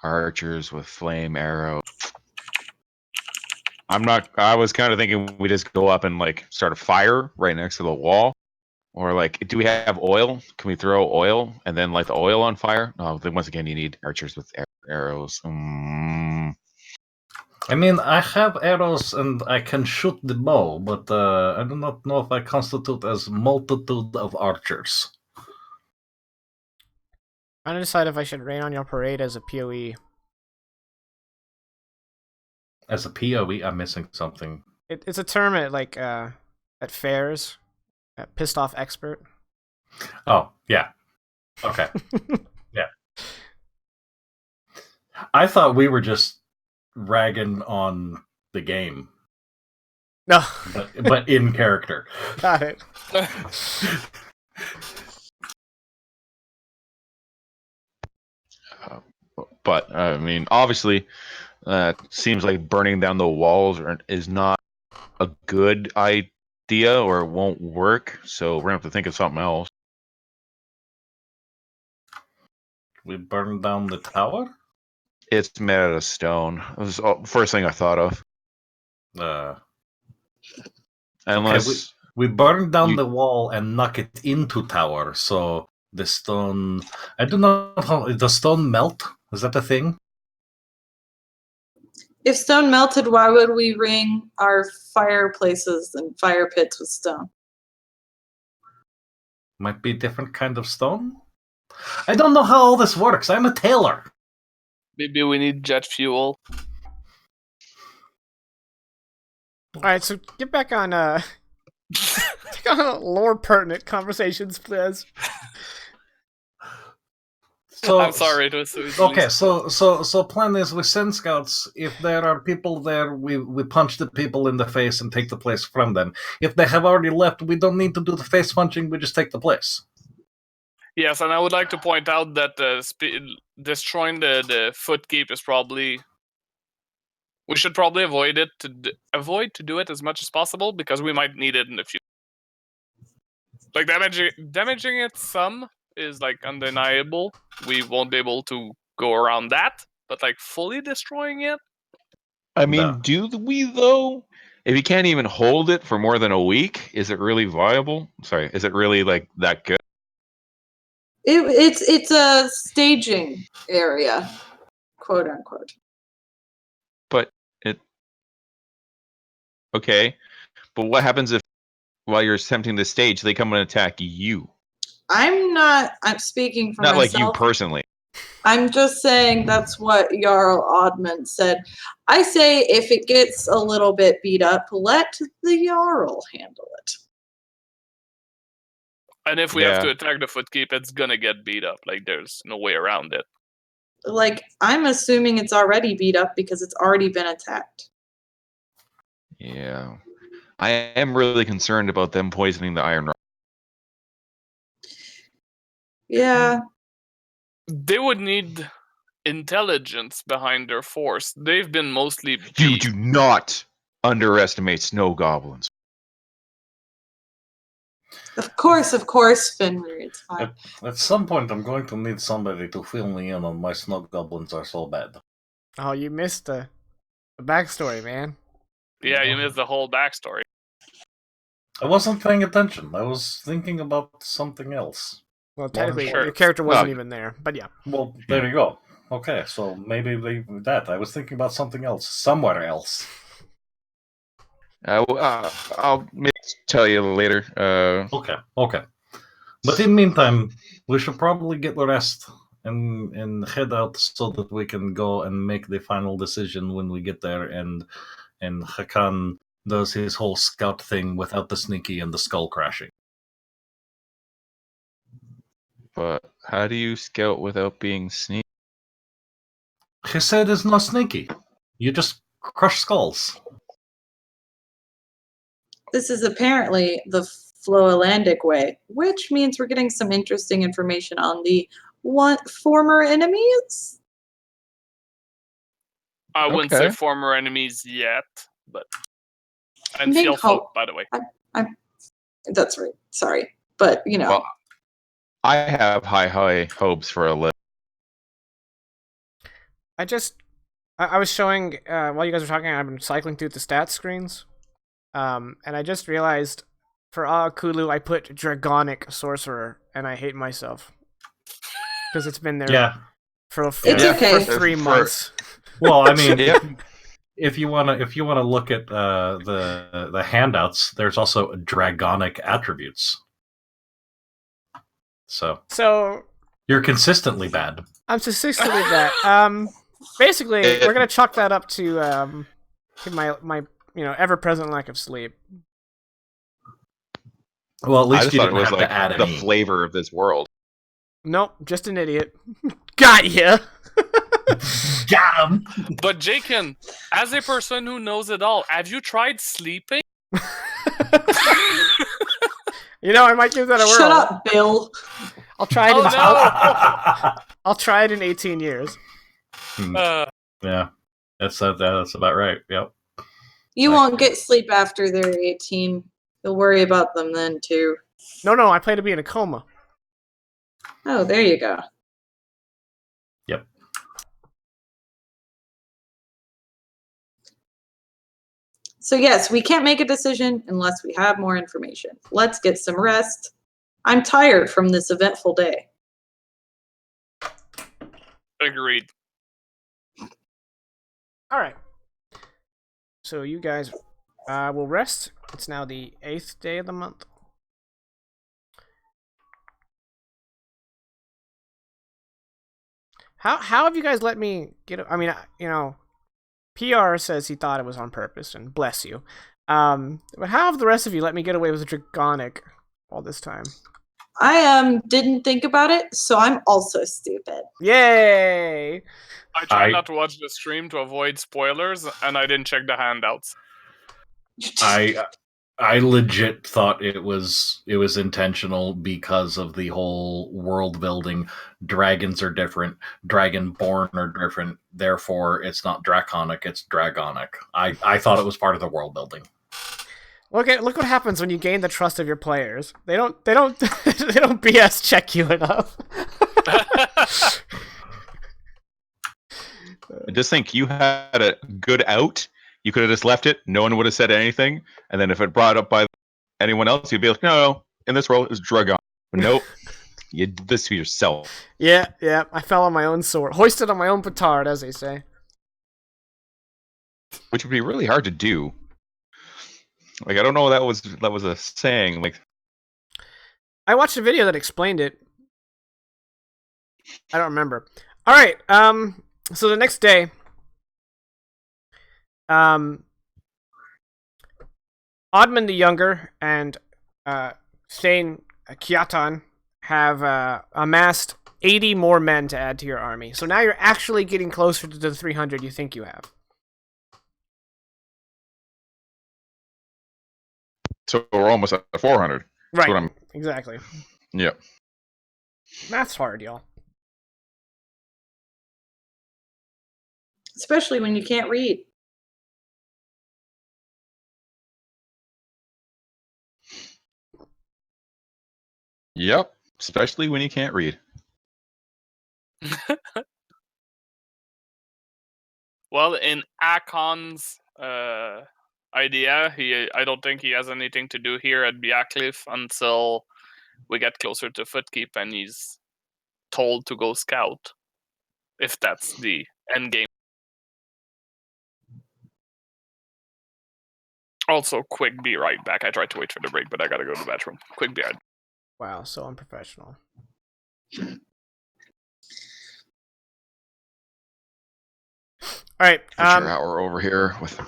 S3: archers with flame arrow. I was kind of thinking we just go up and like start a fire right next to the wall. Or like, do we have oil? Can we throw oil and then light the oil on fire? No, then once again, you need archers with arrows.
S6: I mean, I have arrows and I can shoot the bow, but I do not know if I constitute as multitude of archers.
S1: I'm trying to decide if I should rain on your parade as a PoE.
S6: As a PoE, I'm missing something.
S1: It's a term at like at fairs. Pissed off expert.
S6: Oh, yeah. Okay. Yeah. I thought we were just ragging on the game.
S1: No.
S6: But in character.
S1: Got it.
S3: But I mean, obviously, seems like burning down the walls is not a good idea, or it won't work. So we're gonna have to think of something else.
S6: We burned down the tower?
S3: It's made out of stone. It was the first thing I thought of. Unless
S6: okay, we burned down the wall and knock it into tower, so the stone... I do not know... Does stone melt? Is that a thing?
S2: If stone melted, why would we ring our fireplaces and fire pits with stone?
S6: Might be a different kind of stone? I don't know how all this works. I'm a tailor.
S4: Maybe we need jet fuel.
S1: Alright, so get back on lore pertinent conversations, please.
S4: So, I'm sorry. It was
S6: okay, so plan is we send scouts. If there are people there, we punch the people in the face and take the place from them. If they have already left, we don't need to do the face punching. We just take the place.
S4: Yes, and I would like to point out that destroying the Footkeep is probably... We should probably avoid to do it as much as possible, because we might need it in the future. Like, damaging it some is, like, undeniable. We won't be able to go around that, but, like, fully destroying it?
S3: I mean, do we, though? If you can't even hold it for more than a week, is it really viable? Sorry, is it really, like, that good?
S2: It's a staging area, quote unquote.
S3: But okay. But what happens if, while you're attempting the stage, they come and attack you?
S2: I'm speaking for
S3: not
S2: myself.
S3: Not like you personally.
S2: I'm just saying that's what Jarl Oddman said. I say if it gets a little bit beat up, let the Jarl handle it.
S4: And if we have to attack the Footkeep, it's gonna get beat up. Like, there's no way around it.
S2: Like, I'm assuming it's already beat up because it's already been attacked.
S3: Yeah. I am really concerned about them poisoning the iron rod.
S2: Yeah.
S4: They would need intelligence behind their force. They've been mostly...
S3: You do not underestimate snow goblins.
S2: Of course, Fenrir, it's fine.
S6: At some point, I'm going to need somebody to fill me in on why snow goblins are so bad.
S1: Oh, you missed the backstory, man.
S4: Yeah, you missed the whole backstory.
S6: I wasn't paying attention. I was thinking about something else.
S1: Well, technically, your character wasn't even there, but yeah.
S6: Well, there you go. Okay, so maybe that. I was thinking about something else, somewhere else.
S3: I'll maybe tell you later.
S6: Okay. But in the meantime, we should probably get the rest and head out so that we can go and make the final decision when we get there, and Hakan does his whole scout thing without the sneaky and the skull crashing.
S3: But how do you scout without being sneaky?
S6: He said it's not sneaky. You just crush skulls.
S2: This is apparently the Floalandic way, which means we're getting some interesting information on the former enemies.
S4: I wouldn't say former enemies yet, but... And Fjellfolk, by the way.
S2: That's right. Sorry. But, you know.
S3: Well, I have high hopes for a list.
S1: I was showing while you guys were talking. I've been cycling through the stats screens, and I just realized for Kulu I put Dragonic Sorcerer, and I hate myself because it's been there for 3 months.
S6: Well, I mean, if you wanna look at the handouts, there's also Dragonic attributes. So you're consistently bad.
S1: I'm consistently bad. Basically, we're gonna chalk that up to my ever-present lack of sleep.
S6: Well, at least
S3: I just thought it was
S6: have
S3: like
S6: to add
S3: the
S6: any.
S3: flavor of this world.
S1: Nope, just an idiot. Got ya.
S6: Got him.
S4: But Jaken, as a person who knows it all, have you tried sleeping?
S1: I might give that a whirl.
S2: Shut up, Bill.
S1: I'll try it.
S4: No.
S1: I'll try it in 18 years.
S6: Yeah, that's about right. Yep.
S2: You won't get sleep after they're 18. You'll worry about them then too.
S1: No, I plan to be in a coma.
S2: Oh, there you go.
S6: Yep.
S2: So yes, we can't make a decision unless we have more information. Let's get some rest. I'm tired from this eventful day.
S4: Agreed.
S1: All right. So you guys will rest. It's now the 8th day of the month. How have you guys let me get? I mean, PR says he thought it was on purpose, and bless you. But how have the rest of you let me get away with Dragonic all this time?
S2: I didn't think about it, so I'm also stupid.
S1: Yay!
S4: I tried not to watch the stream to avoid spoilers, and I didn't check the handouts.
S6: I legit thought it was intentional because of the whole world building. Dragons are different. Dragonborn are different. Therefore, it's not draconic. It's dragonic. I thought it was part of the world building.
S1: Look what happens when you gain the trust of your players. They don't they don't BS check you enough.
S3: I just think you had a good out. You could have just left it. No one would have said anything. And then if it brought up by anyone else, you'd be like, no, in this role, it's Dragon. Nope. You did this to yourself.
S1: Yeah. I fell on my own sword. Hoisted on my own petard, as they say.
S3: Which would be really hard to do. Like, I don't know what that was a saying. Like,
S1: I watched a video that explained it. I don't remember. All right. So the next day, Odmund the Younger and Shane Kiatan have amassed 80 more men to add to your army. So now you're actually getting closer to the 300 you think you have.
S3: so we're almost at 400.
S1: Right.
S3: What I'm...
S1: Exactly.
S3: Yeah.
S1: Math's hard, y'all.
S2: Especially when you can't read.
S3: Yep. Especially when you can't read.
S4: Well, in Akon's idea, I don't think he has anything to do here at Beacliff until we get closer to Footkeep and he's told to go scout, if that's the end game. Also, quick, be right back. I tried to wait for the break, but I gotta go to the bathroom. Quick, be right.
S1: Wow, so unprofessional. All right.
S3: Your hour over here with.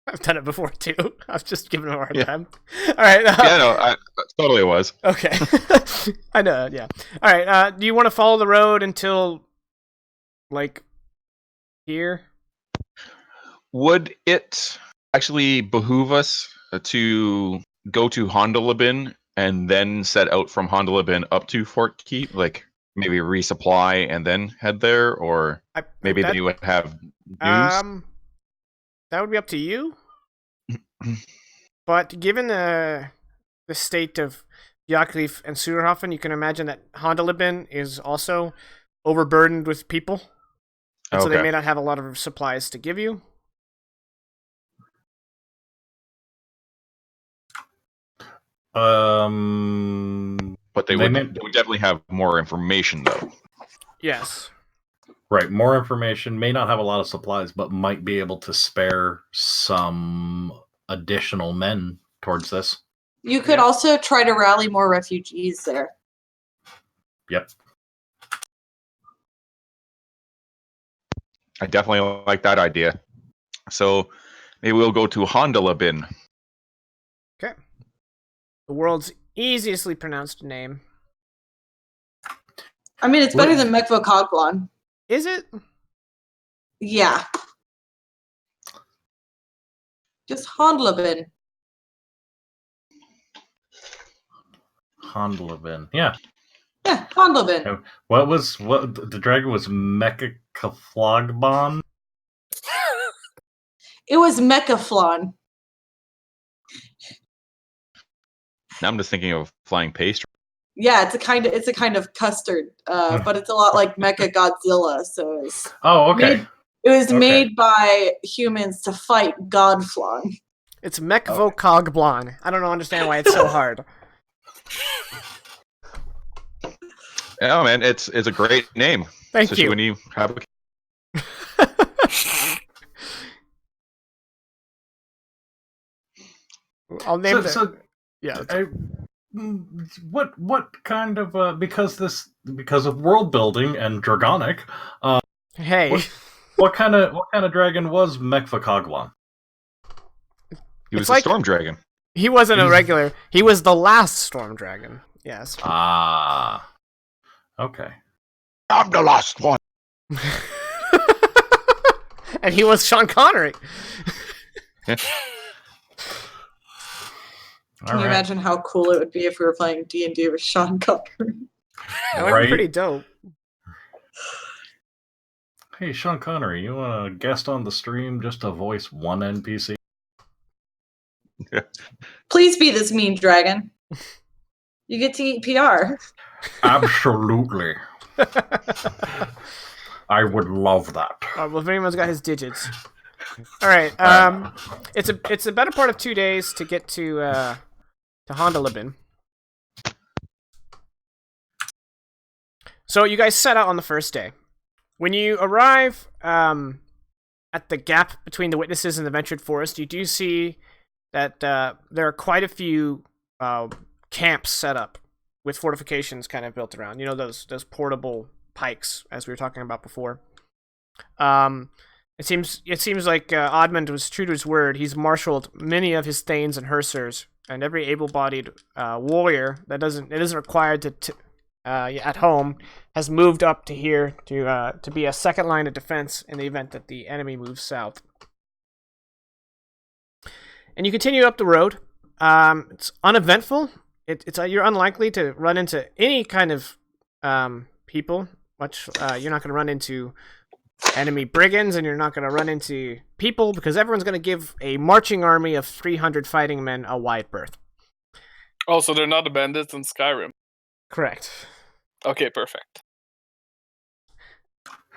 S1: I've done it before too. I was just giving him a hard time. All right.
S3: Yeah, no, I totally was.
S1: Okay. I know. Yeah. All right. Do you want to follow the road until, like, here?
S3: Would it actually behoove us to go to Hondalabin and then set out from Hondalabin up to Fort Keep? Like, maybe resupply and then head there? Or maybe then you would have news?
S1: That would be up to you. But given the state of Yakleaf and Suderhofen, you can imagine that Hondalabin is also overburdened with people, and so they
S3: Okay.
S1: may not have a lot of supplies to give you.
S3: But they would definitely have more information, though.
S1: Yes.
S6: Right, more information, may not have a lot of supplies, but might be able to spare some additional men towards this.
S2: You could also try to rally more refugees there.
S6: Yep.
S3: I definitely like that idea. So maybe we'll go to Hondalabin.
S1: Okay. The world's easiestly pronounced name.
S2: I mean, it's better than Mekvokoglon.
S1: Is it?
S2: Yeah. Just Hondalabin.
S6: Hondalabin. Yeah.
S2: Yeah, Hondalabin.
S6: What the dragon was Mechaflogbon?
S2: It was Mechaflon.
S3: Now I'm just thinking of flying pastry.
S2: Yeah, it's a kind of custard, but it's a lot like Mecha Godzilla. So it's
S6: okay.
S2: It was made by humans to fight Godflon.
S1: It's Mekvokoglon. I don't understand why it's so hard.
S3: Yeah, man, it's a great name.
S1: Thank you.
S3: When you have a...
S1: I'll name it. Yeah.
S6: What kind of because of world building and Dragonic?
S1: Hey.
S6: What kind of dragon was Mekvokoglon?
S3: He was a storm dragon.
S1: He wasn't a regular. He was the last storm dragon. Yes.
S6: Ah. Okay.
S3: I'm the last one.
S1: And he was Sean Connery.
S2: Can you imagine how cool it would be if we were playing D&D with Sean Connery?
S1: That would be pretty dope.
S6: Hey, Sean Connery, you want to guest on the stream just to voice one NPC?
S2: Please be this mean dragon. You get to eat PR.
S6: Absolutely. I would love that.
S1: Well, if anyone's got his digits. All right. It's a better part of 2 days to get to Hondalabin. So you guys set out on the first day. When you arrive at the gap between the witnesses and the ventured forest, you do see that there are quite a few camps set up with fortifications kind of built around. You know, those portable pikes, as we were talking about before. It seems like Oddmund was true to his word. He's marshaled many of his thanes and Hersers, and every able-bodied warrior that isn't required to at home has moved up to here to be a second line of defense in the event that the enemy moves south. And you continue up the road. It's uneventful. You're unlikely to run into any kind of people. You're not going to run into enemy brigands, and you're not going to run into people because everyone's going to give a marching army of 300 fighting men a wide berth.
S4: Oh, so they're not the bandits in Skyrim.
S1: Correct.
S4: Okay, perfect.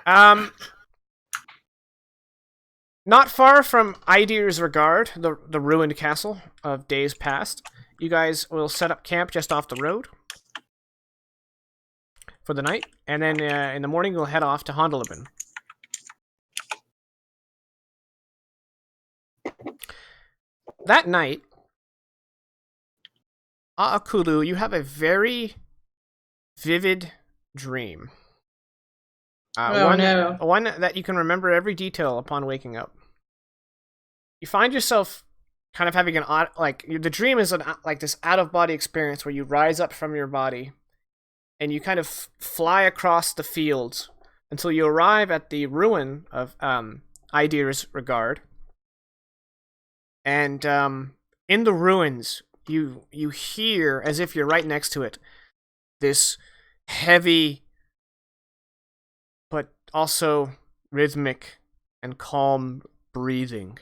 S1: Not far from Idir's Regard, the ruined castle of days past, you guys will set up camp just off the road for the night, and then in the morning you'll head off to Hondalabin. That night, Aakulu, you have a very vivid dream. One that you can remember every detail upon waking up. You find yourself kind of having the dream is this out-of-body experience where you rise up from your body and you kind of fly across the fields until you arrive at the ruin of Idir's Regard. And in the ruins, you hear, as if you're right next to it, this heavy but also rhythmic and calm breathing.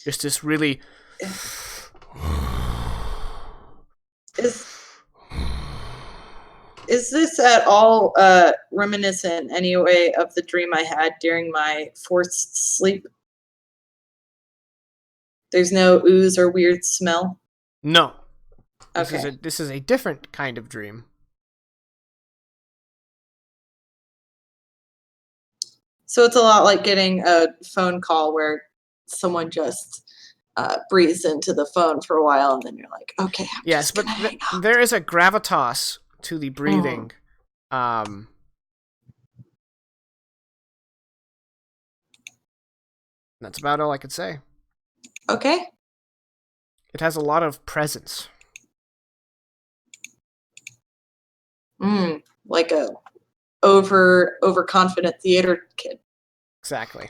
S1: Just this really...
S2: Is this at all reminiscent, anyway, of the dream I had during my forced sleep? There's no ooze or weird smell?
S1: No.
S2: Okay.
S1: This is a different kind of dream.
S2: So it's a lot like getting a phone call where someone just breathes into the phone for a while, and then you're like, okay, I'm
S1: yes,
S2: just gonna hang up.
S1: There is a gravitas to the breathing. That's about all I could say.
S2: Okay.
S1: It has a lot of presence.
S2: Like a overconfident theater kid.
S1: Exactly.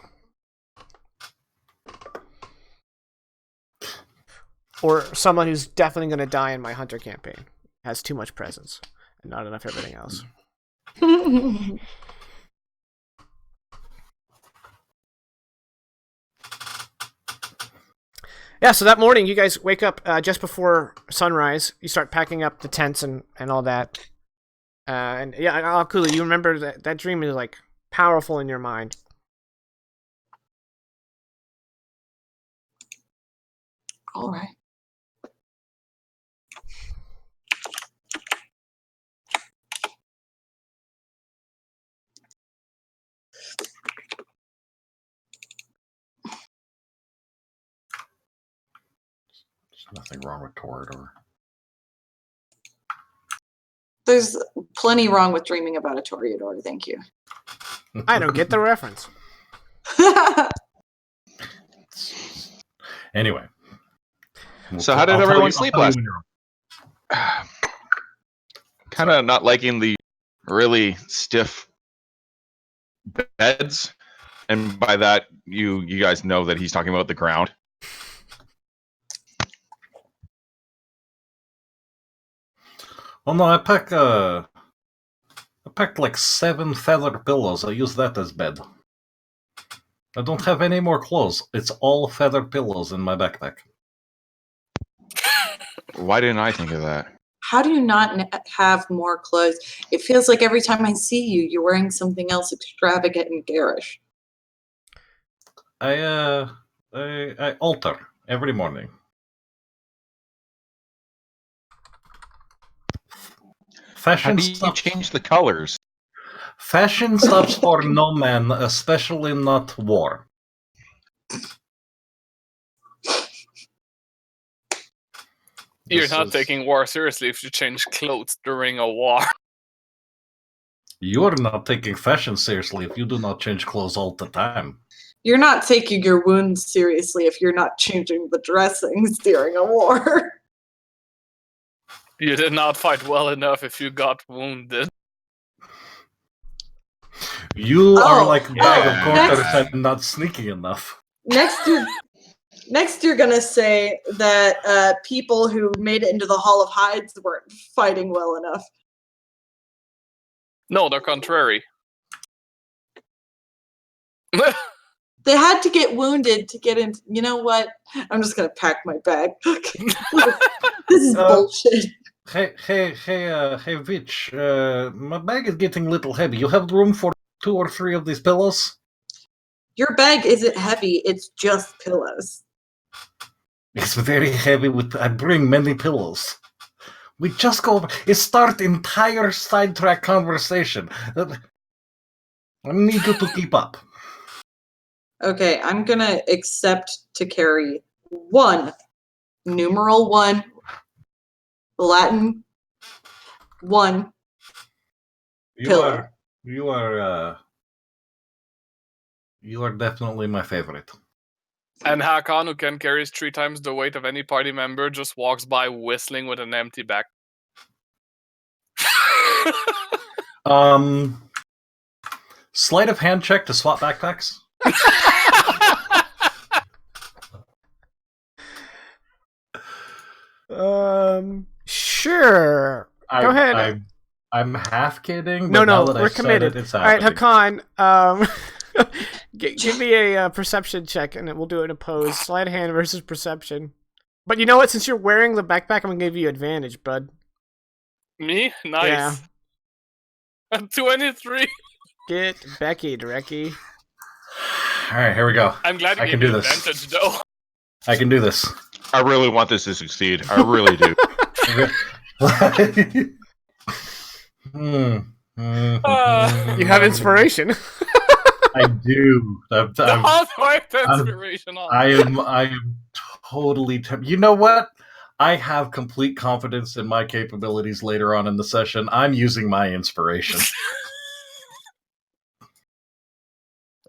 S1: Or someone who's definitely going to die in my hunter campaign. Has too much presence and not enough everything else. Yeah, so that morning you guys wake up just before sunrise. You start packing up the tents and all that. And yeah, Akula, you remember that dream is like powerful in your mind.
S2: All right.
S6: There's nothing wrong with Torador.
S2: There's plenty wrong with dreaming about a Toreador, thank you.
S1: I don't get the reference.
S6: Anyway.
S3: So how did everyone sleep last night? Kind of not liking the really stiff beds, and by that you guys know that he's talking about the ground.
S6: Oh no, I packed like 7 feather pillows. I use that as bed. I don't have any more clothes. It's all feather pillows in my backpack.
S3: Why didn't I think of that?
S2: How do you not have more clothes? It feels like every time I see you, you're wearing something else extravagant and garish.
S6: I alter every morning.
S3: How do you change the colors?
S6: Fashion stops for no man, especially not war.
S4: You're not taking war seriously if you change clothes during a war.
S6: You're not taking fashion seriously if you do not change clothes all the time.
S2: You're not taking your wounds seriously if you're not changing the dressings during a war.
S4: You did not fight well enough if you got wounded.
S6: You are like a bag of quarters and not sneaky enough.
S2: Next you're gonna say that people who made it into the Hall of Hides weren't fighting well enough.
S4: No, the contrary.
S2: They had to get wounded to get in. You know what? I'm just gonna pack my bag. This is bullshit.
S6: Hey, Vitch. My bag is getting a little heavy. You have room for 2 or 3 of these pillows?
S2: Your bag isn't heavy. It's just pillows.
S6: It's very heavy. I bring many pillows. We just go over. It start entire sidetrack conversation. I need you to keep up.
S2: Okay, I'm gonna accept to carry 1, numeral 1, Latin 1 pillow.
S6: You are definitely my favorite.
S4: And Hakan, who can carry 3 times the weight of any party member, just walks by whistling with an empty back.
S6: Sleight of hand check to swap backpacks.
S1: Sure. Go ahead.
S6: I'm half kidding.
S1: But
S6: no,
S1: we're committed. All right, Hakan. Give me a perception check, and we'll do it in opposed. Sleight of hand versus perception. But you know what? Since you're wearing the backpack, I'm gonna give you advantage, bud.
S4: Me? Nice.
S1: Yeah.
S4: 23.
S1: Get Becky, Drecky.
S6: All right, here we go.
S4: I'm glad you
S6: I
S4: gave
S6: can
S4: me
S6: do this.
S4: advantage, though.
S6: I can do this.
S3: I really want this to succeed. I really do.
S1: You have inspiration.
S6: I do.
S4: Inspiration on.
S6: I am totally. You know what? I have complete confidence in my capabilities later on in the session. I'm using my inspiration.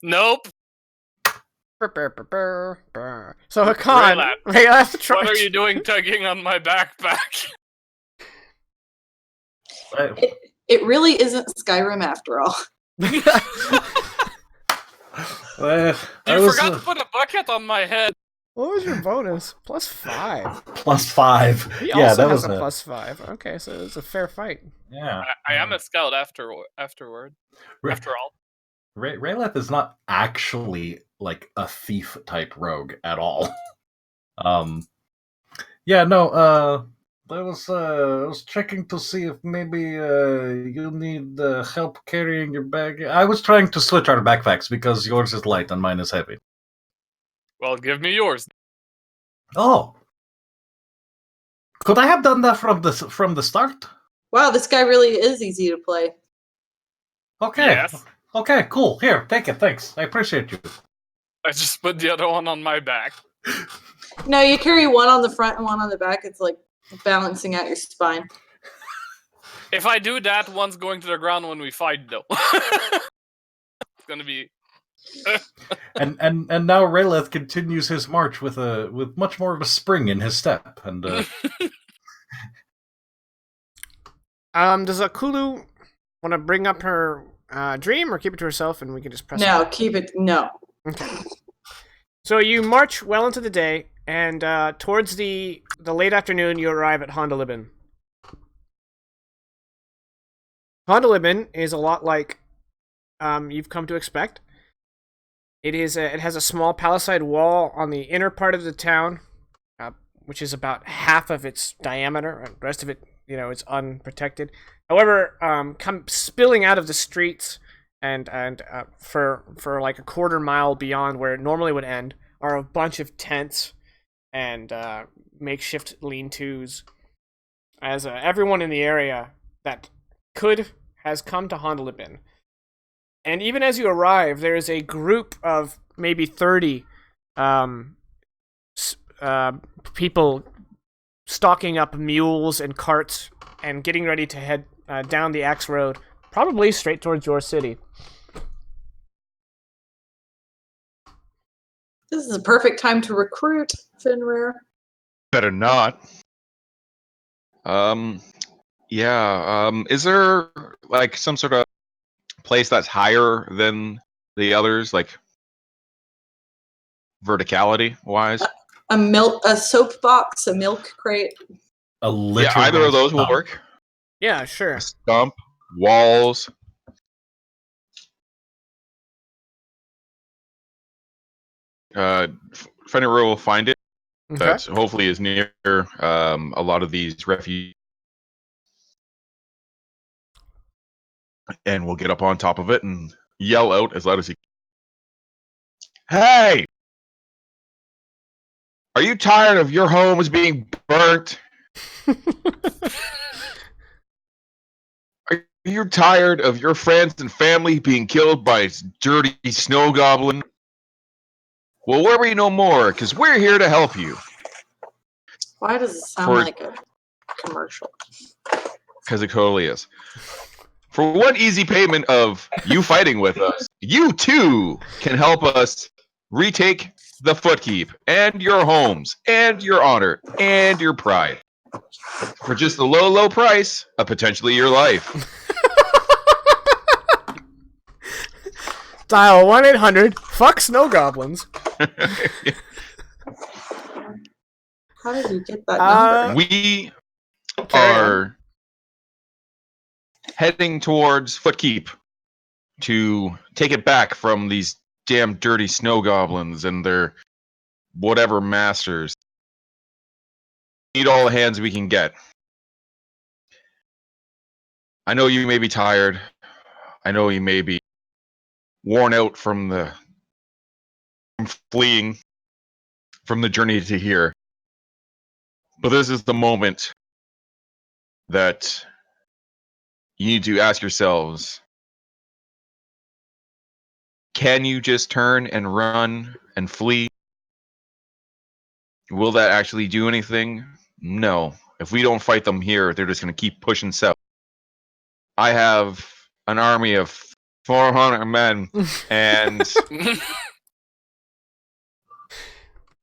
S4: Nope.
S1: So Hakan,
S4: what are you doing tugging on my backpack?
S2: It really isn't Skyrim after all.
S4: You forgot to put a bucket on my head.
S1: What was your bonus? +5.
S6: +5.
S1: He
S6: yeah,
S1: also
S6: that
S1: has
S6: was
S1: a +5. Okay, so it was a fair fight.
S6: Yeah,
S4: I am a scout afterward. After all,
S6: Rayleth is not actually like a thief type rogue at all. Yeah, no. I was checking to see if maybe you need help carrying your bag. I was trying to switch our backpacks because yours is light and mine is heavy.
S4: Well, give me yours.
S6: Oh, could I have done that from the start?
S2: Wow, this guy really is easy to play.
S6: Okay.
S4: Yes.
S6: Okay, cool. Here, take it. Thanks. I appreciate you.
S4: I just put the other one on my back.
S2: No, you carry one on the front and one on the back. It's like balancing out your spine.
S4: If I do that, one's going to the ground when we fight, though. It's gonna be.
S6: and now Rayleth continues his march with much more of a spring in his step. And
S1: does Akulu want to bring up her dream or keep it to herself, and we can just press?
S2: No, keep it. No.
S1: Okay. So you march well into the day, and towards the late afternoon, you arrive at Hondalibin. Hondalibin is a lot like you've come to expect. It has a small palisade wall on the inner part of the town, which is about half of its diameter. And the rest of it, is unprotected. However, spilling out of the streets and for like a quarter mile beyond where it normally would end are a bunch of tents and makeshift lean-tos. As everyone in the area that could has come to Hondalibin. And even as you arrive, there is a group of maybe 30 people stocking up mules and carts and getting ready to head down the Axe Road, probably straight towards your city.
S2: This is a perfect time to recruit, Finrare.
S3: Better not. Is there like some sort of place that's higher than the others, like verticality wise?
S2: A soap box, a milk crate.
S3: Either of those will work.
S1: Yeah, sure.
S3: A stump, walls. Fenrir will find it.
S1: Okay.
S3: That hopefully is near a lot of these refugees. And we'll get up on top of it and yell out as loud as he can. Hey! Are you tired of your homes being burnt? Are you tired of your friends and family being killed by its dirty snow goblin? Well, worry no more, because we're here to help you.
S2: Why does it sound like a commercial?
S3: Because it totally is. For one easy payment of you fighting with us, you too can help us retake the Footkeep and your homes and your honor and your pride. For just a low, low price of potentially your life.
S1: Dial 1-800 Snow Goblins.
S2: How did you get that number?
S3: We are heading towards Footkeep to take it back from these damn dirty snow goblins and their whatever masters. Need all the hands we can get. I know you may be tired. I know you may be worn out from fleeing from the journey to here, but this is the moment that you need to ask yourselves, can you just turn and run and flee? Will that actually do anything? No. If we don't fight them here, they're just going to keep pushing south. I have an army of 400 men, and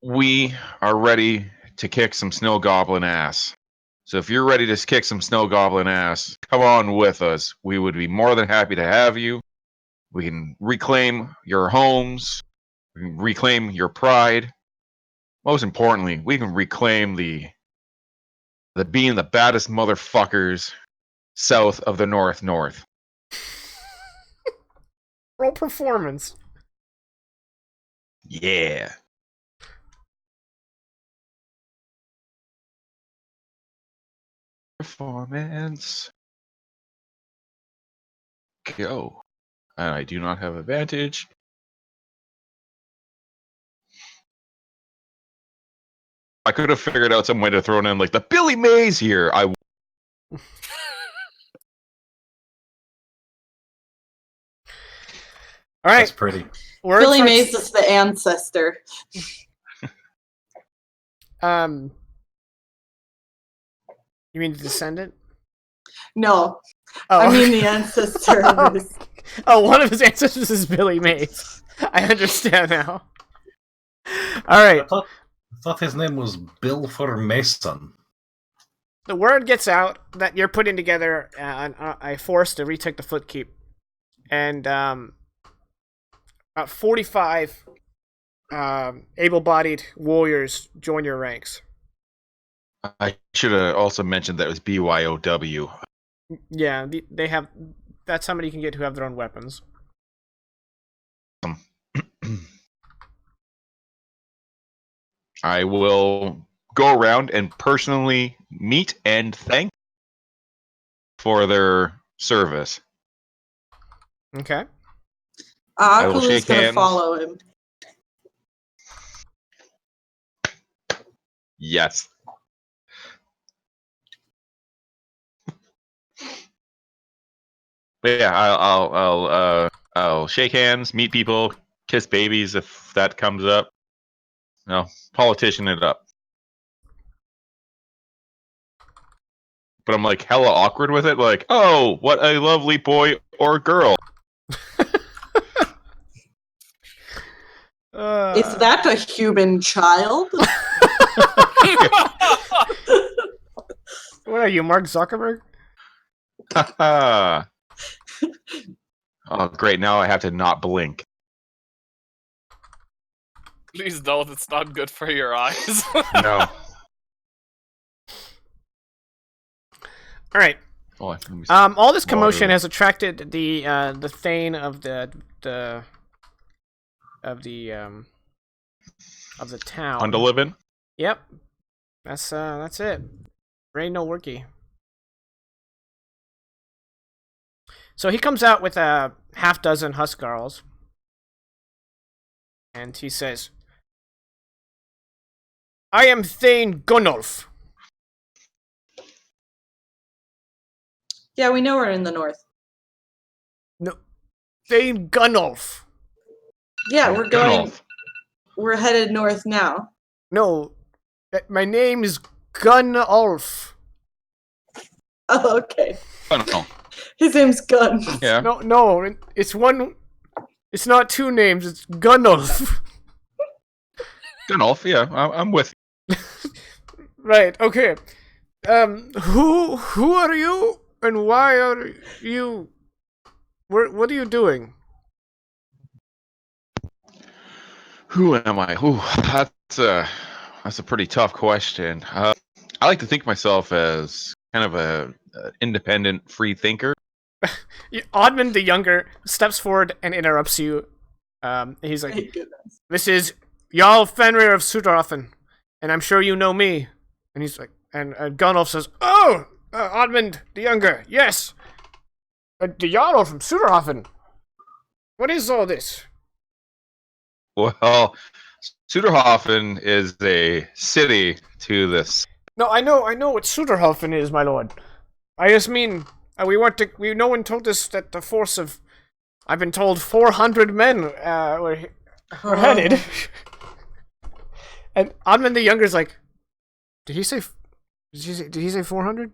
S3: we are ready to kick some snow goblin ass. So if you're ready to kick some snow goblin ass, come on with us. We would be more than happy to have you. We can reclaim your homes. We can reclaim your pride. Most importantly, we can reclaim the being the baddest motherfuckers south of the north.
S1: Roll performance.
S3: Yeah. Performance. Go. And I do not have advantage. I could have figured out some way to throw in like the Billy Mays here.
S1: All right.
S6: That's pretty.
S2: Billy Mays is the ancestor.
S1: You mean the descendant?
S2: No.
S1: Oh.
S2: I mean the ancestor.
S1: Oh, one of his ancestors is Billy Mays. I understand now. All right.
S6: I thought his name was Bill for Mason.
S1: The word gets out that you're putting together a force to retake the Footkeep. And about 45 able-bodied warriors join your ranks.
S3: I should have also mentioned that it was BYOW.
S1: Yeah, they have. That's how many you can get who have their own weapons.
S3: I will go around and personally meet and thank for their service.
S1: Okay.
S2: Akulu's going to follow him.
S3: Yes. But yeah, I'll shake hands, meet people, kiss babies if that comes up. No, politician it up. But I'm like hella awkward with it. Like, oh, what a lovely boy or girl.
S2: Is that a human child?
S1: What are you, Mark Zuckerberg?
S3: Oh, great. Now I have to not blink.
S4: Please don't. It's not good for your eyes.
S3: No.
S1: All right.
S3: Oh,
S1: all this commotion has attracted the Thane of the town.
S3: Undeliven?
S1: Yep. That's it. Ray no worky. So he comes out with a half dozen Huskarls. And he says, I am Thane Gunnulf.
S2: Yeah, we know we're in the north.
S1: No, Thane Gunnulf.
S2: Yeah, we're going. We're headed north now.
S1: No, my name is Gunnulf.
S2: Oh, okay.
S3: Gunnulf.
S2: His name's Gun.
S3: Yeah.
S1: No, it's one. It's not two names. It's Gunnulf.
S3: Gunnulf, yeah, I'm with
S1: you. Right. Okay. Who are you, and why are you? What are you doing?
S3: Who am I? Ooh, that's a pretty tough question. I like to think of myself as kind of a independent, free thinker.
S1: Oddman the Younger steps forward and interrupts you. He's like, "This is Jarl Fenrir of Sudrothen, and I'm sure you know me." And he's like, and Gunnulf says, "Oh, Oddman the Younger, yes. The Jarl from Suderhofen. What is all this?
S3: Well, Suderhofen is a city to this.
S1: No, I know what Suderhofen is, my lord. I just mean, no one told us that the force of, I've been told 400 men were headed. And Odmund the Younger's like, did he say 400?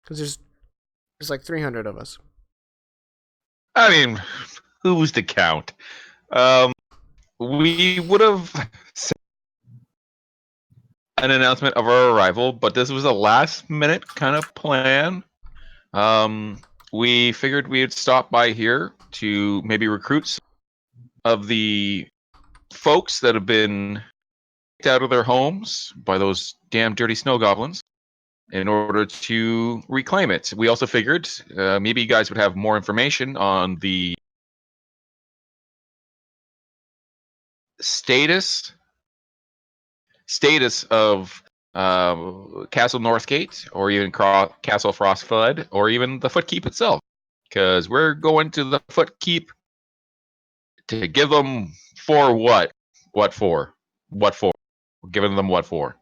S1: Because there's like 300 of us.
S3: I mean, who's to count? We would have sent an announcement of our arrival, but this was a last-minute kind of plan. We figured we'd stop by here to maybe recruit some of the folks that have been kicked out of their homes by those damn dirty snow goblins in order to reclaim it. We also figured maybe you guys would have more information on the status of Castle Northgate, or even Castle Frostvale, or even the Footkeep itself, because we're going to the Footkeep to give them for what? What for? What for? We're giving them what for?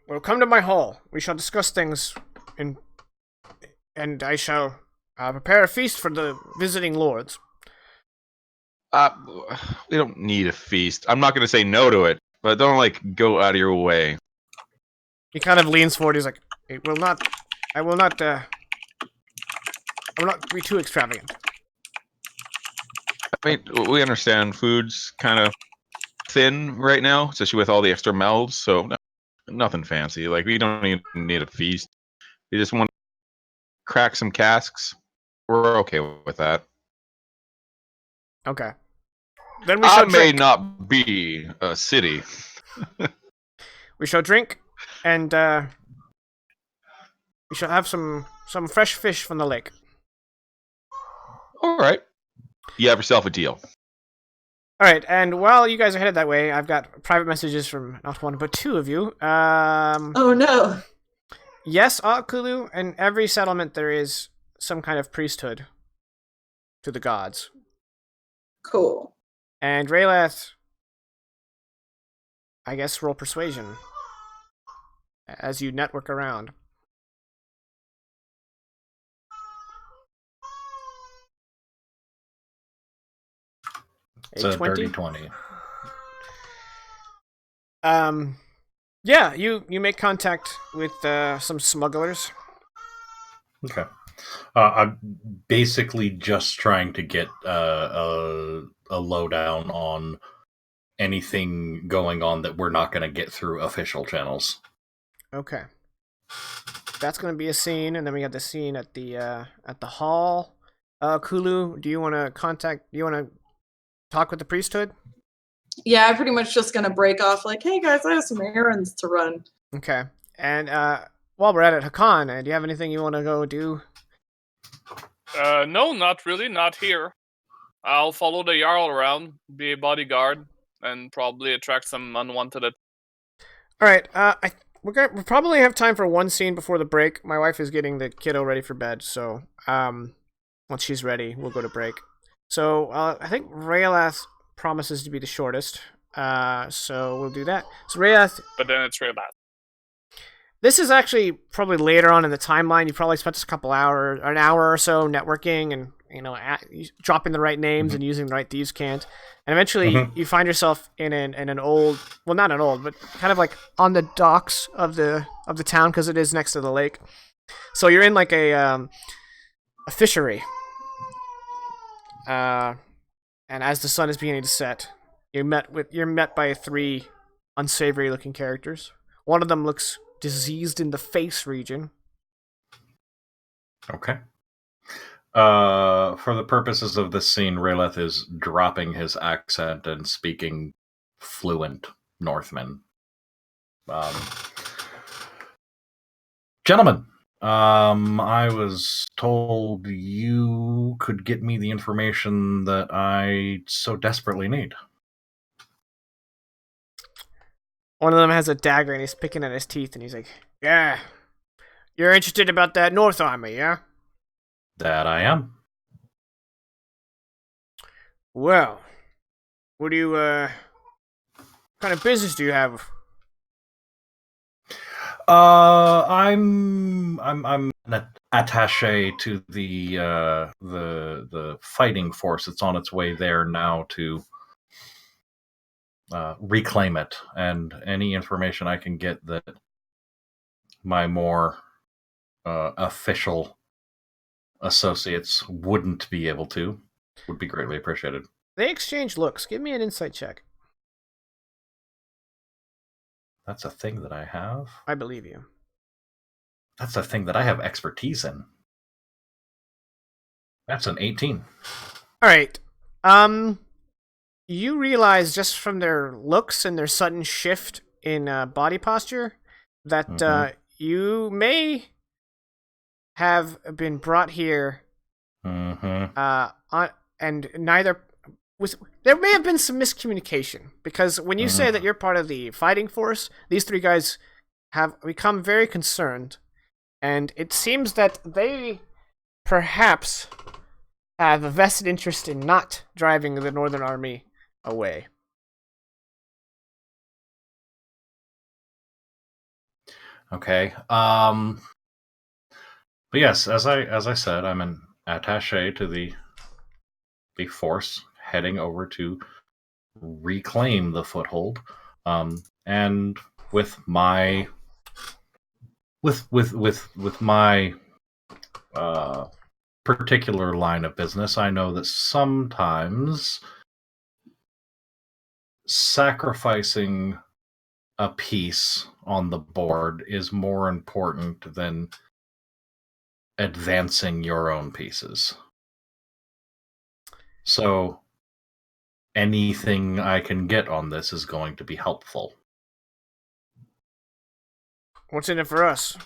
S1: Well, come to my hall. We shall discuss things, and I shall prepare a feast for the visiting lords.
S3: We don't need a feast. I'm not going to say no to it, but don't go out of your way.
S1: He kind of leans forward. He's like, I will not be too extravagant.
S3: I mean, we understand food's kind of thin right now, especially with all the extra mouths, so nothing fancy. We don't even need a feast. We just want to crack some casks. We're okay with that.
S1: Okay. Then we shall drink.
S3: may not be a city.
S1: We shall drink, and we shall have some fresh fish from the lake.
S3: All right. You have yourself a deal.
S1: All right, and while you guys are headed that way, I've got private messages from not one but two of you.
S2: Oh no.
S1: Yes, Kulu, in every settlement there is some kind of priesthood to the gods.
S2: Cool.
S1: And Raylath, I guess roll persuasion as you network around.
S6: It's a dirty 20.
S1: Yeah, you make contact with some smugglers.
S6: Okay. I'm basically just trying to get a lowdown on anything going on that we're not going to get through official channels.
S1: Okay. That's going to be a scene, and then we got the scene at the hall. Kulu, do you want to talk with the priesthood?
S2: Yeah, I'm pretty much just gonna break off hey guys, I have some errands to run.
S1: Okay. And while we're at it, Hakan, do you have anything you want to go do?
S4: No, not really, not here. I'll follow the Jarl around, be a bodyguard, and probably attract some unwanted.
S1: Alright, we'll probably have time for one scene before the break. My wife is getting the kiddo ready for bed, so once she's ready, we'll go to break. So I think Raylath promises to be the shortest, so we'll do that. So Raylath...
S4: But then it's Raylath.
S1: This is actually probably later on in the timeline. You probably spent an hour or so networking and dropping the right names and using the right thieves' cant, and eventually you find yourself in an old, well, not an old, but kind of on the docks of the town, because it is next to the lake. So you're in a fishery, and as the sun is beginning to set, you're met by three unsavory looking characters. One of them looks diseased in the face region.
S6: Okay. For the purposes of this scene, Rayleth is dropping his accent and speaking fluent Northman. Gentlemen, I was told you could get me the information that I so desperately need.
S1: One of them has a dagger and he's picking at his teeth and he's like, yeah, you're interested about that North Army, yeah?
S6: That I am.
S1: Well, what do you, what kind of business do you have?
S6: I'm an attaché to the fighting force that's on its way there now to reclaim it, and any information I can get that my more official associates wouldn't be able to would be greatly appreciated.
S1: They exchange looks. Give me an insight check.
S6: That's a thing that I have.
S1: I believe you.
S6: That's a thing that I have expertise in. That's an 18.
S1: All right. You realize just from their looks and their sudden shift in body posture that you may have been brought here. And neither was. There may have been some miscommunication because when you say that you're part of the fighting force, these three guys have become very concerned, and it seems that they perhaps have a vested interest in not driving the Northern Army away.
S6: Okay. But yes, as I said, I'm an attaché to the force heading over to reclaim the foothold. And with my particular line of business, I know that sometimes sacrificing a piece on the board is more important than advancing your own pieces. So anything I can get on this is going to be helpful.
S1: What's in it for us?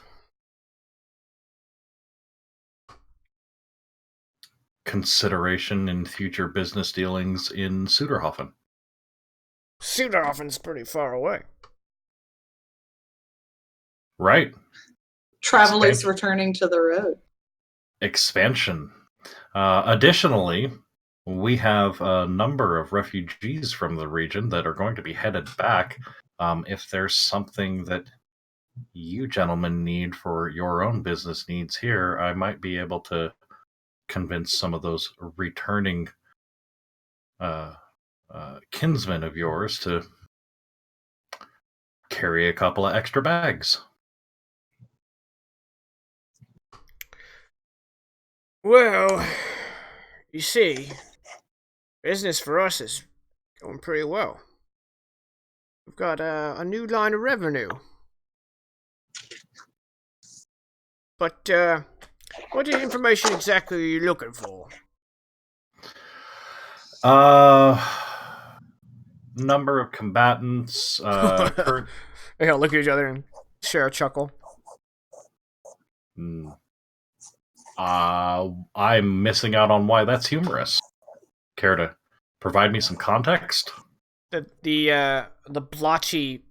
S6: Consideration in future business dealings in Suderhofen.
S1: Suderhofen's pretty far away.
S6: Right.
S2: Travelers returning to the road.
S6: Expansion. Additionally, we have a number of refugees from the region that are going to be headed back. If there's something that you gentlemen need for your own business needs here, I might be able to convince some of those returning kinsmen of yours to carry a couple of extra bags.
S1: Well, you see, business for us is going pretty well. We've got a new line of revenue. But, what information exactly are you looking for?
S6: Number of combatants.
S1: They all look at each other and share a chuckle.
S6: I'm missing out on why that's humorous. Care to provide me some context?
S1: The blotchy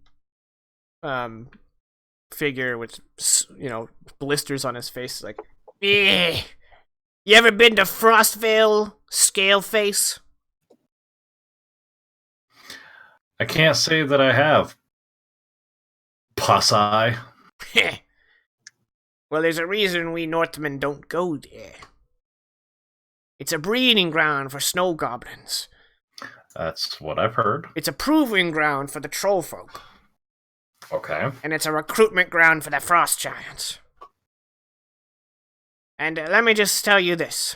S1: figure with blisters on his face, like, eh. You ever been to Frostvale, Scaleface?
S6: I can't say that I have. Pus eye.
S1: Well, there's a reason we Northmen don't go there. It's a breeding ground for snow goblins.
S6: That's what I've heard.
S1: It's a proving ground for the troll folk.
S6: Okay.
S1: And it's a recruitment ground for the frost giants. And let me just tell you this.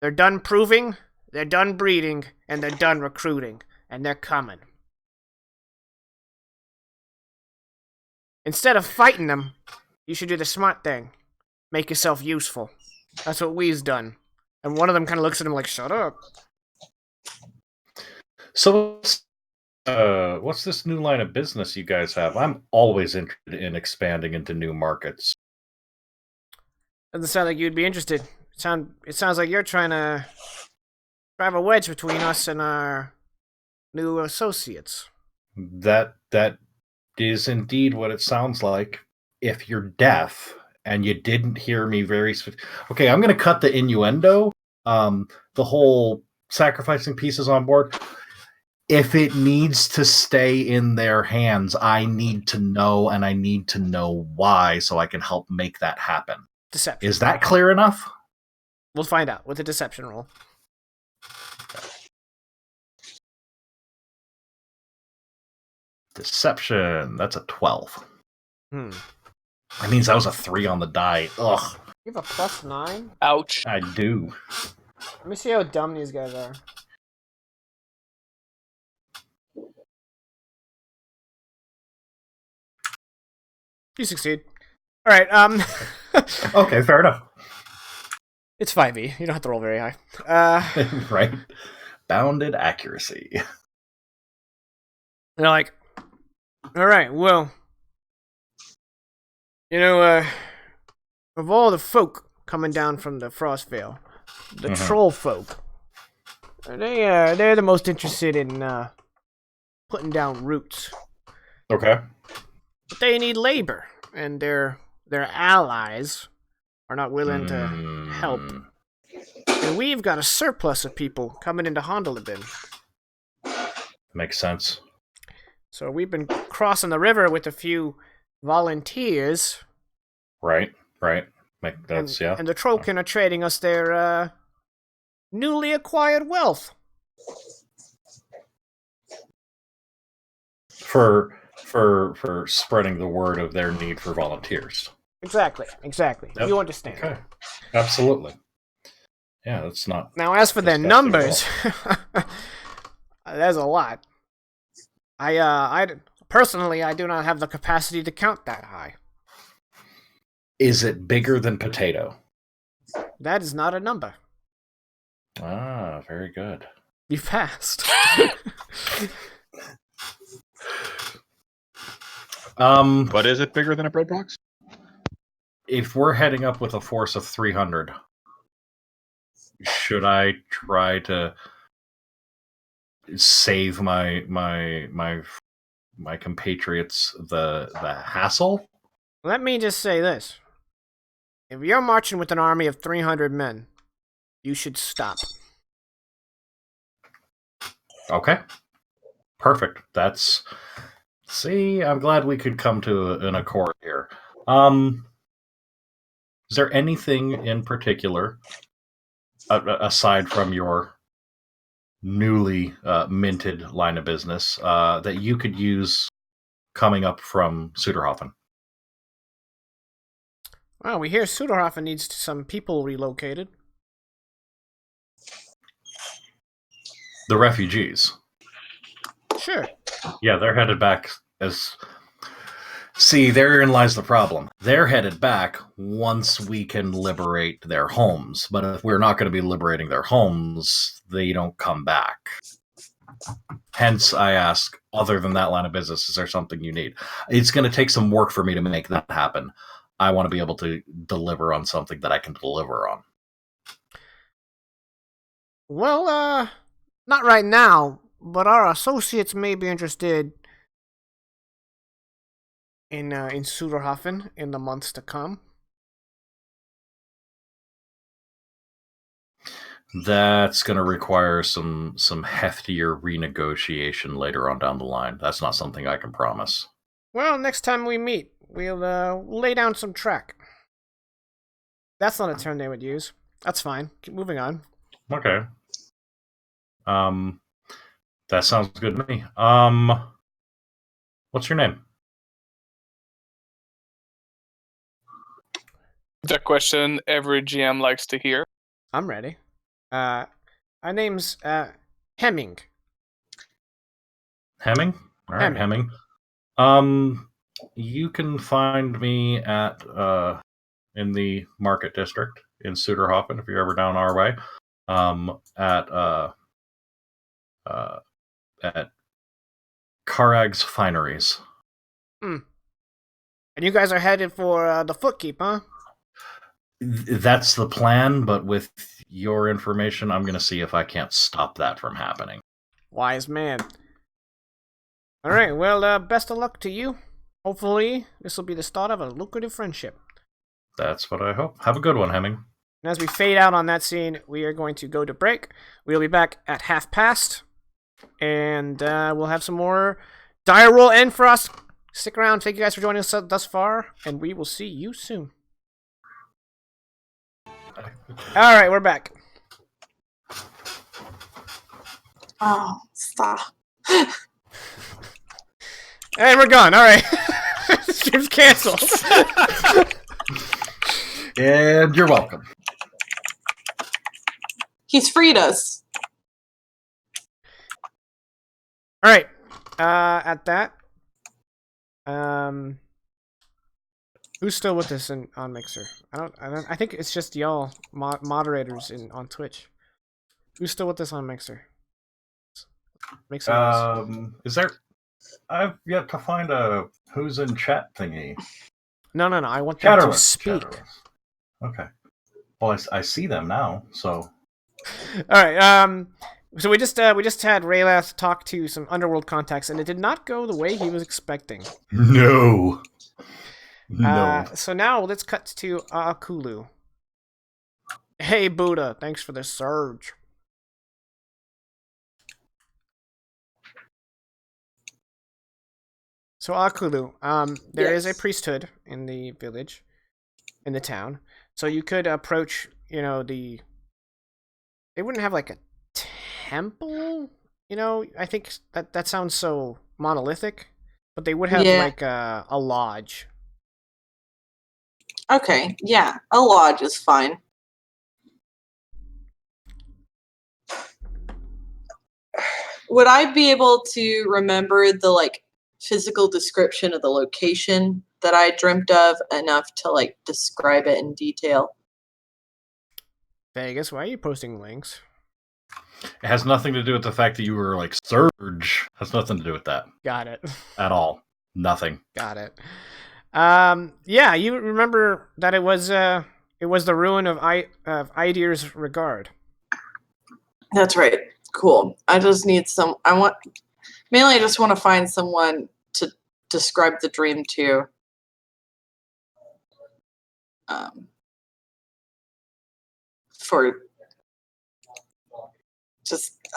S1: They're done proving, they're done breeding, and they're done recruiting. And they're coming. Instead of fighting them, you should do the smart thing. Make yourself useful. That's what we've done. And one of them kind of looks at him like, shut up.
S6: So, what's this new line of business you guys have? I'm always interested in expanding into new markets.
S1: Doesn't sound like you'd be interested. It sounds like you're trying to drive a wedge between us and our new associates.
S6: That is indeed what it sounds like. If you're deaf and you didn't hear me okay, I'm going to cut the innuendo. The whole sacrificing pieces on board. If it needs to stay in their hands, I need to know, and I need to know why, so I can help make that happen.
S1: Deception.
S6: Is that clear enough?
S1: We'll find out with the deception roll.
S6: Deception. That's a 12. That means that was a 3 on the die. Ugh.
S1: You have a +9?
S4: Ouch.
S6: I do.
S1: Let me see how dumb these guys are. You succeed. Alright,
S6: Okay, fair enough.
S1: It's 5e. You don't have to roll very high.
S6: Right. Bounded accuracy.
S1: They're like, alright, well, you know, of all the folk coming down from the Frostvale, the troll folk, they're the most interested in putting down roots.
S6: Okay.
S1: But they need labor, and their allies are not willing to help. And we've got a surplus of people coming into Hondelibin.
S6: Makes sense.
S1: So we've been crossing the river with a few volunteers.
S6: Right. That's, yeah.
S1: And the Trollkin are trading us their newly acquired wealth.
S6: For spreading the word of their need for volunteers.
S1: Exactly. Yep. You understand.
S6: Okay. Absolutely. Yeah, that's not...
S1: Now, as for their numbers, there's a lot. I personally, I do not have the capacity to count that high.
S6: Is it bigger than potato?
S1: That is not a number.
S6: Ah, very good.
S1: You passed.
S3: But is it bigger than a bread box?
S6: If we're heading up with a force of 300, should I try to save my compatriots the hassle?
S1: Let me just say this. If you're marching with an army of 300 men, you should stop.
S6: Okay. Perfect. See, I'm glad we could come to an accord here. Is there anything in particular, aside from your newly minted line of business, that you could use coming up from Suderhofen?
S1: Well, we hear Suderhofen needs some people relocated.
S6: The refugees.
S1: Sure.
S6: Yeah, they're headed back as... See, therein lies the problem. They're headed back once we can liberate their homes. But if we're not going to be liberating their homes, they don't come back. Hence, I ask, other than that line of business, is there something you need? It's going to take some work for me to make that happen. I want to be able to deliver on something that I can deliver on.
S1: Well, not right now, but our associates may be interested in Suderhofen in the months to come.
S6: That's going to require some heftier renegotiation later on down the line. That's not something I can promise.
S1: Well, next time we meet, we'll lay down some track. That's not a term they would use. That's fine. Keep moving on.
S6: Okay. That sounds good to me. What's your name?
S4: The question every GM likes to hear.
S1: I'm ready. Our name's Hemming.
S6: Hemming? All right, Hemming. You can find me at in the Market District in Suderhofen if you're ever down our way. At Karag's Fineries.
S1: And you guys are headed for the Footkeep, huh?
S6: That's the plan, but with your information, I'm going to see if I can't stop that from happening.
S1: Wise man. All right, well, best of luck to you. Hopefully, this will be the start of a lucrative friendship.
S6: That's what I hope. Have a good one, Hemming.
S1: And as we fade out on that scene, we are going to go to break. We'll be back at past, and we'll have some more Dire Roll Endfrost. Stick around. Thank you guys for joining us thus far, and we will see you soon. All right, we're back.
S2: Oh, stop.
S1: And we're gone. All right. Stream's canceled.
S6: And you're welcome.
S2: He's freed us.
S1: All right. At that, who's still with us on Mixer? I think it's just y'all moderators on Twitch. Who's still with us on Mixer? Make some noise.
S6: Is there? I've yet to find a who's in chat thingy.
S1: No. I want them to speak.
S6: Okay. Well, I see them now. So.
S1: All right. So we just had Raylath talk to some underworld contacts, and it did not go the way he was expecting.
S6: No.
S1: So now let's cut to Akulu. Hey Buddha, thanks for the surge. So Akulu, there is a priesthood in the village, in the town. So you could approach, they wouldn't have like a temple, I think that sounds so monolithic, but they would have like a lodge.
S2: Okay, yeah, a lodge is fine. Would I be able to remember the physical description of the location that I dreamt of enough to describe it in detail?
S1: Vegas, why are you posting links?
S6: It has nothing to do with the fact that you were Surge. Has nothing to do with that.
S1: Got it.
S6: At all. Nothing.
S1: Got it. Yeah, you remember that it was the ruin of Idir's regard.
S2: That's right. Cool. I just need mainly I just want to find someone to describe the dream to.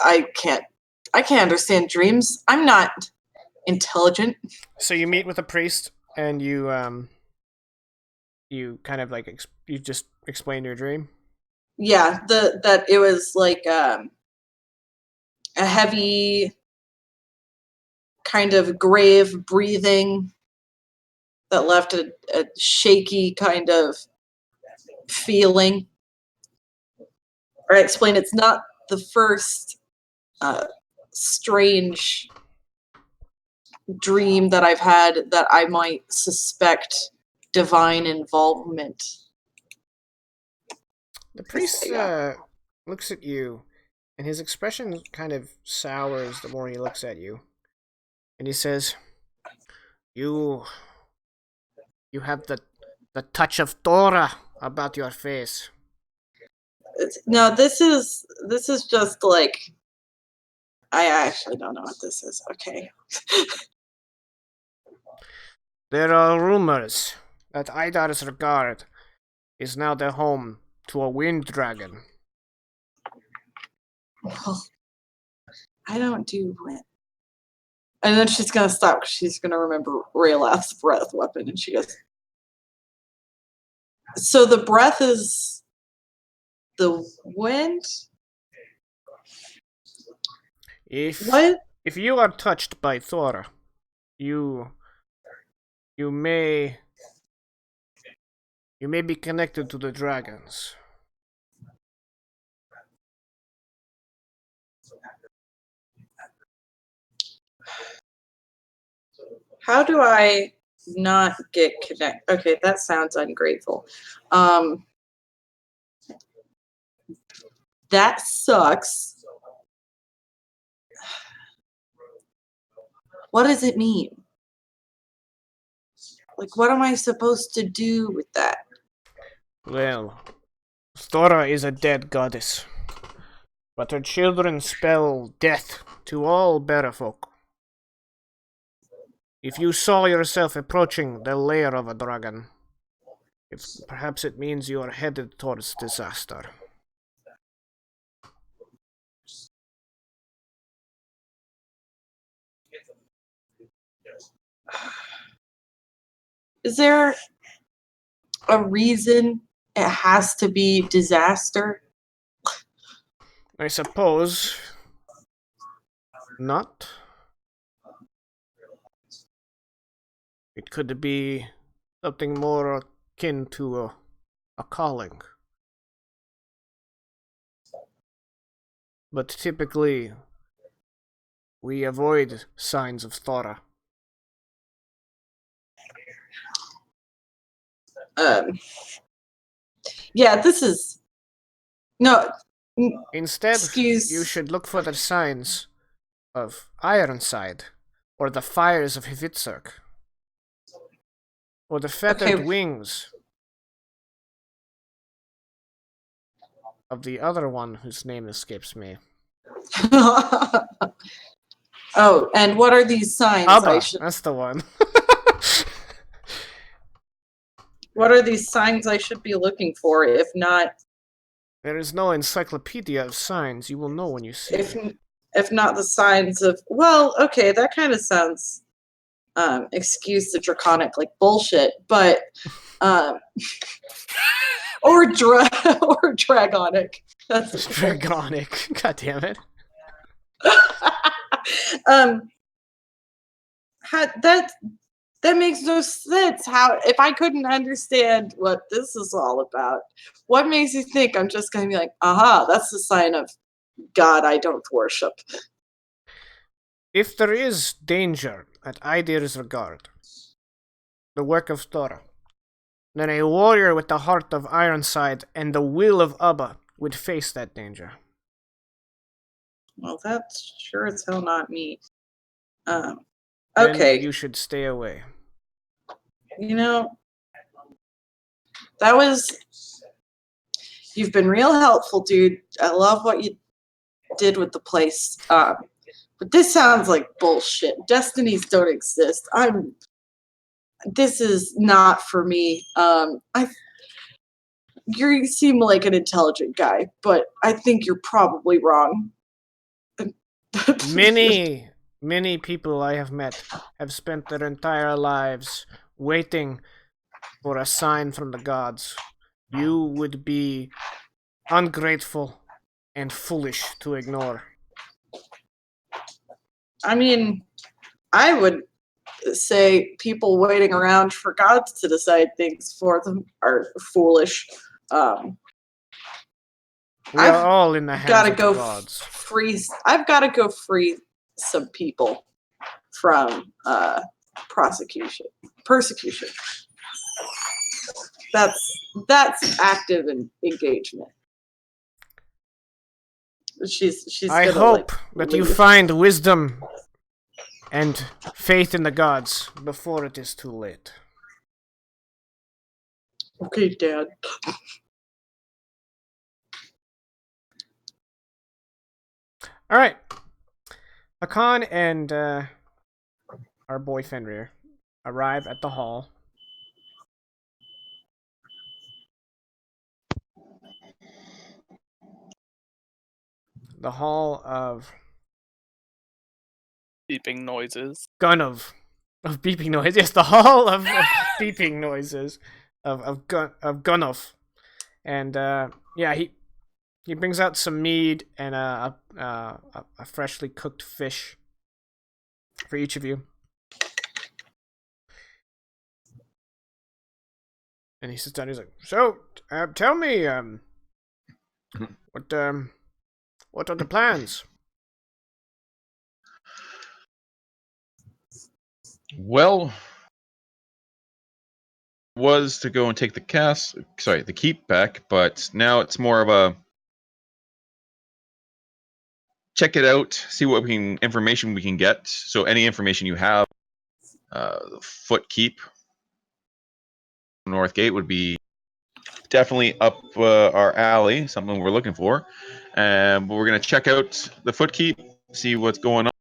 S2: I can't understand dreams. I'm not intelligent.
S1: So you meet with a priest and you kind of you just explain your dream?
S2: Yeah, that it was a heavy kind of grave breathing that left a shaky kind of feeling. Or I explain it's not the first strange dream that I've had that I might suspect divine involvement.
S1: The priest looks at you, and his expression kind of sours the more he looks at you. And he says, You have the touch of Torah about your face.
S2: No, this is just I actually don't know what this is. Okay.
S1: There are rumors that Idar's regard is now the home to a wind dragon.
S2: Well, I don't do wind. And then she's gonna stop because she's gonna remember Raylath's breath weapon, and she goes, so the breath is the wind?
S1: If you are touched by Thora, you may be connected to the dragons.
S2: How do I not get connected? Okay, that sounds ungrateful. That sucks. What does it mean? What am I supposed to do with that?
S1: Well, Thora is a dead goddess, but her children spell death to all better folk. If you saw yourself approaching the lair of a dragon, Perhaps it means you are headed towards disaster.
S2: Is there a reason it has to be disaster?
S1: I suppose not. It could be something more akin to a calling. But typically, we avoid signs of Thora.
S2: Yeah, this is... No.
S1: Instead, you should look for the signs of Ironside, or the fires of Hvitzerk, or the feathered wings of the other one whose name escapes me.
S2: Oh, and what are these signs?
S1: Abba, that's the one.
S2: What are these signs I should be looking for? If not...
S1: There is no encyclopedia of signs. You will know when you see it.
S2: If not the signs of... Well, okay, that kind of sounds... excuse the draconic, like, bullshit, but... or dragonic. That's
S1: dragonic. God damn it.
S2: That makes no sense. How, if I couldn't understand what this is all about, what makes you think I'm just going to be like, aha, that's the sign of God I don't worship?
S1: If there is danger at Idir's regard, the work of Thora, then a warrior with the heart of Ironside and the will of Abba would face that danger.
S2: Well, that's sure as hell not me.
S1: Then
S2: okay.
S1: You should stay away.
S2: You know, that was... You've been real helpful, dude. I love what you did with the place. But this sounds like bullshit. Destinies don't exist. This is not for me. You seem like an intelligent guy, but I think you're probably wrong.
S1: Many people I have met have spent their entire lives waiting for a sign from the gods. You would be ungrateful and foolish to ignore.
S2: I mean, I would say people waiting around for gods to decide things for them are foolish.
S1: We are all in the hands of the gods.
S2: I've got to go free some people from persecution. That's active engagement. She's.
S1: I hope that you find wisdom and faith in the gods before it is too late.
S2: Okay, Dad.
S1: All right. Hakan and our boy Fenrir arrive at the hall. The hall of
S4: beeping noises.
S1: Of beeping noises. Yes, the hall of beeping noises of Gunoff. And yeah, he brings out some mead and a freshly cooked fish for each of you. And he sits down. He's like, "So, tell me, what are the plans?"
S3: Well, was to go and take the keep back, but now it's more of a check it out, see what information we can get. So any information you have, the Footkeep, North Gate would be definitely up our alley, something we're looking for. But we're gonna check out the Footkeep, see what's going on,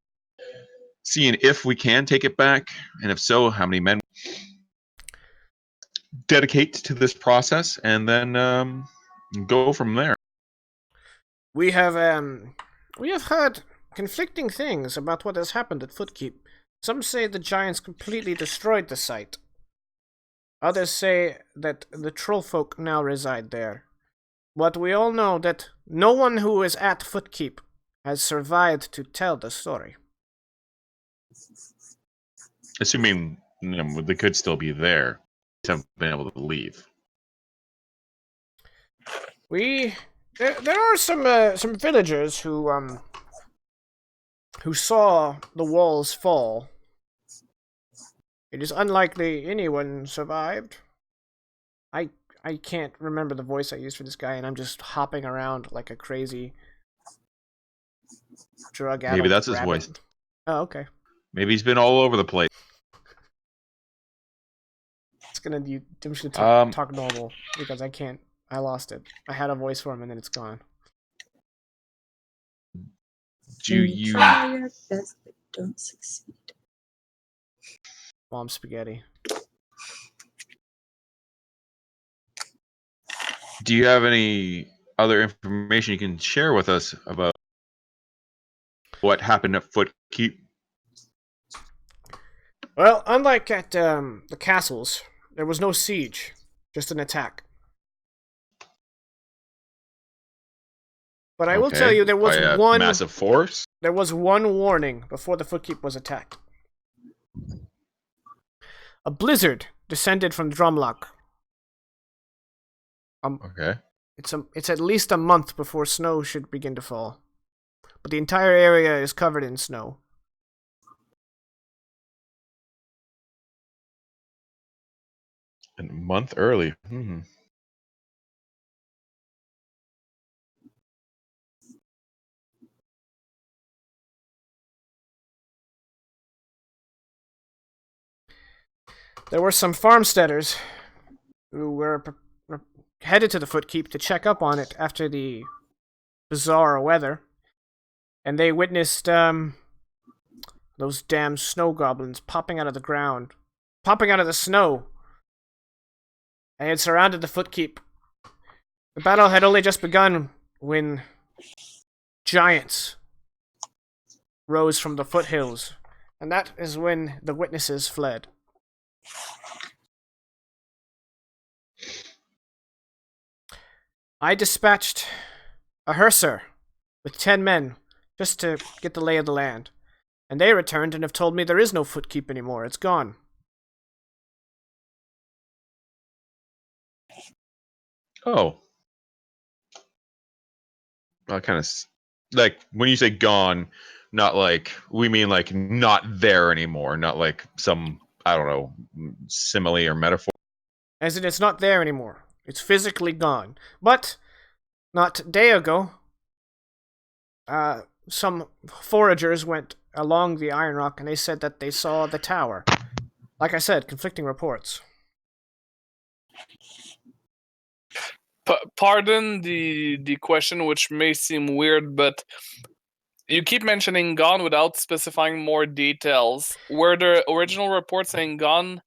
S3: seeing if we can take it back, and if so, how many men. dedicate to this process, and then go from there.
S1: We have heard conflicting things about what has happened at Footkeep. Some say the giants completely destroyed the site. Others say that the trollfolk now reside there. But we all know that no one who is at Footkeep has survived to tell the story.
S3: Assuming they could still be there, to have been able to leave.
S1: There are some villagers who saw the walls fall. It is unlikely anyone survived. I can't remember the voice I used for this guy, and I'm just hopping around like a crazy drug addict.
S3: Maybe that's his
S1: rabbit.
S3: voice.
S1: Oh, okay.
S3: Maybe he's been all over the place.
S1: I'm just gonna talk normal because I can't. I lost it. I had a voice for him and then it's gone.
S3: Do you
S2: try your best but don't succeed?
S1: Mom spaghetti.
S3: Do you have any other information you can share with us about what happened at Footkeep?
S1: Well, unlike at the castles, there was no siege, just an attack. But I will tell you, there was one
S3: massive force.
S1: There was one warning before the Footkeep was attacked. A blizzard descended from Drumlock.
S3: Okay.
S1: It's at least a month before snow should begin to fall, but the entire area is covered in snow.
S3: A month early.
S1: There were some farmsteaders who were headed to the Footkeep to check up on it after the bizarre weather, and they witnessed those damn snow goblins popping out of the snow. They had surrounded the Footkeep. The battle had only just begun when giants rose from the foothills, and that is when the witnesses fled. I dispatched a herser with 10 men just to get the lay of the land, and they returned and have told me there is no Footkeep anymore. It's gone.
S3: Oh. Kind of like when you say gone, not like we mean like not there anymore, not like some, I don't know, simile or metaphor.
S1: As in, it's not there anymore. It's physically gone. But not a day ago, some foragers went along the Iron Rock and they said that they saw the tower. Like I said, conflicting reports.
S4: Pardon the question, which may seem weird, but you keep mentioning gone without specifying more details. Were there original reports saying gone,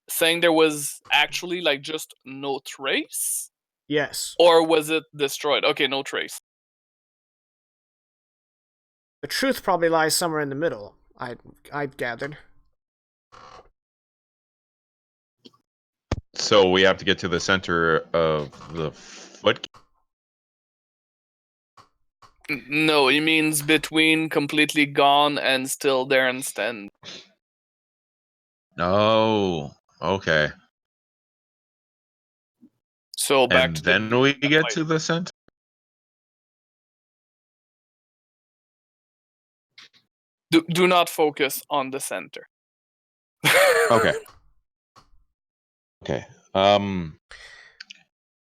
S4: saying there was actually like just no trace?
S1: Yes.
S4: Or was it destroyed? Okay, no trace.
S1: The truth probably lies somewhere in the middle, I've gathered.
S3: So we have to get to the center of the foot.
S4: No, he means between completely gone and still there and stand.
S3: Oh, okay.
S4: So back
S3: and
S4: to
S3: then we get to the center.
S4: Do not focus on the center.
S3: Okay. Okay.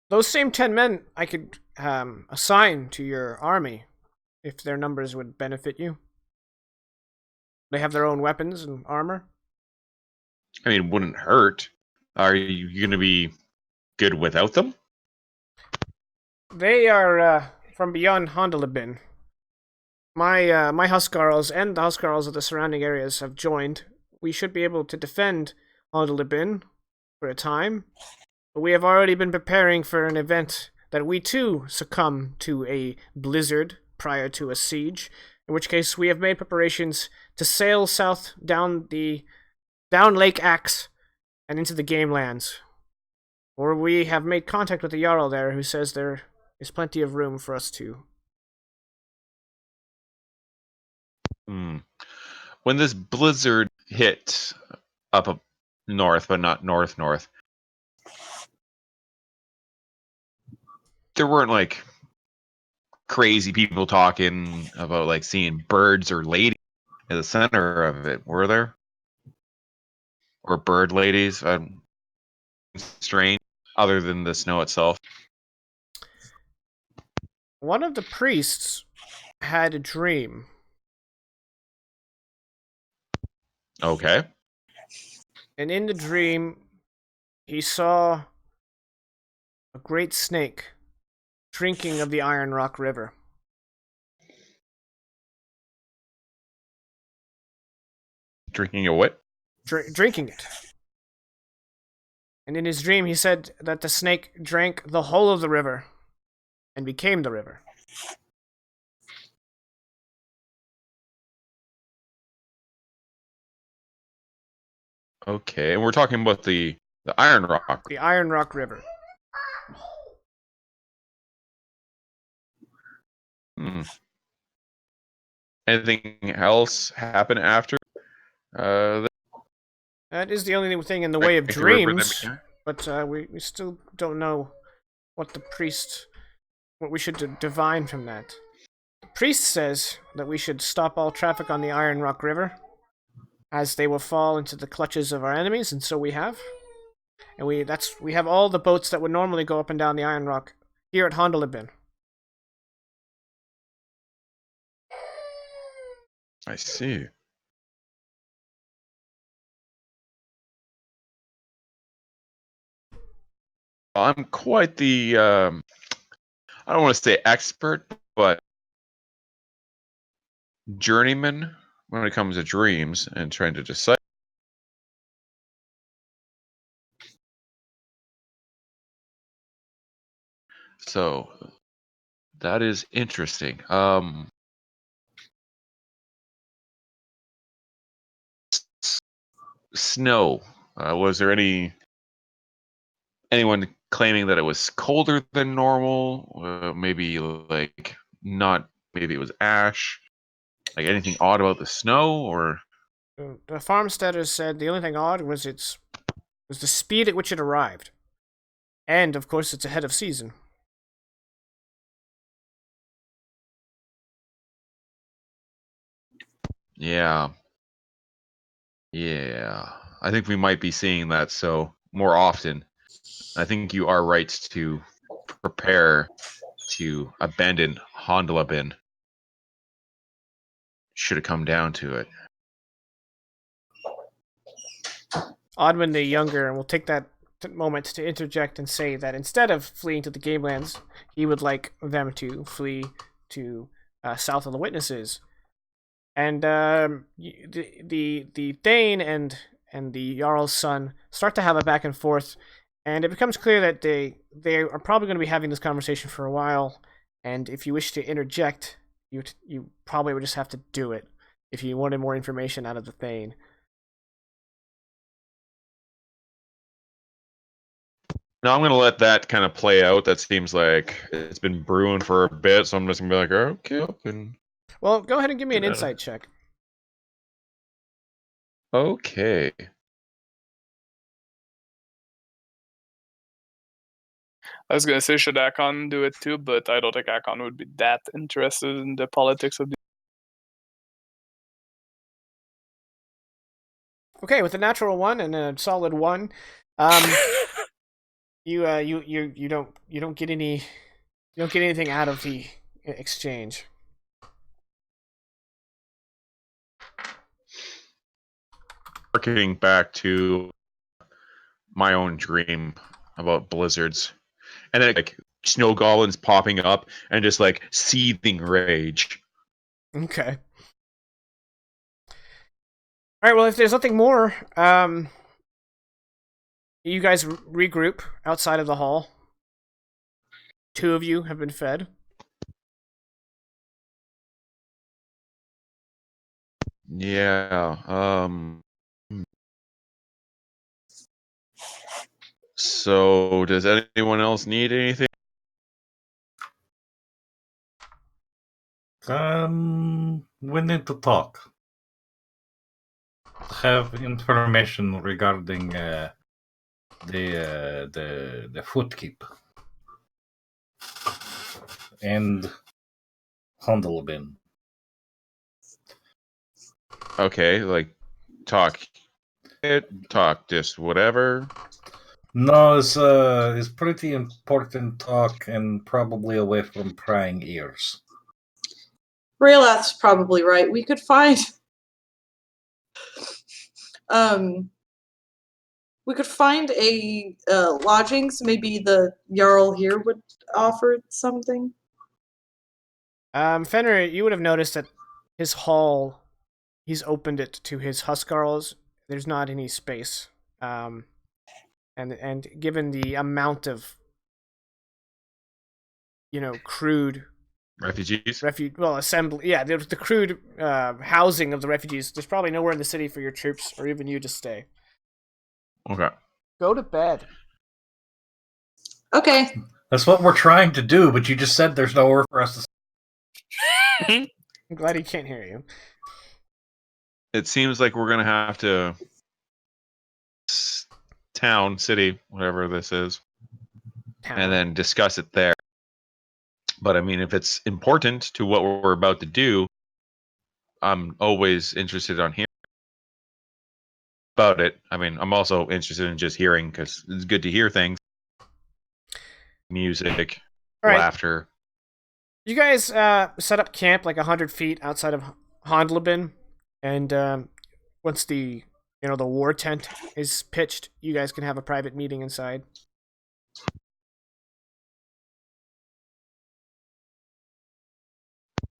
S1: Those same 10 men I could assign to your army if their numbers would benefit you. They have their own weapons and armor.
S3: I mean, it wouldn't hurt. Are you going to be good without them?
S1: They are from beyond Hondalabin. My Huskarls and the Huskarls of the surrounding areas have joined. We should be able to defend Hondalabin for a time, but we have already been preparing for an event that we too succumb to a blizzard prior to a siege, in which case we have made preparations to sail south down Lake Axe and into the game lands. Or we have made contact with the Jarl there, who says there is plenty of room for us to.
S3: When this blizzard hit up north, but not north, there weren't like crazy people talking about like seeing birds or ladies in the center of it, were there? Or bird ladies? Strange, other than the snow itself.
S1: One of the priests had a dream.
S3: Okay.
S1: And in the dream, he saw a great snake drinking of the Iron Rock River.
S3: Drinking a what?
S1: Drinking it. And in his dream, he said that the snake drank the whole of the river and became the river.
S3: Okay, and we're talking about the Iron Rock.
S1: The Iron Rock River.
S3: Anything else happen after?
S1: That is the only thing in the way of dreams, but we still don't know what we should divine from that. The priest says that we should stop all traffic on the Iron Rock River, as they will fall into the clutches of our enemies, and so we have. And we have all the boats that would normally go up and down the Iron Rock here at Hondelabin.
S3: I see. I'm quite the I don't want to say expert, but journeyman when it comes to dreams and trying to decide. So that is interesting. Snow. Was there anyone claiming that it was colder than normal? Maybe like not. Maybe it was ash. Like anything odd about the snow, or
S1: the farmsteaders said the only thing odd was the speed at which it arrived, and of course it's ahead of season.
S3: Yeah. I think we might be seeing that so more often. I think you are right to prepare to abandon Hondelabin should it come down to it.
S1: Odwin the Younger will take that moment to interject and say that instead of fleeing to the Gamelands, he would like them to flee to south of the Witnesses. And the Thane and the Jarl's son start to have a back and forth, and it becomes clear that they are probably going to be having this conversation for a while. And if you wish to interject, you probably would just have to do it if you wanted more information out of the Thane.
S3: Now I'm going to let that kind of play out. That seems like it's been brewing for a bit, so I'm just going to be like, okay.
S1: Well, go ahead and give me an insight check.
S3: Okay.
S4: I was gonna say should Akon do it too, but I don't think Akon would be that interested in the politics of the.
S1: Okay, with a natural 1 and a solid 1, you don't get anything out of the exchange.
S3: Harkening back to my own dream about blizzards, and then like snow goblins popping up and just like seething rage.
S1: Okay. All right. Well, if there's nothing more, You guys regroup outside of the hall. 2 of you have been fed.
S3: Yeah. So, does anyone else need anything?
S6: We need to talk. Have information regarding the Footkeep and Hondelbin.
S3: Okay, like talk just whatever.
S6: No, it's pretty important talk and probably away from prying ears.
S2: Raylath's probably right. We could find a lodgings. Maybe the Jarl here would offer something.
S1: Fenrir, you would have noticed that his hall, he's opened it to his Huskarls. There's not any space. And given the amount of, crude
S3: Refugees.
S1: assembly, the crude housing of the refugees, there's probably nowhere in the city for your troops or even you to stay.
S3: Okay.
S1: Go to bed.
S2: Okay.
S6: That's what we're trying to do, but you just said there's nowhere for us to
S1: I'm glad he can't hear you.
S3: It seems like we're gonna have to town, city, whatever this is, and then discuss it there. But I mean, if it's important to what we're about to do, I'm always interested on hearing about it. I mean, I'm also interested in just hearing because it's good to hear things. Music, laughter.
S1: You guys set up camp like 100 feet outside of Hondlebin, and once the war tent is pitched, you guys can have a private meeting inside.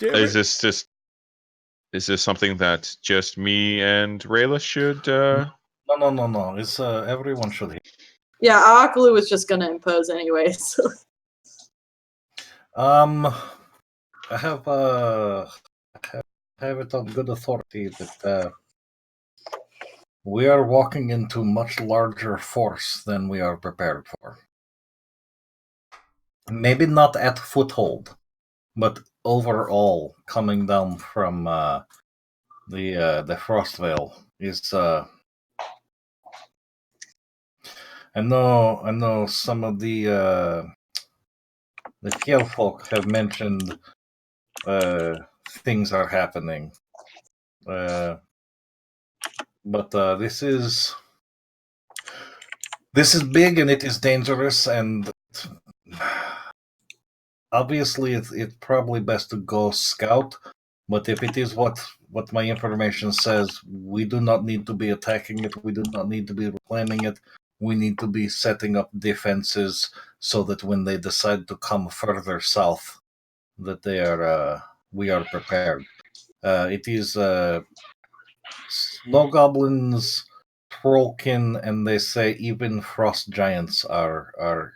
S3: Is this something that just me and Rayla should?
S6: No. It's everyone should hear.
S2: Yeah, Akalu was just gonna impose anyway. So.
S6: I have it on good authority that we are walking into much larger force than we are prepared for. Maybe not at foothold, but overall, coming down from the Frostvale is. I know. Some of the Fjell folk have mentioned things are happening, but this is big and it is dangerous, and obviously it's probably best to go scout. But if it is what my information says, we do not need to be attacking it. We do not need to be reclaiming it. We need to be setting up defenses so that when they decide to come further south, that we are prepared. It is snow goblins, trollkin, and they say even frost giants are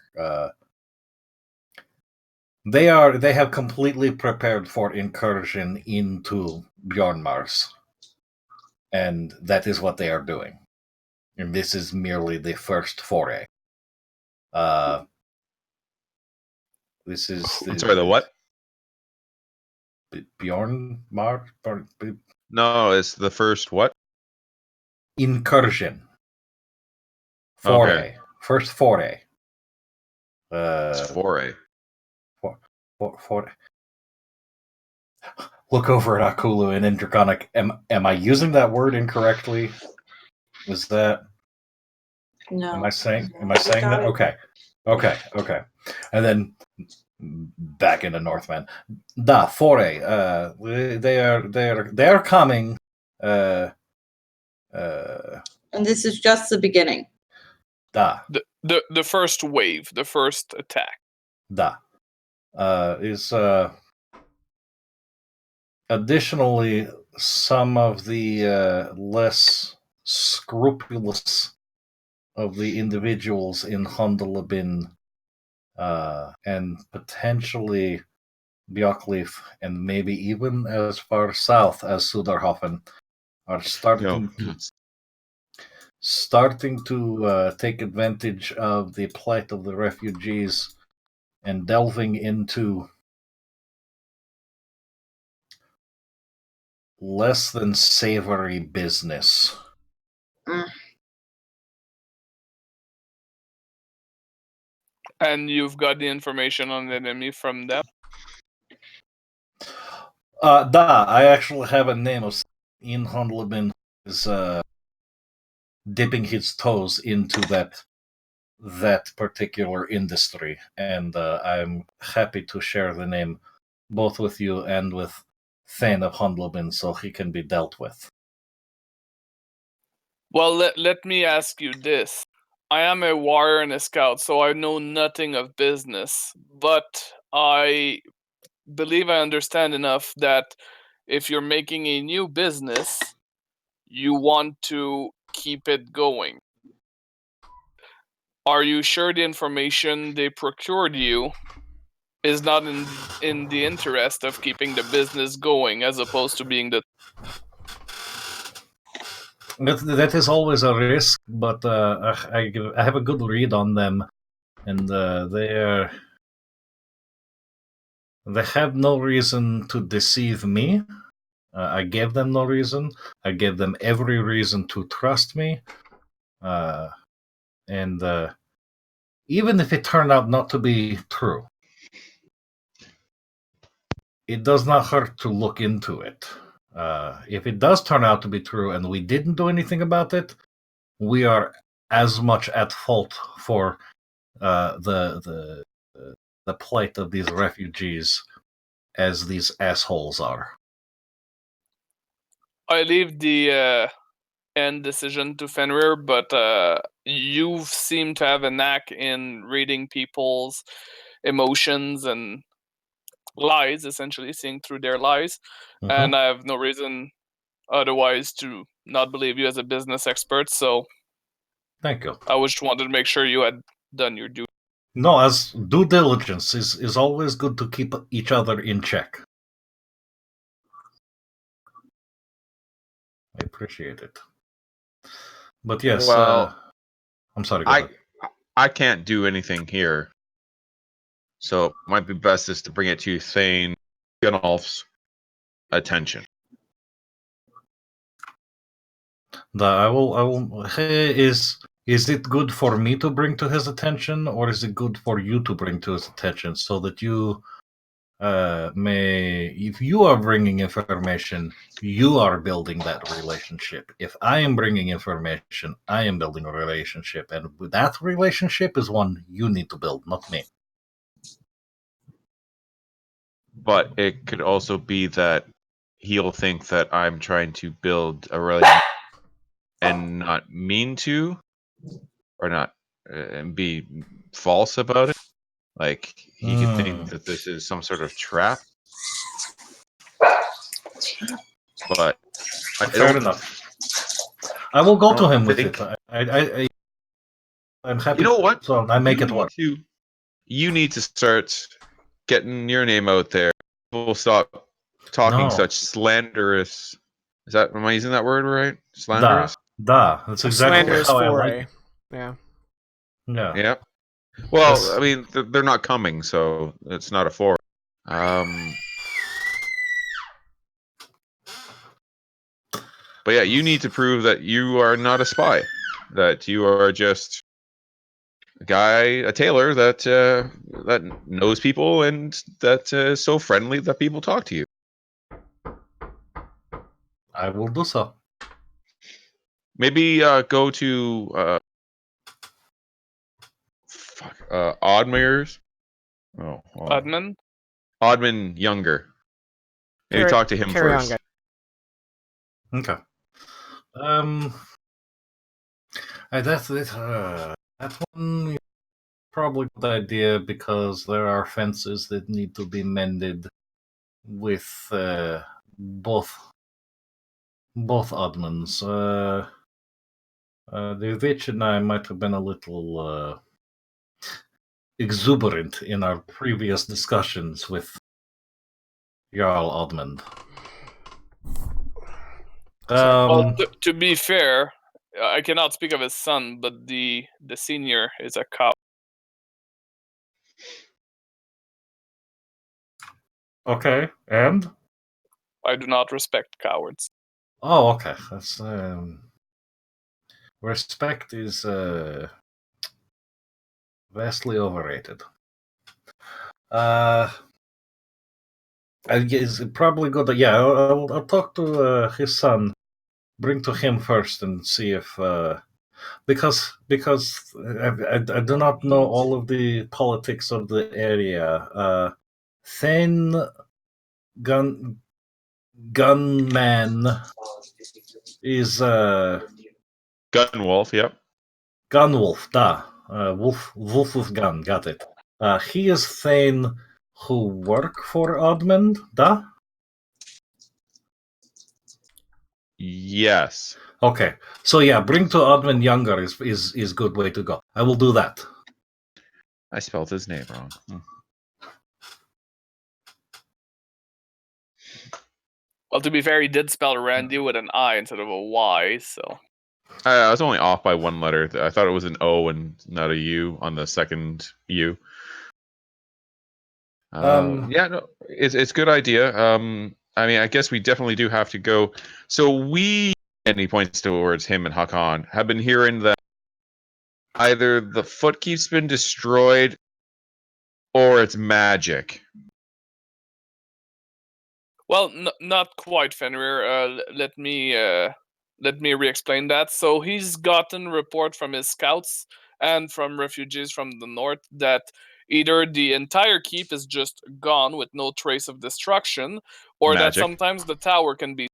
S6: they have completely prepared for incursion into Bjornmars. And that is what they are doing. And this is merely the first foray. This is
S3: I'm sorry, the what?
S6: Bjornmar?
S3: No, it's the first what?
S6: Incursion. Foray.
S3: Okay.
S6: First foray.
S3: It's foray.
S6: Foray. Look over at Akulu and Indraconic. Am I using that word incorrectly? Was that?
S2: No.
S6: Am I saying that? Okay. And then back into Northman. Da foray. They are coming.
S2: And this is just the beginning.
S6: Da.
S4: The first wave, the first attack.
S6: Da. Is additionally some of the less scrupulous of the individuals in Hondelabin and potentially Björkleaf and maybe even as far south as Sudarhofen are starting to take advantage of the plight of the refugees and delving into less than savory business.
S4: And you've got the information on the enemy from them?
S6: I actually have a name of in Hondelabin is dipping his toes into that particular industry, and I'm happy to share the name both with you and with Thane of Hondelabin so he can be dealt with.
S4: Well, let me ask you this. I am a warrior and a scout, so I know nothing of business, but I believe I understand enough that if you're making a new business, you want to keep it going. Are you sure the information they procured you is not in the interest of keeping the business going as opposed to being the...
S6: That is always a risk, but I have a good read on them, and they have no reason to deceive me. I gave them no reason. I gave them every reason to trust me, and even if it turned out not to be true, it does not hurt to look into it. If it does turn out to be true and we didn't do anything about it, we are as much at fault for the plight of these refugees as these assholes are.
S4: I leave the end decision to Fenrir, but you seem to have a knack in reading people's emotions and lies, essentially seeing through their lies, and I have no reason otherwise to not believe you as a business expert, so
S6: thank you.
S4: I just wanted to make sure you had done your due.
S6: No, as due diligence is always good to keep each other in check. I appreciate it. But yes,
S3: well,
S6: I'm sorry.
S3: I can't do anything here, so it might be best is to bring it to Thane Gunnolf's attention.
S6: I will. Hey, is it good for me to bring to his attention, or is it good for you to bring to his attention so that you may, if you are bringing information, you are building that relationship. If I am bringing information, I am building a relationship, and that relationship is one you need to build, not me.
S3: But it could also be that he'll think that I'm trying to build a relationship and not mean to, or not, and be false about it. Like he could think that this is some sort of trap. But
S6: fair enough. I will go to him with it. I'm happy.
S3: You know what?
S6: So I make it work.
S3: You need to start getting your name out there. People stop talking such slanderous. Am I using that word right? Slanderous?
S6: That's exactly how I like it.
S1: Yeah.
S3: Yeah. Well, I mean, they're not coming, so it's not a foray. But yeah, you need to prove that you are not a spy. That you are just a tailor that knows people and that is so friendly that people talk to you.
S6: I will do so.
S3: Maybe go to Oddmeyer's. Oddman Younger. Maybe talk to him first.
S6: Okay. That one is probably a good idea because there are fences that need to be mended with both Oddmans. The witch and I might have been a little exuberant in our previous discussions with Jarl Odmund.
S4: Well, to be fair, I cannot speak of his son, but the senior is a cow.
S6: Okay, and?
S4: I do not respect cowards.
S6: Oh, okay. That's respect is vastly overrated. It's probably good. Yeah, I'll talk to his son. Bring to him first and see if because I do not know all of the politics of the area. Thane Gunman is
S3: Gunwolf, yep.
S6: Gunwolf, da. Wolf with gun, got it. He is Thane who work for Odmund, da?
S3: Yes.
S6: Okay, so yeah, bring to Odmund Younger is good way to go. I will do that.
S3: I spelled his name wrong.
S4: Well, to be fair, he did spell Randy with an I instead of a Y, so...
S3: I was only off by one letter. I thought it was an O and not a U on the second U. Yeah, no, it's a good idea. I mean, I guess we definitely do have to go. So and he points towards him and Hakan, have been hearing that either the Footkeep's been destroyed or it's magic.
S4: Well, not quite, Fenrir. Let me re-explain that. So he's gotten report from his scouts and from refugees from the north that either the entire keep is just gone with no trace of destruction, or that sometimes the tower can be.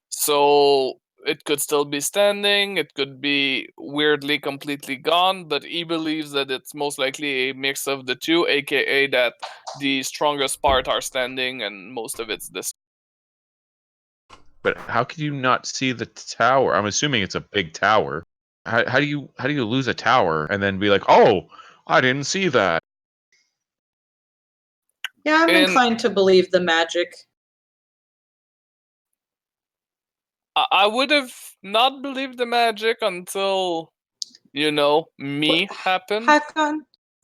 S4: So it could still be standing, it could be weirdly completely gone, but he believes that it's most likely a mix of the two, aka that the strongest part are standing and most of it's this.
S3: But how could you not see the tower? I'm assuming it's a big tower. How do you lose a tower and then be like, oh, I didn't see that?
S2: Yeah, I'm inclined to believe the magic.
S4: I would have not believed the magic until, me happened.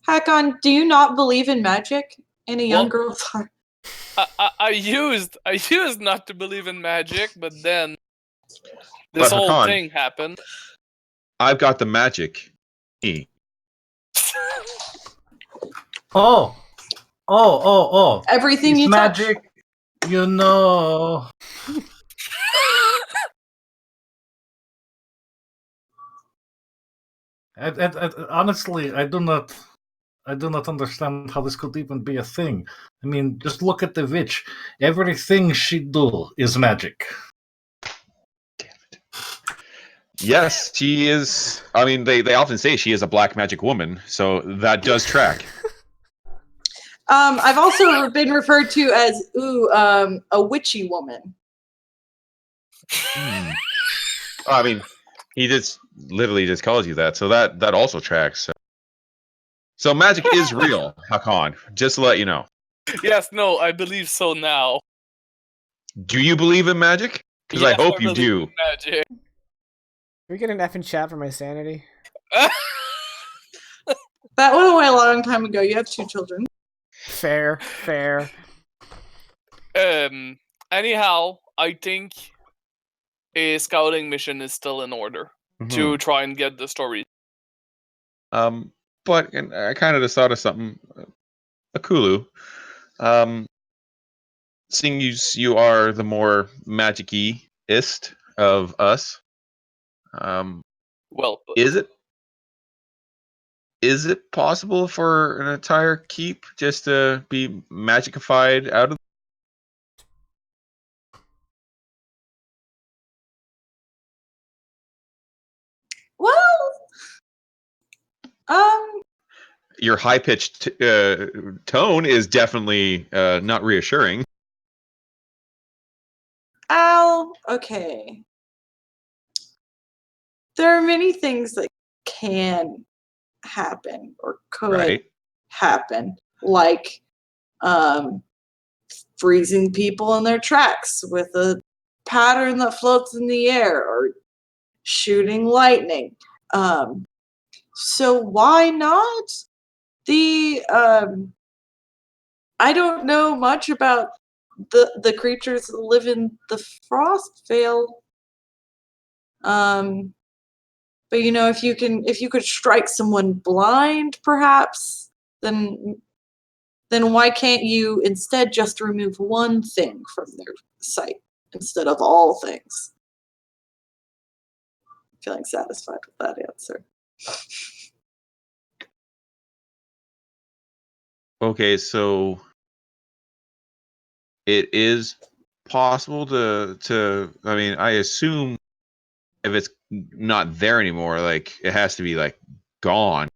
S2: Hakon, do you not believe in magic in a young girl's heart?
S4: I used not to believe in magic, but then this whole
S3: Hakan,
S4: thing happened.
S3: I've got the magic.
S6: Oh.
S2: Everything
S6: it's
S2: you
S6: magic,
S2: touch.
S6: you know. Honestly, I do not understand how this could even be a thing. I mean, just look at the witch. Everything she do is magic.
S3: Damn it. Yes, she is. I mean, they often say she is a black magic woman, so that does track.
S2: I've also been referred to as a witchy woman.
S3: I mean, he just literally just calls you that, so that also tracks. So magic is real, Hakan. Just to let you know.
S4: Yes, no, I believe so now.
S3: Do you believe in magic? Because
S4: yes,
S3: I hope you do.
S4: Magic.
S1: Can we get an F in chat for my sanity?
S2: That went away a long time ago. You have 2 children.
S1: Fair.
S4: Anyhow, I think a scouting mission is still in order to try and get the story.
S3: But I kind of just thought of something. Akulu. Seeing you are the more magic-y-ist of us.
S4: Well,
S3: is it possible for an entire keep just to be magicified out of?
S2: Well,
S3: your high-pitched tone is definitely not reassuring.
S2: Al, okay. there are many things that can happen or could happen, like freezing people in their tracks with a pattern that floats in the air, or shooting lightning. So why not the I don't know much about the creatures that live in the Frostvale. But if you could strike someone blind, perhaps, then why can't you instead just remove one thing from their sight instead of all things? I'm feeling satisfied with that answer.
S3: Okay, so it is possible to I mean, I assume if it's not there anymore, like it has to be like gone.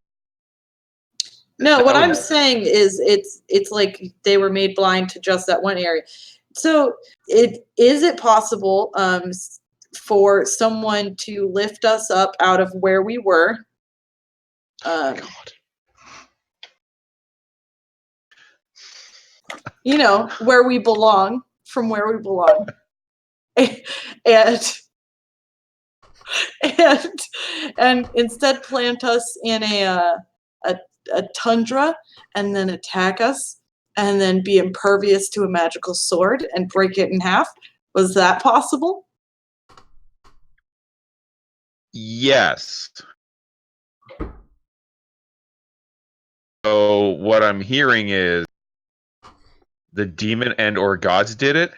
S2: No, what I'm saying is it's like they were made blind to just that one area. So is it possible for someone to lift us up out of where we were?
S3: God.
S2: Where we belong, from where we belong. and and instead plant us in a tundra, and then attack us, and then be impervious to a magical sword and break it in half. Was that possible?
S3: Yes. So what I'm hearing is the demon and or gods did it?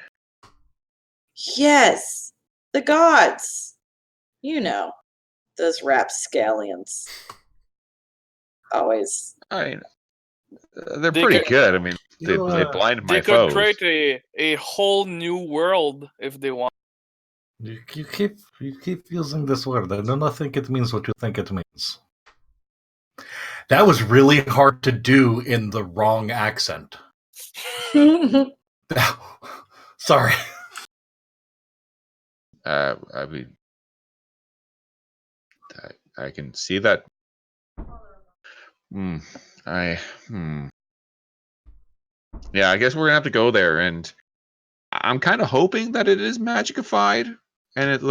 S2: Yes. The gods. Those rapscallions. Always.
S3: I mean, they're pretty good. I mean, they blind my foes.
S4: They could create a whole new world if they want.
S6: You keep using this word. I do not think it means what you think it means. That was really hard to do in the wrong accent. Sorry.
S3: I mean, I can see that. Yeah, I guess we're gonna have to go there, and I'm kind of hoping that it is magicified, and it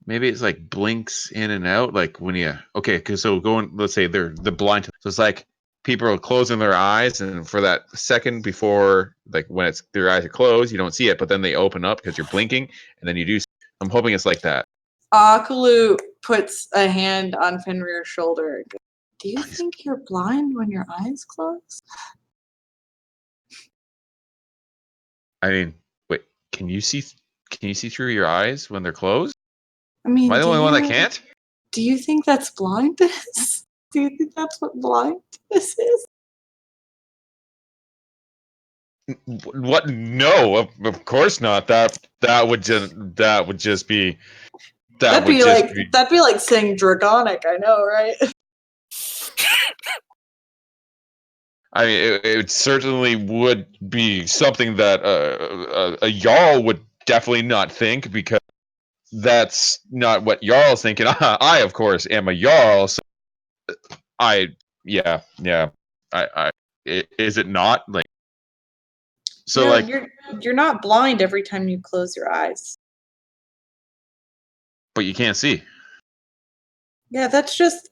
S3: maybe it's like blinks in and out, like when you because so going, let's say they're the blind, so it's like people are closing their eyes, and for that second before, like when it's their eyes are closed, you don't see it, but then they open up because you're blinking, and then you do. I'm hoping it's like that.
S2: Akalu puts a hand on Fenrir's shoulder. Do you think you're blind when your eyes close?
S3: I mean, wait, can you see through your eyes when they're closed?
S2: I mean,
S3: am I the only one that can't?
S2: Do you think that's blindness? Do you think that's what blindness is?
S3: What? No, of course not. That would just be.
S2: That'd be like saying dragonic. I know, right?
S3: I mean, it certainly would be something that a Jarl would definitely not think, because that's not what Jarl's thinking. I of course, am a Jarl, so yeah. Is it not like? So
S2: no,
S3: like,
S2: you're not blind every time you close your eyes.
S3: but you can't see.
S2: Yeah, that's just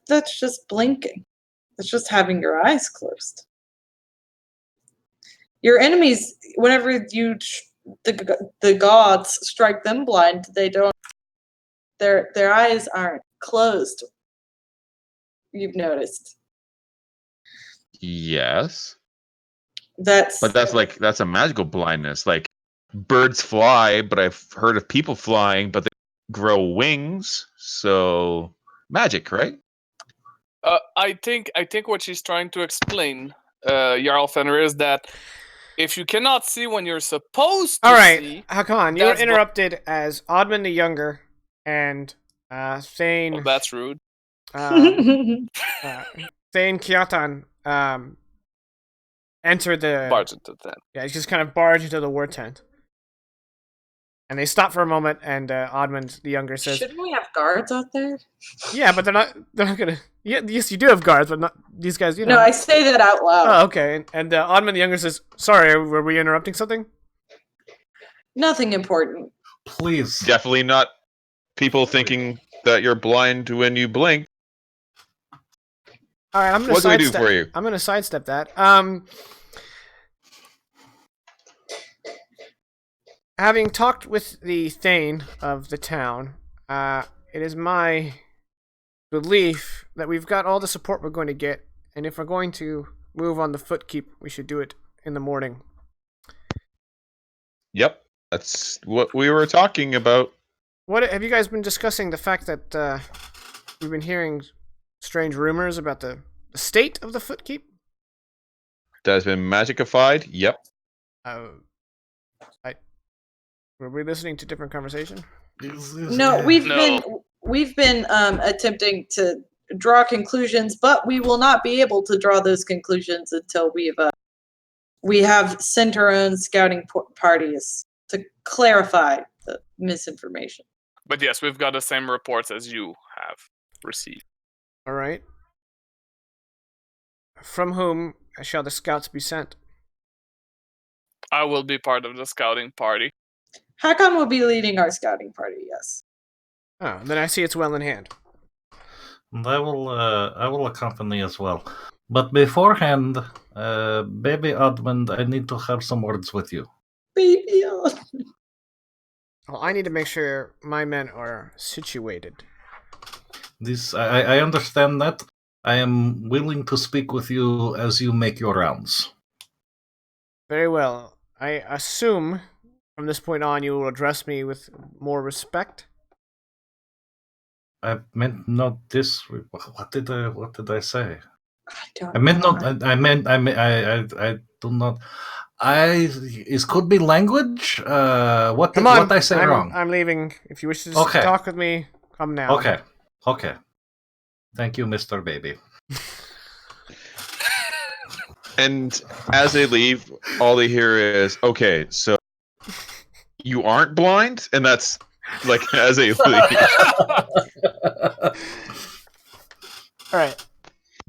S2: blinking. That's just having your eyes closed. Your enemies, whenever the gods strike them blind, they don't. Their eyes aren't closed. You've noticed.
S3: Yes.
S2: That's
S3: a magical blindness. Like, birds fly, but I've heard of people flying, but they grow wings. So magic, right?
S4: I think what she's trying to explain, Jarl Fenrir, is that if you cannot see when you're supposed to see...
S1: Hakan, you were interrupted as Oddman the Younger and Thane...
S4: Oh, that's rude.
S1: Thane Kiatan entered the...
S4: Barge into the tent.
S1: Yeah, he's just kind of barged into the war tent. And they stop for a moment, and Oddmund the Younger says,
S2: Shouldn't we have guards out there?
S1: "Yeah, but they're not gonna. Yeah, yes, you do have guards, but not these guys. You know."
S2: No, I say that out loud.
S1: Oh, okay. And Oddmund the Younger says, "Sorry, were we interrupting something?"
S2: Nothing important.
S6: Please.
S3: Definitely not people thinking that you're blind when you blink.
S1: All right, I'm gonna
S3: What can we do
S1: sidestep.
S3: for you?
S1: I'm gonna sidestep that. Having talked with the Thane of the town, it is my belief that we've got all the support we're going to get, and if we're going to move on the Footkeep, we should do it in the morning.
S3: Yep, that's what we were talking about.
S1: What have you guys been discussing? The fact that we've been hearing strange rumors about the state of the Footkeep?
S3: That has been magicified. Yep.
S1: Were we listening to different conversation?
S2: No, we've been attempting to draw conclusions, but we will not be able to draw those conclusions until we have sent our own scouting parties to clarify the misinformation.
S4: But yes, we've got the same reports as you have received.
S1: All right. From whom shall the scouts be sent?
S4: I will be part of the scouting party.
S2: Hakon will be leading our scouting party, yes.
S1: Oh, then I see it's well in hand.
S6: I will accompany as well. But beforehand, baby Oddmund, I need to have some words with you.
S2: Baby Oddmund.
S1: Well, I need to make sure my men are situated.
S6: I understand that. I am willing to speak with you as you make your rounds.
S1: Very well. I assume from this point on you will address me with more respect.
S6: I meant not this. What did I say?
S2: I
S6: meant not. I do not. It could be language. What
S1: Come on,
S6: what I say wrong?
S1: I'm leaving. If you wish to talk with me, come now.
S6: Okay. Thank you, Mr. Baby.
S3: And as they leave, all they hear is, "Okay, so you aren't blind," and that's like as they leave.
S1: All right.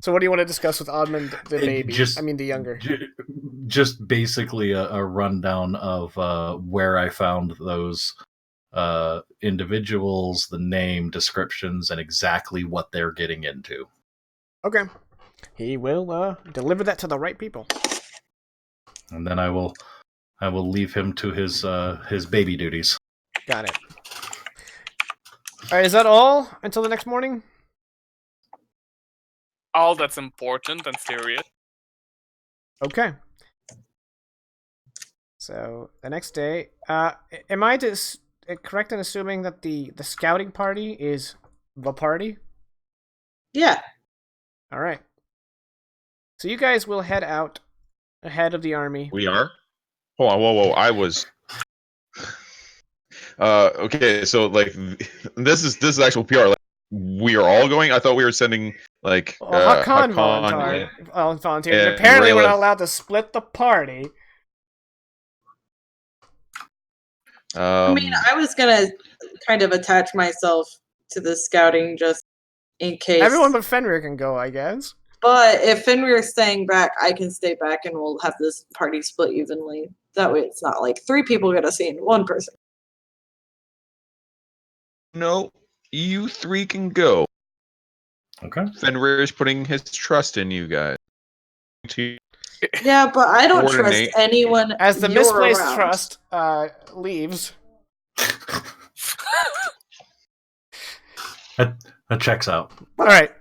S1: So, what do you want to discuss with Oddmund the baby? The younger.
S6: Just basically a rundown of where I found those individuals, the name, descriptions, and exactly what they're getting into.
S1: Okay. He will deliver that to the right people.
S6: And then I will leave him to his baby duties.
S1: Got it. All right, is that all until the next morning?
S4: All that's important and serious.
S1: Okay. So the next day, am I correct in assuming that the scouting party is the party?
S2: Yeah.
S1: All right. So you guys will head out ahead of the army.
S3: We are? Hold on, whoa. I was... okay, so, like, this is actual PR. Like, we are all going? I thought we were sending, like,
S1: Hakon
S3: Hakon
S1: volunteered. And apparently we're not allowed to split the party.
S2: I mean, I was going to kind of attach myself to the scouting just in case.
S1: Everyone but Fenrir can go, I guess.
S2: But if Fenrir is staying back, I can stay back and we'll have this party split evenly. That way it's not like 3 people get a scene, 1 person.
S3: No, you 3 can go.
S6: Okay.
S3: Fenrir is putting his trust in you guys.
S2: Yeah, but I don't trust anyone.
S1: As the misplaced trust leaves.
S6: That checks out.
S1: All right.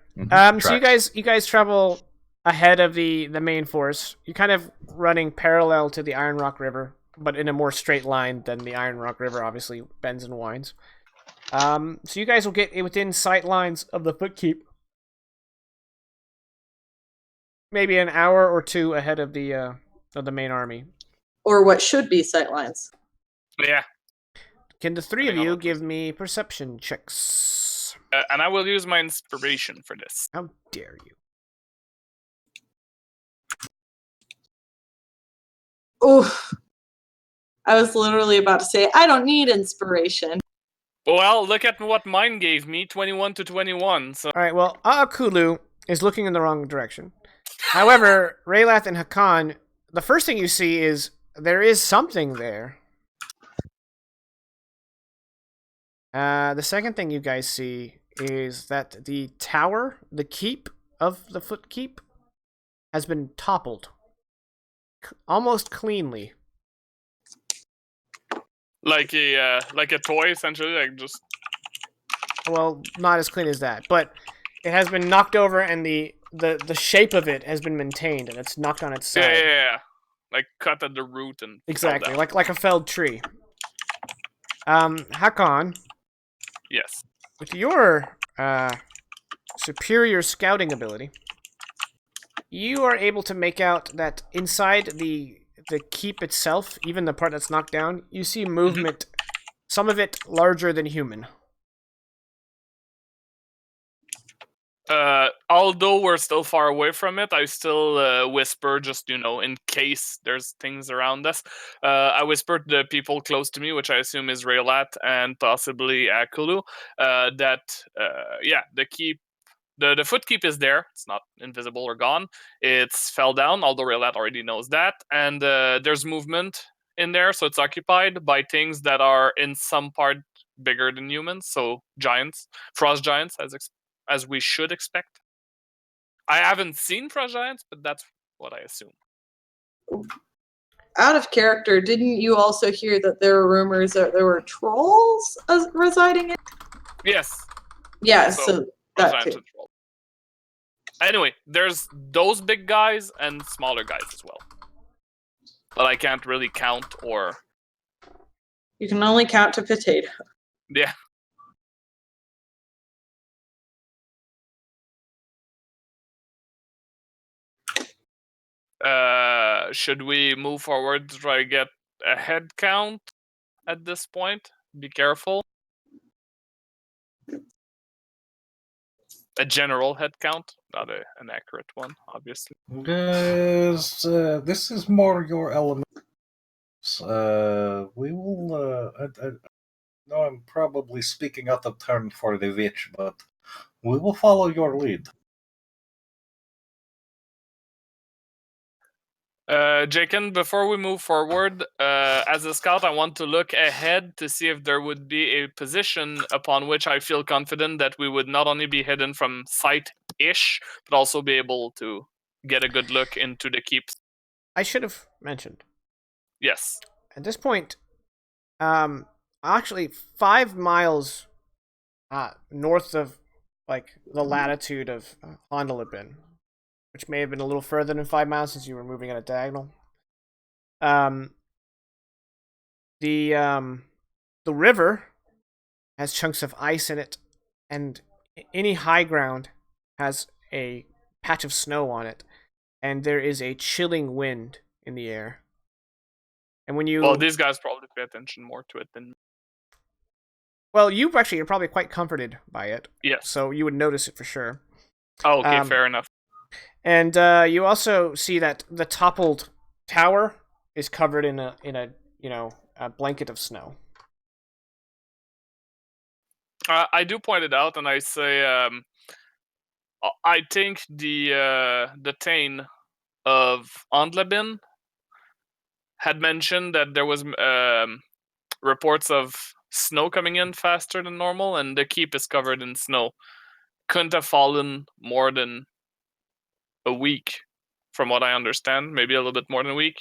S1: So you guys travel ahead of the main force. You're kind of running parallel to the Iron Rock River, but in a more straight line than the Iron Rock River obviously bends and winds. So you guys will get within sight lines of the Footkeep. Maybe an hour or 2 ahead of the main army.
S2: Or what should be sightlines.
S4: Yeah.
S1: Can the 3 of you give me perception checks?
S4: And I will use my inspiration for this.
S1: How dare you?
S2: Oof. I was literally about to say, I don't need inspiration.
S4: Well, look at what mine gave me, 21 to 21. So.
S1: All right, well, Aakulu is looking in the wrong direction. However, Raylath and Hakan, the first thing you see is there is something there. The second thing you guys see is that the tower, the keep of the Footkeep, has been toppled. Almost cleanly.
S4: Like a toy, essentially, like just...
S1: Well, not as clean as that, but it has been knocked over and the shape of it has been maintained and it's knocked on its side.
S4: Yeah. Like cut at the root and
S1: exactly, like a felled tree. Hakan.
S4: Yes.
S1: With your superior scouting ability, you are able to make out that inside the keep itself, even the part that's knocked down, you see movement, some of it larger than human.
S4: Although we're still far away from it, I still whisper, just, in case there's things around us. I whispered to the people close to me, which I assume is Raylat and possibly Akulu, that, the keep, the Footkeep is there. It's not invisible or gone. It's fell down, although Raylat already knows that. And there's movement in there, so it's occupied by things that are in some part bigger than humans, so giants, frost giants, as we should expect. I haven't seen frost giants, but that's what I assume.
S2: Out of character, didn't you also hear that there were rumors that there were trolls residing in?
S4: Yes.
S2: Yeah, so that too.
S4: Anyway, there's those big guys and smaller guys as well. But I can't really count or...
S2: You can only count to potato.
S4: Yeah. Should we move forward to try to get a head count at this point? Be careful. A general head count, not an accurate one, obviously.
S6: This is more your element. We will. I know I'm probably speaking out of turn for the witch, but we will follow your lead.
S4: Jaken, before we move forward, as a scout, I want to look ahead to see if there would be a position upon which I feel confident that we would not only be hidden from sight-ish, but also be able to get a good look into the keeps.
S1: I should have mentioned.
S4: Yes.
S1: At this point, actually 5 miles north of, the latitude of Hondalibin, which may have been a little further than 5 miles since you were moving at a diagonal. The river has chunks of ice in it, and any high ground has a patch of snow on it, and there is a chilling wind in the air. And when you...
S4: Well, these guys probably pay attention more to it than...
S1: Well, you're probably quite comforted by it.
S4: Yes.
S1: So you would notice it for sure.
S4: Oh, okay, fair enough.
S1: And you also see that the toppled tower is covered in a blanket of snow.
S4: I do point it out, and I say, I think the Thane of Andlebin had mentioned that there was reports of snow coming in faster than normal, and the keep is covered in snow. Couldn't have fallen more than a week, from what I understand. Maybe a little bit more than a week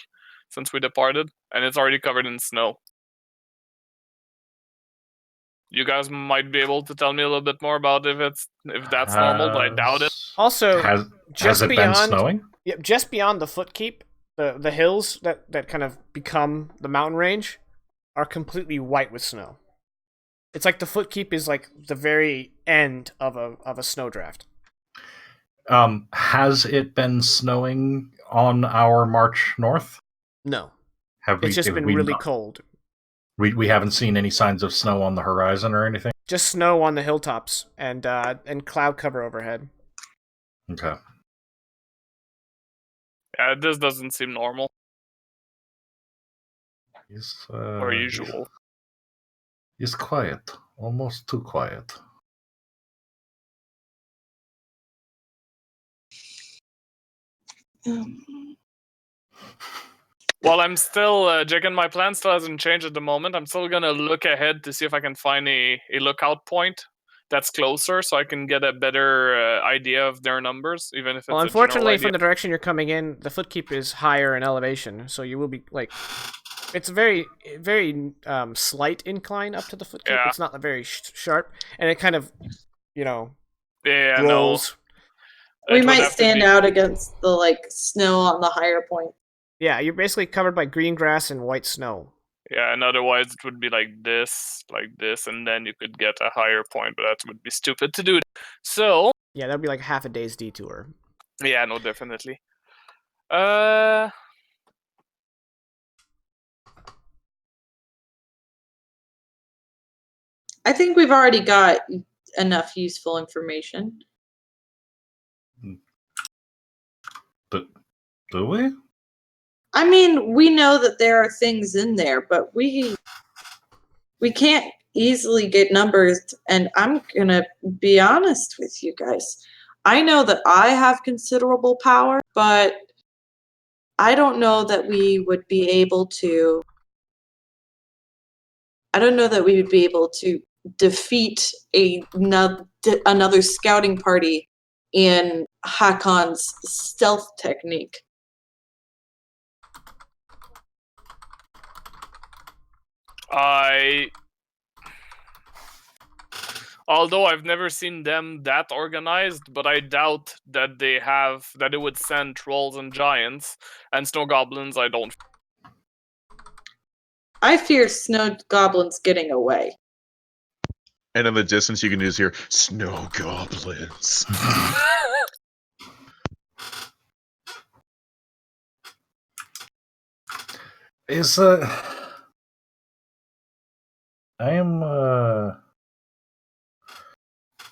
S4: since we departed, and it's already covered in snow. You guys might be able to tell me a little bit more about if that's normal, but I doubt it.
S1: Also,
S6: has it been snowing?
S1: Yep, just beyond the Footkeep, the hills that kind of become the mountain range are completely white with snow. It's like the Footkeep is like the very end of a snowdraft.
S6: Has it been snowing on our march north?
S1: No. It's just been really cold.
S6: We haven't seen any signs of snow on the horizon or anything?
S1: Just snow on the hilltops and cloud cover overhead.
S6: Okay.
S4: Yeah, this doesn't seem normal. or usual.
S6: He's quiet, almost too quiet.
S4: Well, I'm still checking. My plan still hasn't changed at the moment. I'm still gonna look ahead to see if I can find a lookout point that's closer, so I can get a better idea of their numbers, even if it's
S1: well, unfortunately, from the direction you're coming in, the Footkeep is higher in elevation, so you will be like, it's a very, very slight incline up to the Footkeep.
S4: Yeah.
S1: It's not very sharp, and it kind of,
S4: Yeah,
S1: rolls.
S2: We might stand out against the snow on the higher point.
S1: Yeah, you're basically covered by green grass and white snow.
S4: Yeah, and otherwise it would be like this, and then you could get a higher point, but that would be stupid to do. So
S1: yeah, that'd be like half a day's detour.
S4: Yeah, no, definitely.
S2: I think we've already got enough useful information.
S6: But do we?
S2: I mean, we know that there are things in there, but we can't easily get numbers. And I'm gonna be honest with you guys. I know that I have considerable power, but I don't know that we would be able to. I don't know that we would be able to defeat another scouting party in Hakon's stealth technique.
S4: Although I've never seen them that organized, but I doubt that it would send trolls and giants and snow goblins. I don't.
S2: I fear snow goblins getting away.
S3: And in the distance, you can just hear snow goblins.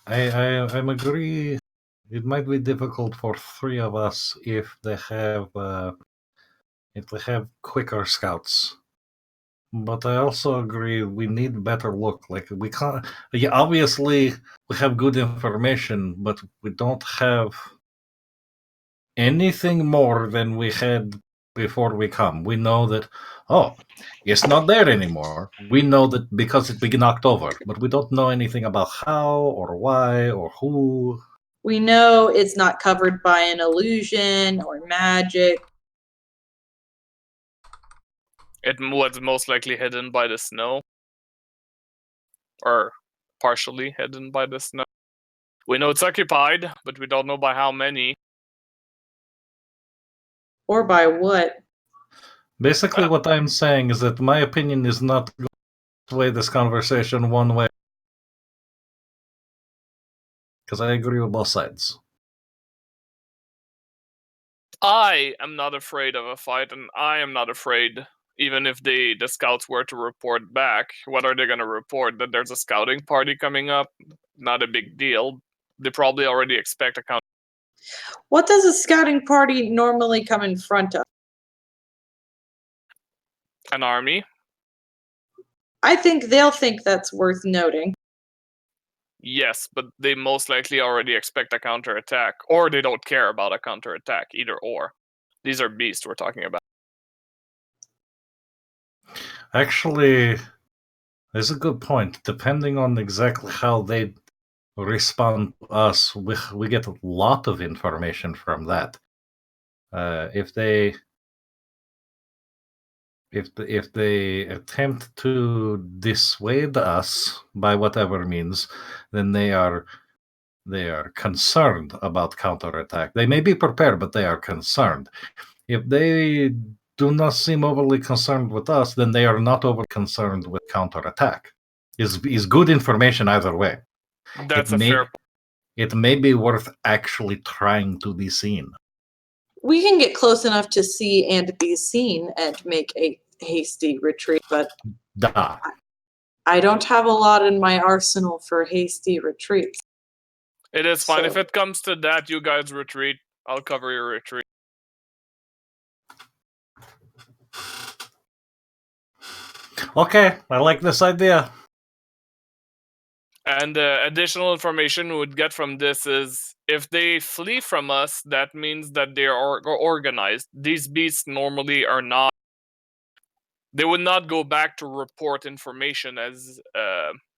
S6: I'm agree. It might be difficult for three of us if they have quicker scouts. But I also agree we need better look. Like we can't. Yeah, obviously we have good information, but we don't have anything more than we had before we come. We know that it's not there anymore. We know that because it's been knocked over, but we don't know anything about how or why or who.
S2: We know it's not covered by an illusion or magic.
S4: It was most likely hidden by the snow. Or partially hidden by the snow. We know it's occupied, but we don't know by how many.
S2: Or by what.
S6: Basically, what I'm saying is that my opinion is not going to sway this conversation one way. Because I agree with both sides.
S4: I am not afraid of a fight, and I am not afraid, even if the scouts were to report back. What are they going to report? That there's a scouting party coming up? Not a big deal. They probably already expect a count.
S2: What does a scouting party normally come in front of?
S4: An army.
S2: I think they'll think that's worth noting.
S4: Yes, but they most likely already expect a counterattack, or they don't care about a counterattack, either or. These are beasts we're talking about.
S6: Actually, there's a good point. Depending on exactly how they respond to us, we get a lot of information from that. If they attempt to dissuade us by whatever means, then they are concerned about counterattack. They may be prepared, but they are concerned. If they do not seem overly concerned with us, then they are not overly concerned with counterattack. Is good information either way.
S4: That's a fair point.
S6: It may be worth actually trying to be seen.
S2: We can get close enough to see and be seen and make a hasty retreat, but I don't have a lot in my arsenal for hasty retreats.
S4: It is fine. If it comes to that, you guys retreat. I'll cover your retreat.
S6: Okay, I like this idea.
S4: And additional information we would get from this is if they flee from us, that means that they are organized. These beasts normally are not. They would not go back to report information, as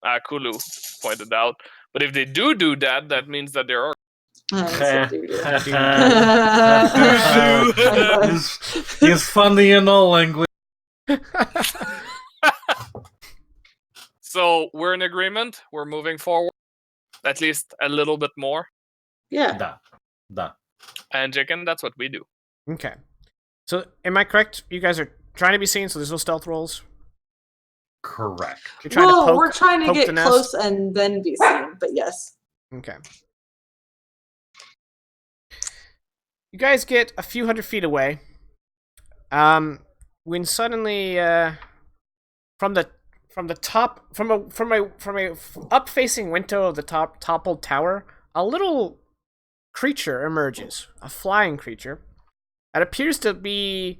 S4: Akulu pointed out. But if they do that, that means that they're
S6: He's funny in all language.
S4: So we're in agreement. We're moving forward, at least a little bit more.
S2: Yeah.
S6: Da.
S4: And Jicken, that's what we do.
S1: Okay. So am I correct? You guys are trying to be seen, so there's no stealth rolls?
S6: Correct.
S1: You're trying to poke,
S2: we're trying to get
S1: the nest?
S2: close and then be seen, but yes.
S1: Okay. You guys get a few hundred feet away. When suddenly, from a up facing window of the toppled tower, a little creature emerges, a flying creature. It appears to be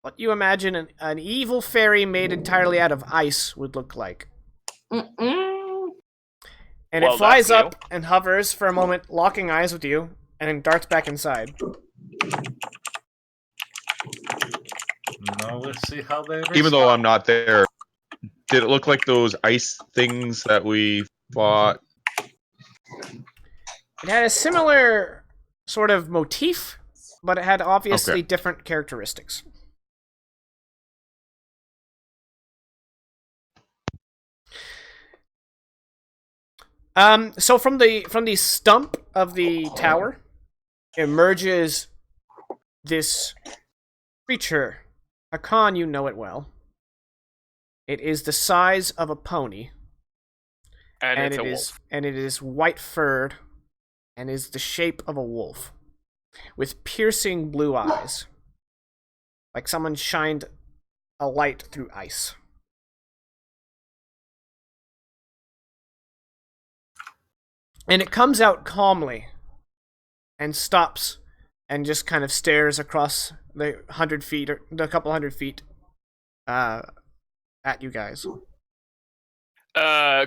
S1: what you imagine an evil fairy made entirely out of ice would look like.
S2: Mm-mm.
S1: And it flies up and hovers for a moment, locking eyes with you, and then darts back inside.
S6: Now let's see how they respond.
S3: Even though I'm not there, did it look like those ice things that we fought?
S1: It had a similar sort of motif, but it had obviously different characteristics. So from the stump of the tower emerges this creature. Hakan, you know it well. It is the size of a pony.
S4: And it's a wolf.
S1: And it is white-furred and is the shape of a wolf with piercing blue eyes. Like someone shined a light through ice. And it comes out calmly and stops and just kind of stares across the 100 feet or the couple hundred feet at you guys.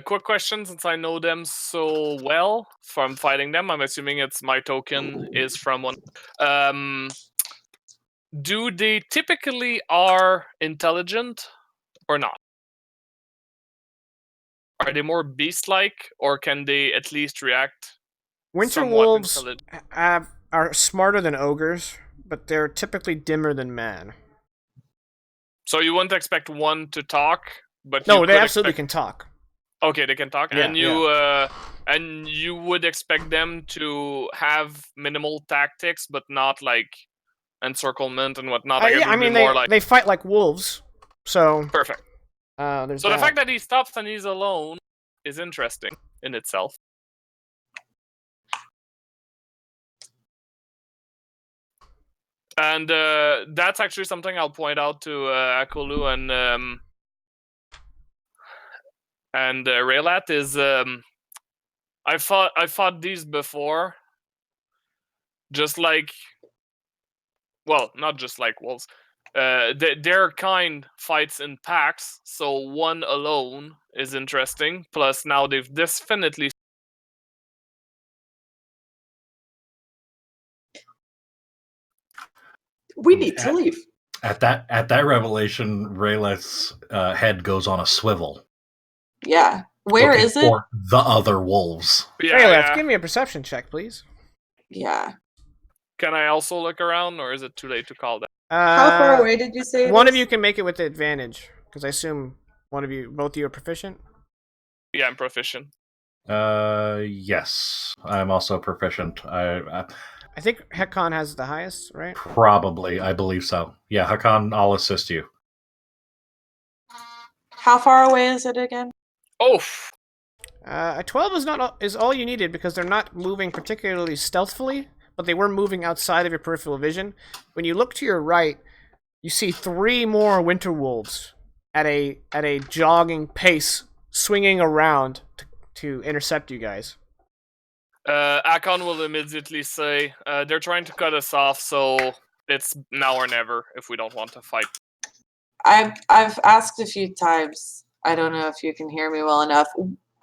S4: Quick question, since I know them so well from fighting them, I'm assuming it's my token is from one. Do they typically are intelligent or not? Are they more beast-like, or can they at least react?
S1: Winter wolves are smarter than ogres, but they're typically dimmer than man.
S4: So you wouldn't expect one to talk, but
S1: no, they absolutely can talk.
S4: Okay, they can talk,
S1: yeah,
S4: and you would expect them to have minimal tactics, but not like encirclement and whatnot.
S1: Yeah, I mean they fight like wolves, so
S4: perfect.
S1: So
S4: the fact that he stops and he's alone is interesting in itself. And that's actually something I'll point out to Akulu and Raylat is I fought these before. Just like, well, not just like wolves. Their kind fights in packs, so one alone is interesting. Plus, now they've definitely.
S2: We need to leave.
S6: At that revelation, Raylet's head goes on a swivel.
S2: Yeah. Where is it?
S6: For the other wolves.
S1: Raylet, give me a perception check, please.
S2: Yeah.
S4: Can I also look around, or is it too late to call that?
S2: How far away did you say?
S1: One of you can make it with advantage, because I assume both of you are proficient.
S4: Yeah, I'm proficient.
S6: Yes, I'm also proficient.
S1: I think Hakan has the highest, right?
S6: Probably, I believe so. Yeah, Hakan, I'll assist you.
S2: How far away is it again?
S4: Oh.
S1: A 12 is all you needed because they're not moving particularly stealthily, but they were moving outside of your peripheral vision. When you look to your right, you see 3 more winter wolves at a jogging pace, swinging around to intercept you guys.
S4: Akon will immediately say, they're trying to cut us off, so it's now or never if we don't want to fight.
S2: I've asked a few times. I don't know if you can hear me well enough.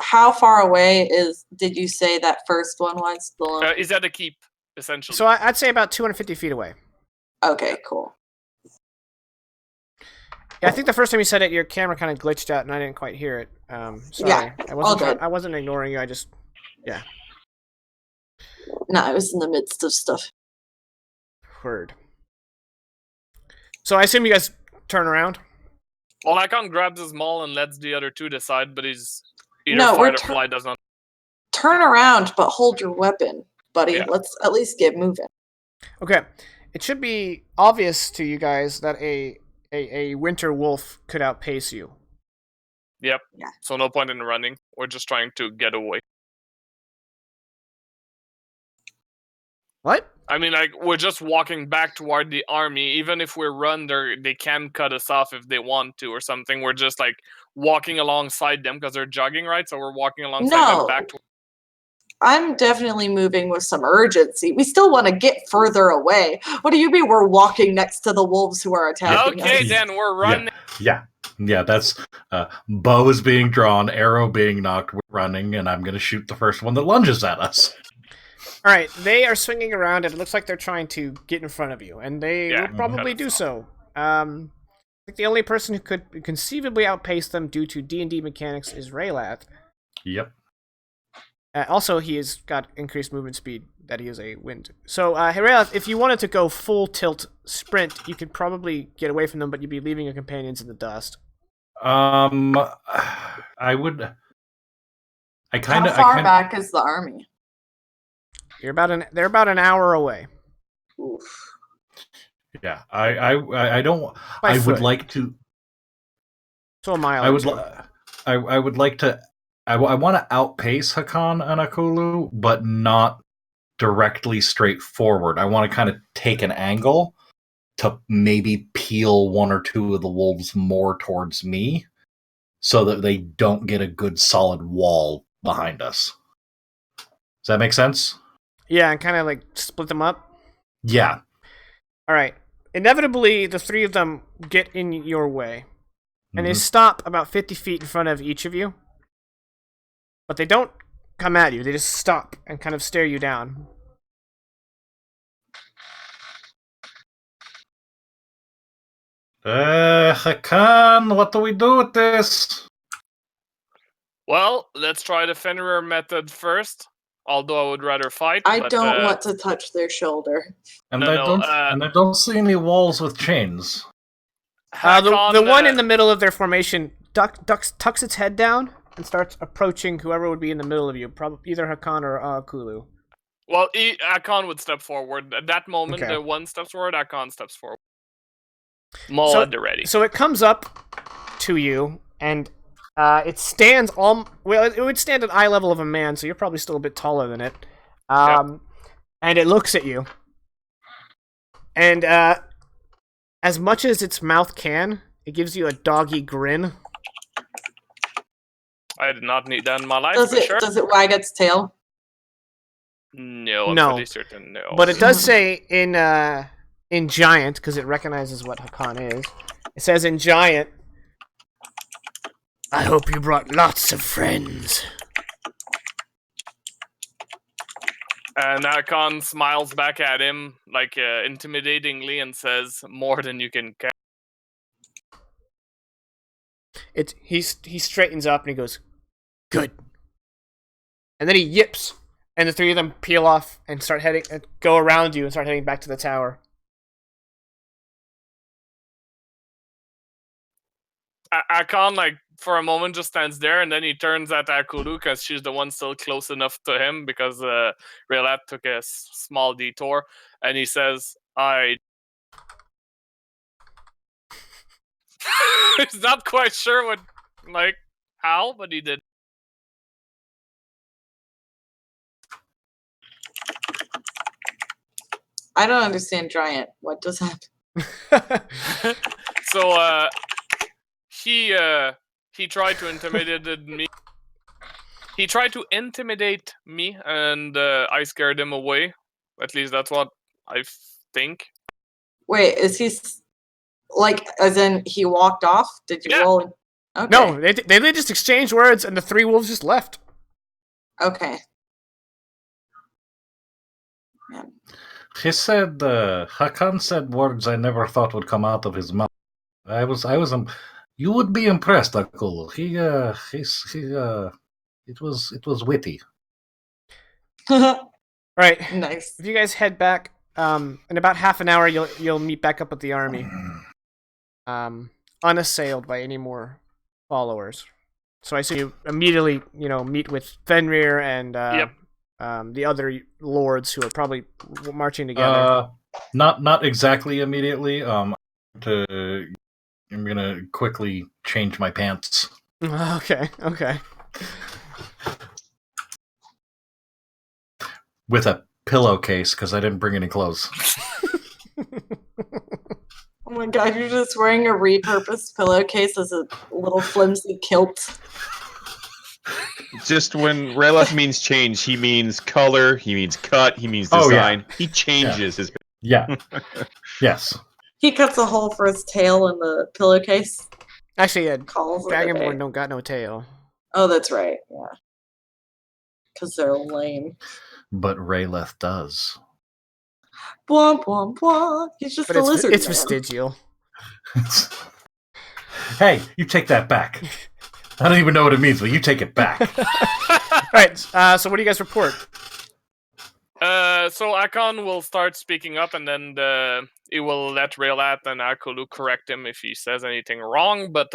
S2: How far away did you say that first one was?
S4: Is at a keep, essentially.
S1: So I'd say about 250 feet away.
S2: Okay, cool.
S1: Yeah, I think the first time you said it, your camera kind of glitched out, and I didn't quite hear it. Sorry.
S2: Yeah, all good.
S1: I wasn't ignoring you. Yeah.
S2: No, I was in the midst of stuff.
S1: Heard. So I assume you guys turn around?
S4: Well, Icon grabs his maul and lets the other two decide, but he's either
S2: No,
S4: fight or fly does not.
S2: Turn around, but hold your weapon, buddy.
S4: Yeah.
S2: Let's at least get moving.
S1: Okay. It should be obvious to you guys that a winter wolf could outpace you.
S4: Yep.
S2: Yeah.
S4: So no point in running. We're just trying to get away.
S1: What?
S4: I mean, like, we're just walking back toward the army. Even if we run, they can cut us off if they want to or something. We're just, like, walking alongside them because they're jogging, right? So we're walking alongside them back to...
S2: I'm definitely moving with some urgency. We still want to get further away. What do you mean we're walking next to the wolves who are attacking us?
S4: Okay, then we're running.
S6: Yeah, that's bow is being drawn, arrow being knocked, we're running, and I'm going to shoot the first one that lunges at us.
S1: All right, they are swinging around, and it looks like they're trying to get in front of you, and they will probably do so. I think the only person who could conceivably outpace them due to D&D mechanics is Raylath.
S6: Yep.
S1: Also, he has got increased movement speed that he is a wind. So, Raylath, if you wanted to go full tilt sprint, you could probably get away from them, but you'd be leaving your companions in the dust.
S6: I would.
S2: How far back is the army?
S1: They're about an hour away.
S2: Oof.
S6: Yeah, I don't.
S1: By
S6: I
S1: foot.
S6: would like to.
S1: So a mile.
S6: I would. I would like to. I want to outpace Hakan and Akulu, but not directly straight forward. I want to kind of take an angle to maybe peel one or two of the wolves more towards me, so that they don't get a good solid wall behind us. Does that make sense?
S1: Yeah, and kind of like split them up?
S6: Yeah.
S1: Alright. Inevitably, the three of them get in your way. And they stop about 50 feet in front of each of you. But they don't come at you. They just stop and kind of stare you down.
S6: Hakan, what do we do with this?
S4: Well, let's try the Fenrir method first. Although I would rather fight.
S2: I don't want to touch their shoulder.
S6: And I don't see any walls with chains.
S1: The one in the middle of their formation tucks its head down and starts approaching whoever would be in the middle of you, probably either Hakan or Kulu.
S4: Well, Hakan would step forward. At that moment, the one steps forward, Hakan steps forward. Maul at the ready.
S1: So it comes up to you, and it stands it would stand at eye level of a man, so you're probably still a bit taller than it. And it looks at you. And as much as its mouth can, it gives you a doggy grin.
S4: I did not need that in my life.
S2: Does it wag its tail?
S4: No, I'm pretty certain no.
S1: But it does say in Giant, because it recognizes what Hakan is. It says in Giant, I hope you brought lots of friends.
S4: And Hakan smiles back at him, like intimidatingly, and says, "More than you can carry."
S1: He straightens up and he goes, "Good." And then he yips, and the three of them peel off and go around you and start heading back to the tower.
S4: Hakan, for a moment, just stands there, and then he turns at Akulu because she's the one still close enough to him because Relat took a small detour, and he says, He's not quite sure how, but he did.
S2: I don't understand Giant. What does happen?
S4: So, he tried to intimidate me. He tried to intimidate me, and I scared him away. At least that's what I think.
S2: Wait, is he Like, as in he walked off? Did you roll? Okay.
S1: No, they just exchanged words, and the three wolves just left.
S2: Okay.
S6: Man. He said, Hakan said words I never thought would come out of his mouth. You would be impressed, Akul. It was witty.
S1: Right.
S2: Nice.
S1: If you guys head back, in about half an hour, you'll meet back up with the army, unassailed by any more followers. So I see you immediately, meet with Fenrir and the other lords who are probably marching together.
S6: Not exactly immediately. I'm gonna quickly change my pants.
S1: Okay.
S6: With a pillowcase, because I didn't bring any clothes.
S2: Oh my god, you're just wearing a repurposed pillowcase as a little flimsy kilt.
S3: Just when Relef means change, he means color, he means cut, he means design. He changes his...
S6: Yeah. Yes.
S2: He cuts a hole for his tail in the pillowcase.
S1: Actually, Dragonborn don't got no tail.
S2: Oh, that's right. Yeah. Because they're lame.
S6: But Rayleth does.
S2: Bwomp, womp, womp. He's just a lizard.
S1: It's vestigial.
S6: Hey, you take that back. I don't even know what it means, but you take it back.
S1: Right. So what do you guys report?
S4: So Akon will start speaking up, and then he will let Raylat and Akulu correct him if he says anything wrong. But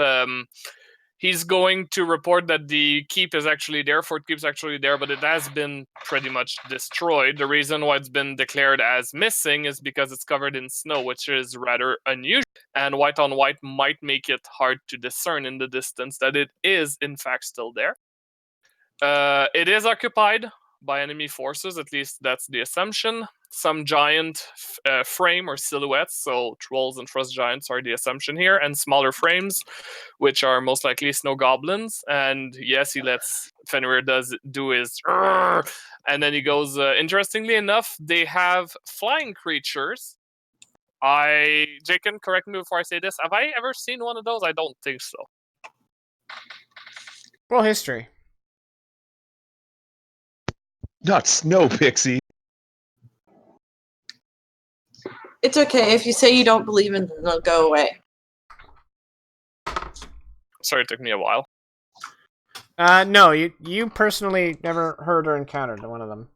S4: he's going to report that the keep is actually there, Footkeep is actually there, but it has been pretty much destroyed. The reason why it's been declared as missing is because it's covered in snow, which is rather unusual. And white on white might make it hard to discern in the distance that it is, in fact, still there. It is occupied by enemy forces, at least that's the assumption. Some giant frame or silhouettes, so trolls and frost giants are the assumption here, and smaller frames, which are most likely snow goblins. And yes, he lets Fenrir do his and then he goes, interestingly enough, they have flying creatures. Jacob, correct me before I say this, have I ever seen one of those? I don't think so.
S1: Roll history.
S3: Not snow, Pixie.
S2: It's okay. If you say you don't believe in them, they'll go away.
S4: Sorry, it took me a while.
S1: No, you personally never heard or encountered one of them.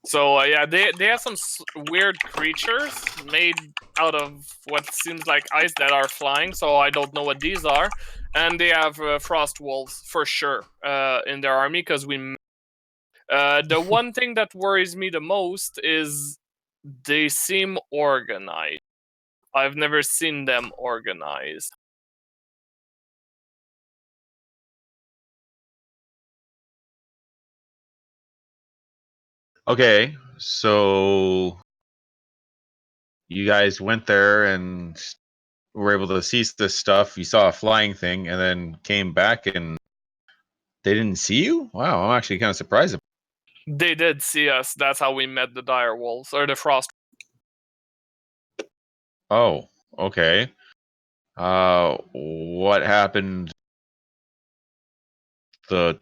S4: So yeah, they have some weird creatures made out of what seems like ice that are flying. So I don't know what these are, and they have frost wolves for sure in their army because we. The one thing that worries me the most is they seem organized. I've never seen them organized.
S3: Okay, so you guys went there and were able to seize this stuff. You saw a flying thing and then came back and they didn't see you? Wow, I'm actually kind of surprised.
S4: They did see us. That's how we met the dire wolves, or the frost.
S3: Oh, okay. What happened? Okay.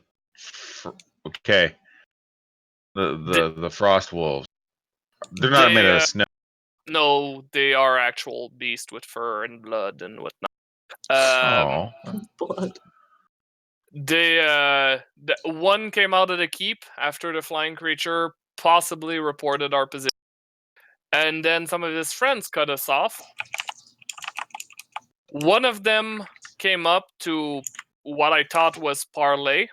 S3: The frost wolves. They're not made out of snow.
S4: No, they are actual beasts with fur and blood and whatnot.
S2: Blood.
S4: The one came out of the keep after the flying creature possibly reported our position. And then some of his friends cut us off. One of them came up to what I thought was parley,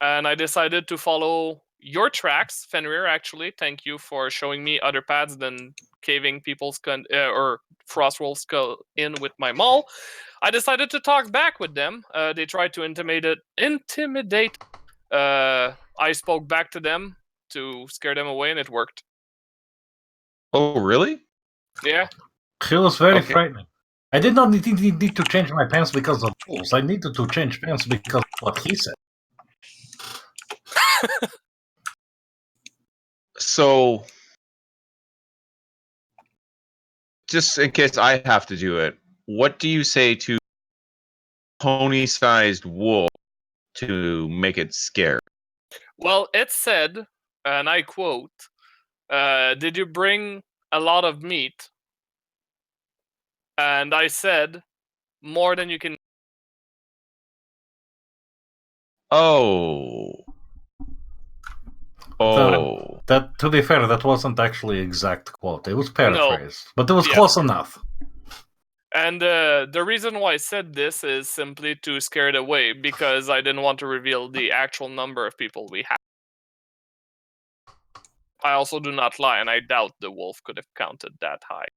S4: and I decided to follow your tracks, Fenrir, actually. Thank you for showing me other paths than caving people's or Frostwolf's skull in with my maul. I decided to talk back with them. They tried to intimidate. I spoke back to them to scare them away, and it worked.
S3: Oh, really?
S4: Yeah.
S6: She was very frightening. I did not need to change my pants because of wolves. I needed to change pants because of what he said.
S3: So, just in case I have to do it, what do you say to pony-sized wolf to make it scared?
S4: Well, it said, and I quote, "Did you bring a lot of meat?" And I said, "More than you can."
S3: Oh. Oh.
S6: That, to be fair, that wasn't actually exact quote. It was paraphrased, but it was close enough.
S4: And the reason why I said this is simply to scare it away, because I didn't want to reveal the actual number of people we have. I also do not lie, and I doubt the wolf could have counted that high.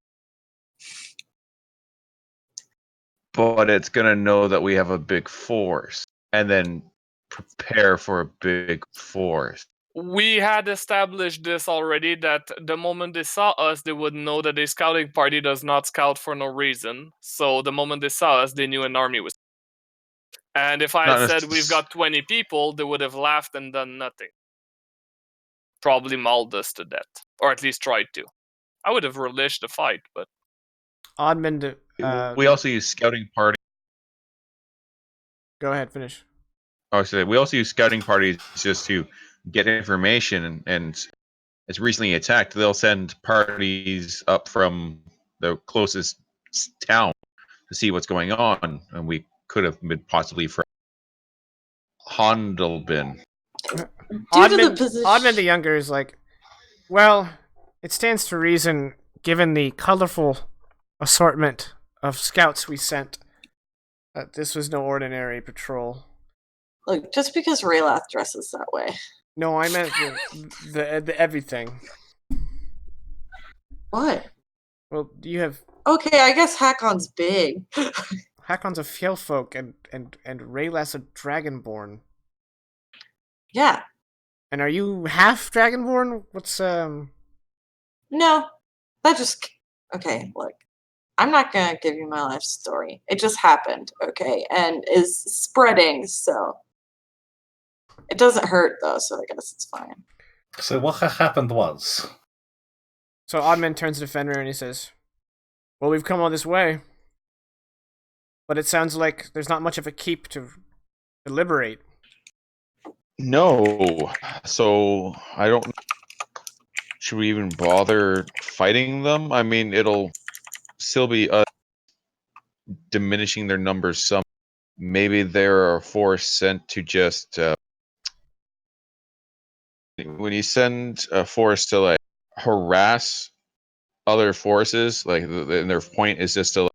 S3: But it's gonna know that we have a big force, and then prepare for a big force.
S4: We had established this already, that the moment they saw us, they would know that a scouting party does not scout for no reason. So the moment they saw us, they knew an army was. And if I had said we've got 20 people, they would have laughed and done nothing. Probably mauled us to death, or at least tried to. I would have relished the fight, but
S1: Oddmund.
S3: We also use scouting party.
S1: Go ahead, finish.
S3: We also use scouting parties just to get information, and it's recently attacked. They'll send parties up from the closest town to see what's going on, and we could have been possibly from Hondelbin.
S1: Oddmund the Younger is like, well, it stands to reason, given the colorful assortment of scouts we sent, that this was no ordinary patrol.
S2: Look, just because Raylath dresses that way.
S1: No, I meant the everything.
S2: What?
S1: Well, you have...
S2: Okay, I guess Hakon's big.
S1: Hakon's a Fjellfolk, and Raylath's a Dragonborn.
S2: Yeah.
S1: And are you half Dragonborn? What's,
S2: No. That just... Okay, look. I'm not gonna give you my life story. It just happened, okay? And is spreading, so... It doesn't hurt, though, so I guess it's fine.
S6: So what happened was...
S1: So Oddman turns to Fenrir and he says, well, we've come all this way. But it sounds like there's not much of a keep to liberate.
S3: No. So, I don't... Should we even bother fighting them? I mean, it'll still be diminishing their numbers some. Maybe they're a force sent to just... when you send a force to, like, harass other forces, like, and their point is just to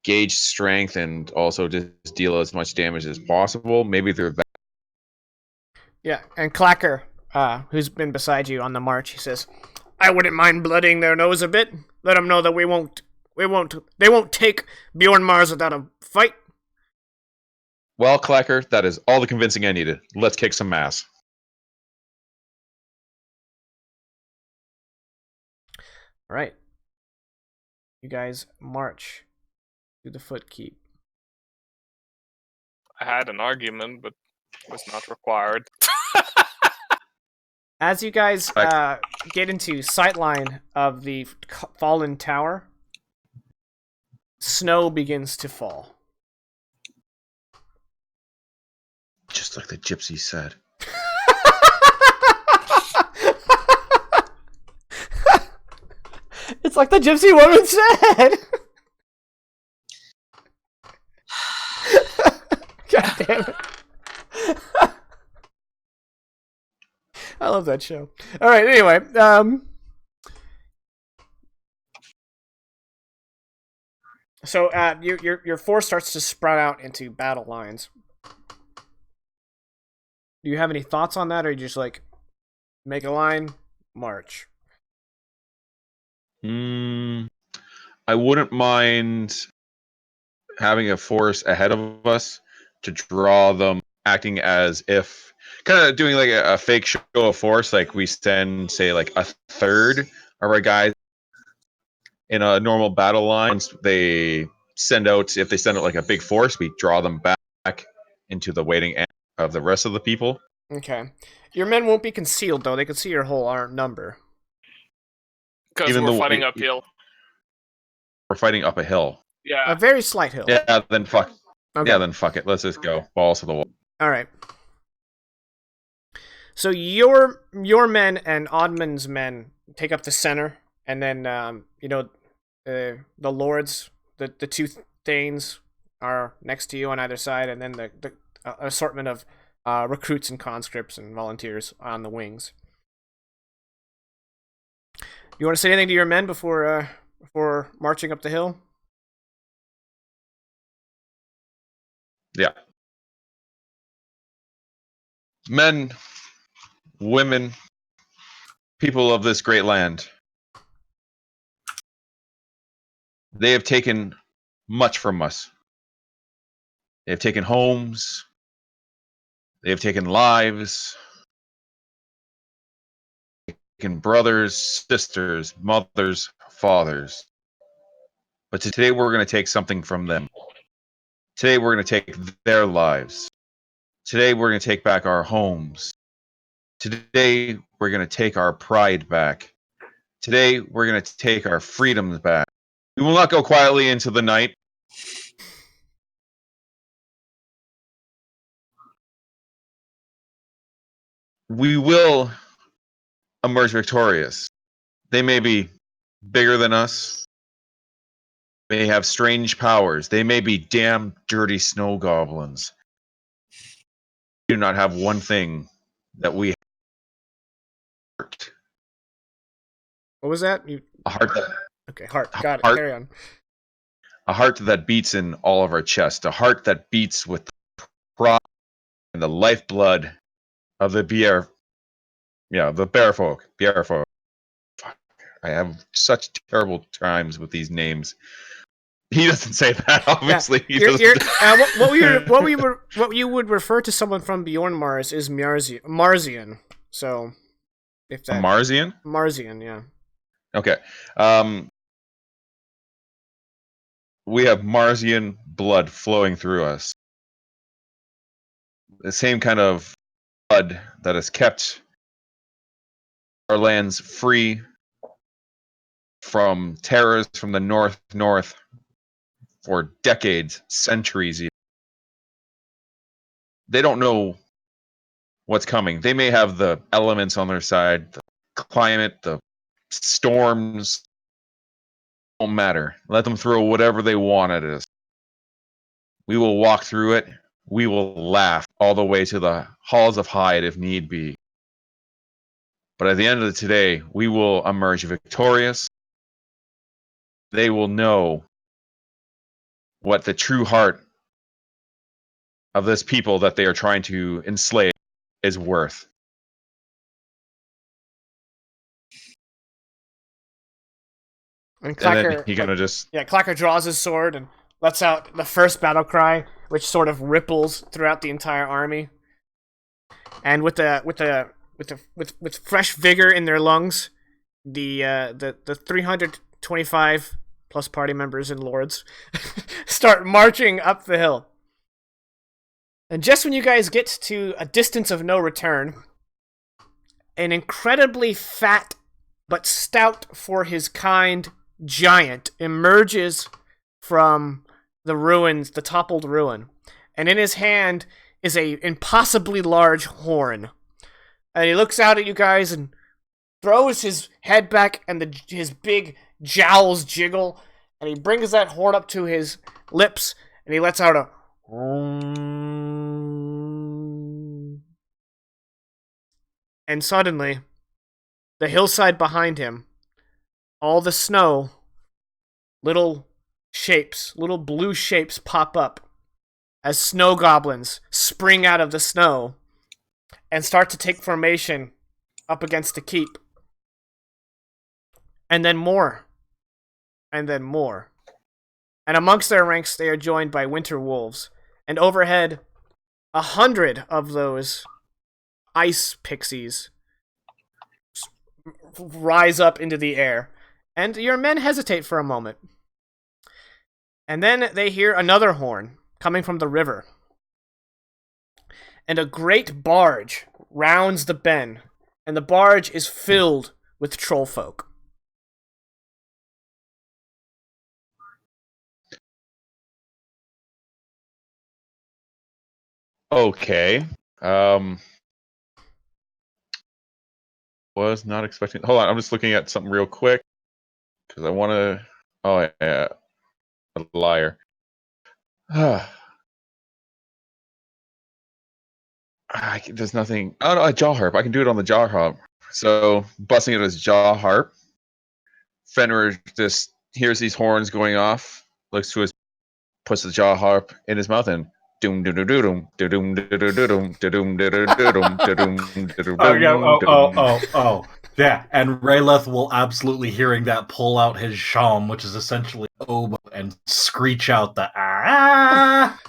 S3: gauge strength and also just deal as much damage as possible, maybe they're that.
S1: Yeah, and Clacker, who's been beside you on the march, he says, I wouldn't mind blooding their nose a bit. Let them know that they won't take Bjorn Mars without a fight.
S3: Well, Clacker, that is all the convincing I needed. Let's kick some ass.
S1: All right. You guys march to the Footkeep.
S4: I had an argument, but it was not required.
S1: As you guys get into sightline of the fallen tower, snow begins to fall.
S3: Just like the gypsy said.
S1: It's like the gypsy woman said! God damn it. I love that show. Alright, anyway. So your force starts to sprout out into battle lines. Do you have any thoughts on that, or you just like make a line, march?
S3: I wouldn't mind having a force ahead of us to draw them, acting as if kind of doing like a fake show of force, like we send, say, like a third of our guys in a normal battle line. Once they send out, if they send out like a big force, we draw them back into the waiting end of the rest of the people.
S1: Okay. Your men won't be concealed, though. They can see your whole number.
S4: Because we're fighting uphill.
S3: We're fighting up a hill.
S4: Yeah.
S1: A very slight hill.
S3: Yeah, then fuck.
S1: Okay.
S3: Yeah, then fuck it. Let's just go. Balls to the wall.
S1: All right. So your men and Oddman's men take up the center, and then the lords, the two Thanes are next to you on either side, and then the assortment of recruits and conscripts and volunteers on the wings. You want to say anything to your men before marching up the hill?
S3: Yeah. Men, women, people of this great land. They have taken much from us. They have taken homes. They have taken lives. Taken brothers, sisters, mothers, fathers. But today we're going to take something from them. Today we're going to take their lives. Today we're going to take back our homes. Today we're going to take our pride back. Today we're going to take our freedoms back. We will not go quietly into the night. We will emerge victorious. They may be bigger than us, may have strange powers. They may be damn dirty snow goblins. We do not have one thing that we have.
S1: What was that?
S3: A heart that
S1: Okay, heart. Got it. Carry on.
S3: A heart that beats in all of our chest. A heart that beats with the pride and the lifeblood of the Bier. Yeah, the Bear folk. Bier folk. I have such terrible times with these names. He doesn't say that, obviously.
S1: What you would refer to someone from beyond Mars is Marzian. So, if that
S3: Marzian?
S1: Marzian, yeah.
S3: Okay. We have Marzian blood flowing through us. The same kind of blood that has kept our lands free from terrors from the north for decades, centuries. They don't know what's coming. They may have the elements on their side, the climate, the storms. Don't matter. Let them throw whatever they want at us. We will walk through it. We will laugh all the way to the halls of Hyde if need be. But at the end of the day, we will emerge victorious. They will know what the true heart of this people that they are trying to enslave is worth.
S1: And Clacker,
S3: then he kind of just
S1: Clacker draws his sword and lets out the first battle cry, which sort of ripples throughout the entire army. And with fresh vigor in their lungs, the 325 plus party members and lords start marching up the hill. And just when you guys get to a distance of no return, an incredibly fat but stout for his kind giant emerges from the ruins, the toppled ruin, and in his hand is a impossibly large horn. And he looks out at you guys and throws his head back, and his big jowls jiggle, and he brings that horn up to his lips, and he lets out a and suddenly, the hillside behind him, all the snow, little blue shapes pop up as snow goblins spring out of the snow and start to take formation up against the keep. And then more. And then more. And amongst their ranks, they are joined by winter wolves. And overhead, 100 of those ice pixies rise up into the air. And your men hesitate for a moment. And then they hear another horn coming from the river. And a great barge rounds the bend. And the barge is filled with troll folk.
S3: Okay. Was not expecting. Hold on, I'm just looking at something real quick because I want to. Oh yeah, a liar. There's nothing. Oh no, a jaw harp. I can do it on the jaw harp. So busting it as jaw harp. Fenrir just hears these horns going off, looks to his, puts the jaw harp in his mouth, and doom doom doom doom doom doom doom doom doom doom doom
S6: Oh. Yeah, and Rayleth will absolutely hearing that pull out his shawm, which is essentially oboe, and screech out the ah.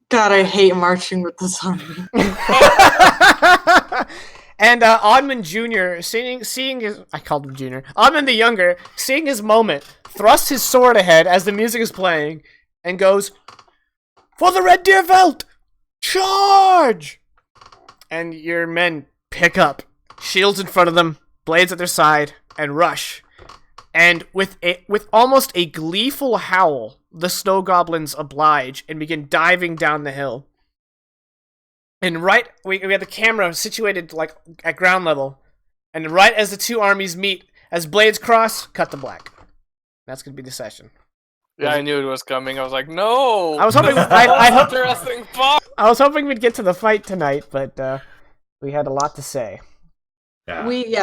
S2: God, I hate marching with this army.
S1: And Oddman Jr. seeing his, I called him Jr. Oddman the Younger, seeing his moment, thrusts his sword ahead as the music is playing, and goes, "For the Red Deer Veld! Charge!" And your men pick up, shields in front of them, blades at their side, and rush. And with almost a gleeful howl, the snow goblins oblige and begin diving down the hill. And right, we have the camera situated like at ground level, and right as the two armies meet, as blades cross, cut to black. That's gonna be the session.
S4: Yeah, I knew it was coming. I was like, no.
S1: I was hoping
S4: Interesting part.
S1: I was hoping we'd get to the fight tonight, but we had a lot to say.
S6: Yeah.
S2: We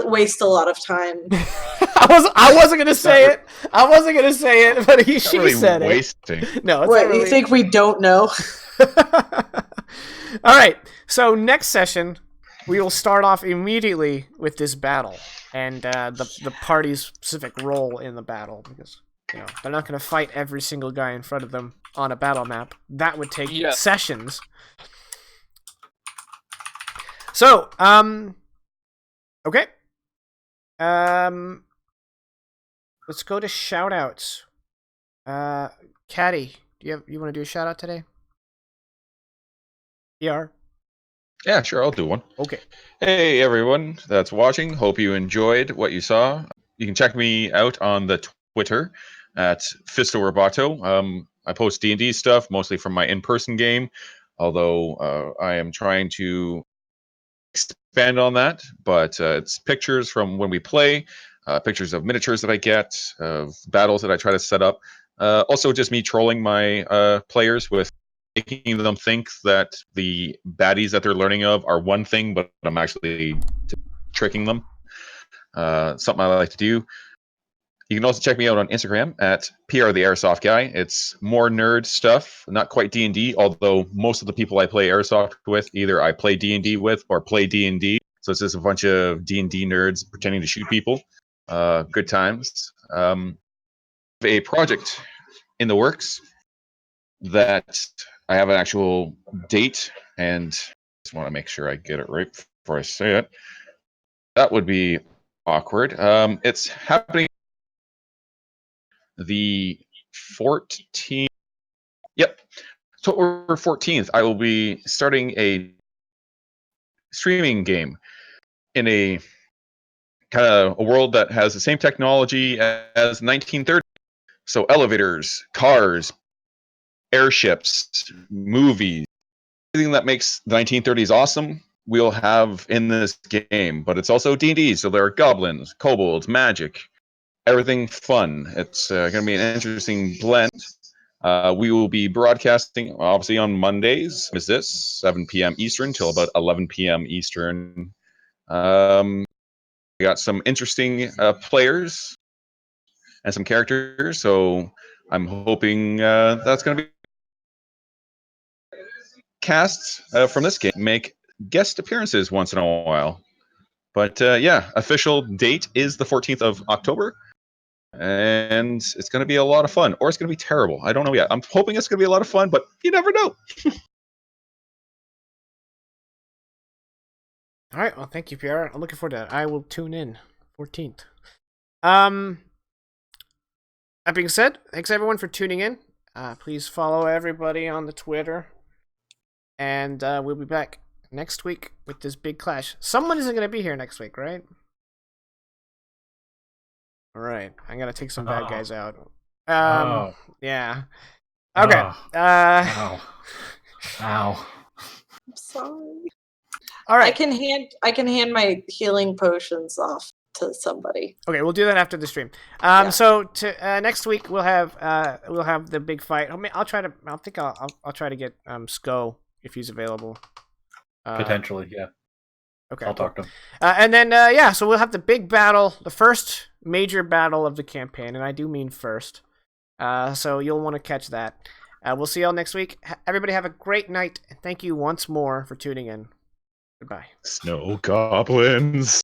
S2: waste a lot of time.
S1: I wasn't gonna say it. I wasn't gonna say it, but she
S3: really
S1: said
S3: wasting.
S1: it. No, it's
S2: What,
S1: not really...
S2: you think we don't know?
S1: All right. So next session, we will start off immediately with this battle and the party's specific role in the battle, because they're not going to fight every single guy in front of them on a battle map. That would take sessions. So, okay. Let's go to shoutouts. Caddy, you want to do a shout out today? Yeah,
S3: sure, I'll do one.
S1: Okay.
S3: Hey everyone that's watching, hope you enjoyed what you saw. You can check me out on the Twitter at Fisto Roboto. I post D&D stuff, mostly from my in-person game, although I am trying to expand on that, but it's pictures from when we play, pictures of miniatures that I get, of battles that I try to set up. Also just me trolling my players with making them think that the baddies that they're learning of are one thing, but I'm actually tricking them. Something I like to do. You can also check me out on Instagram at PR the Airsoft Guy. It's more nerd stuff, not quite D&D, although most of the people I play Airsoft with, either I play D&D with or play D&D. So it's just a bunch of D&D nerds pretending to shoot people. Good times. A project in the works that I have an actual date, and just want to make sure I get it right before I say it. That would be awkward. It's happening the 14th. Yep. October 14th, I will be starting a streaming game in a kind of a world that has the same technology as 1930. So elevators, cars, airships, movies, everything that makes the 1930s awesome, we'll have in this game. But it's also D&D, so there are goblins, kobolds, magic, everything fun. It's going to be an interesting blend. We will be broadcasting, obviously, on Mondays. Is this 7 p.m. Eastern till about 11 p.m. Eastern. We got some interesting players and some characters, so I'm hoping that's going to be casts from this game make guest appearances once in a while. But yeah, official date is the 14th of October. And it's going to be a lot of fun, or it's going to be terrible. I don't know yet. I'm hoping it's going to be a lot of fun, but you never know.
S1: All right. Well, thank you, Pierre. I'm looking forward to that. I will tune in 14th. That being said, thanks everyone for tuning in. Please follow everybody on the Twitter, and we'll be back next week with this big clash. Someone isn't going to be here next week, right? All right. I'm going to take some bad guys out. Yeah. Okay.
S6: Ow. Ow.
S2: I'm sorry.
S1: All right.
S2: I can hand my healing potions off to somebody.
S1: Okay, we'll do that after the stream.
S2: Yeah.
S1: So next week we'll have the big fight. I'll try to get Sko if he's available.
S6: Potentially, yeah.
S1: Okay.
S6: I'll talk to him.
S1: And then so we'll have the big battle, the first major battle of the campaign, and I do mean first. So you'll want to catch that. We'll see y'all next week. Everybody have a great night, and thank you once more for tuning in. Goodbye.
S3: Snow goblins.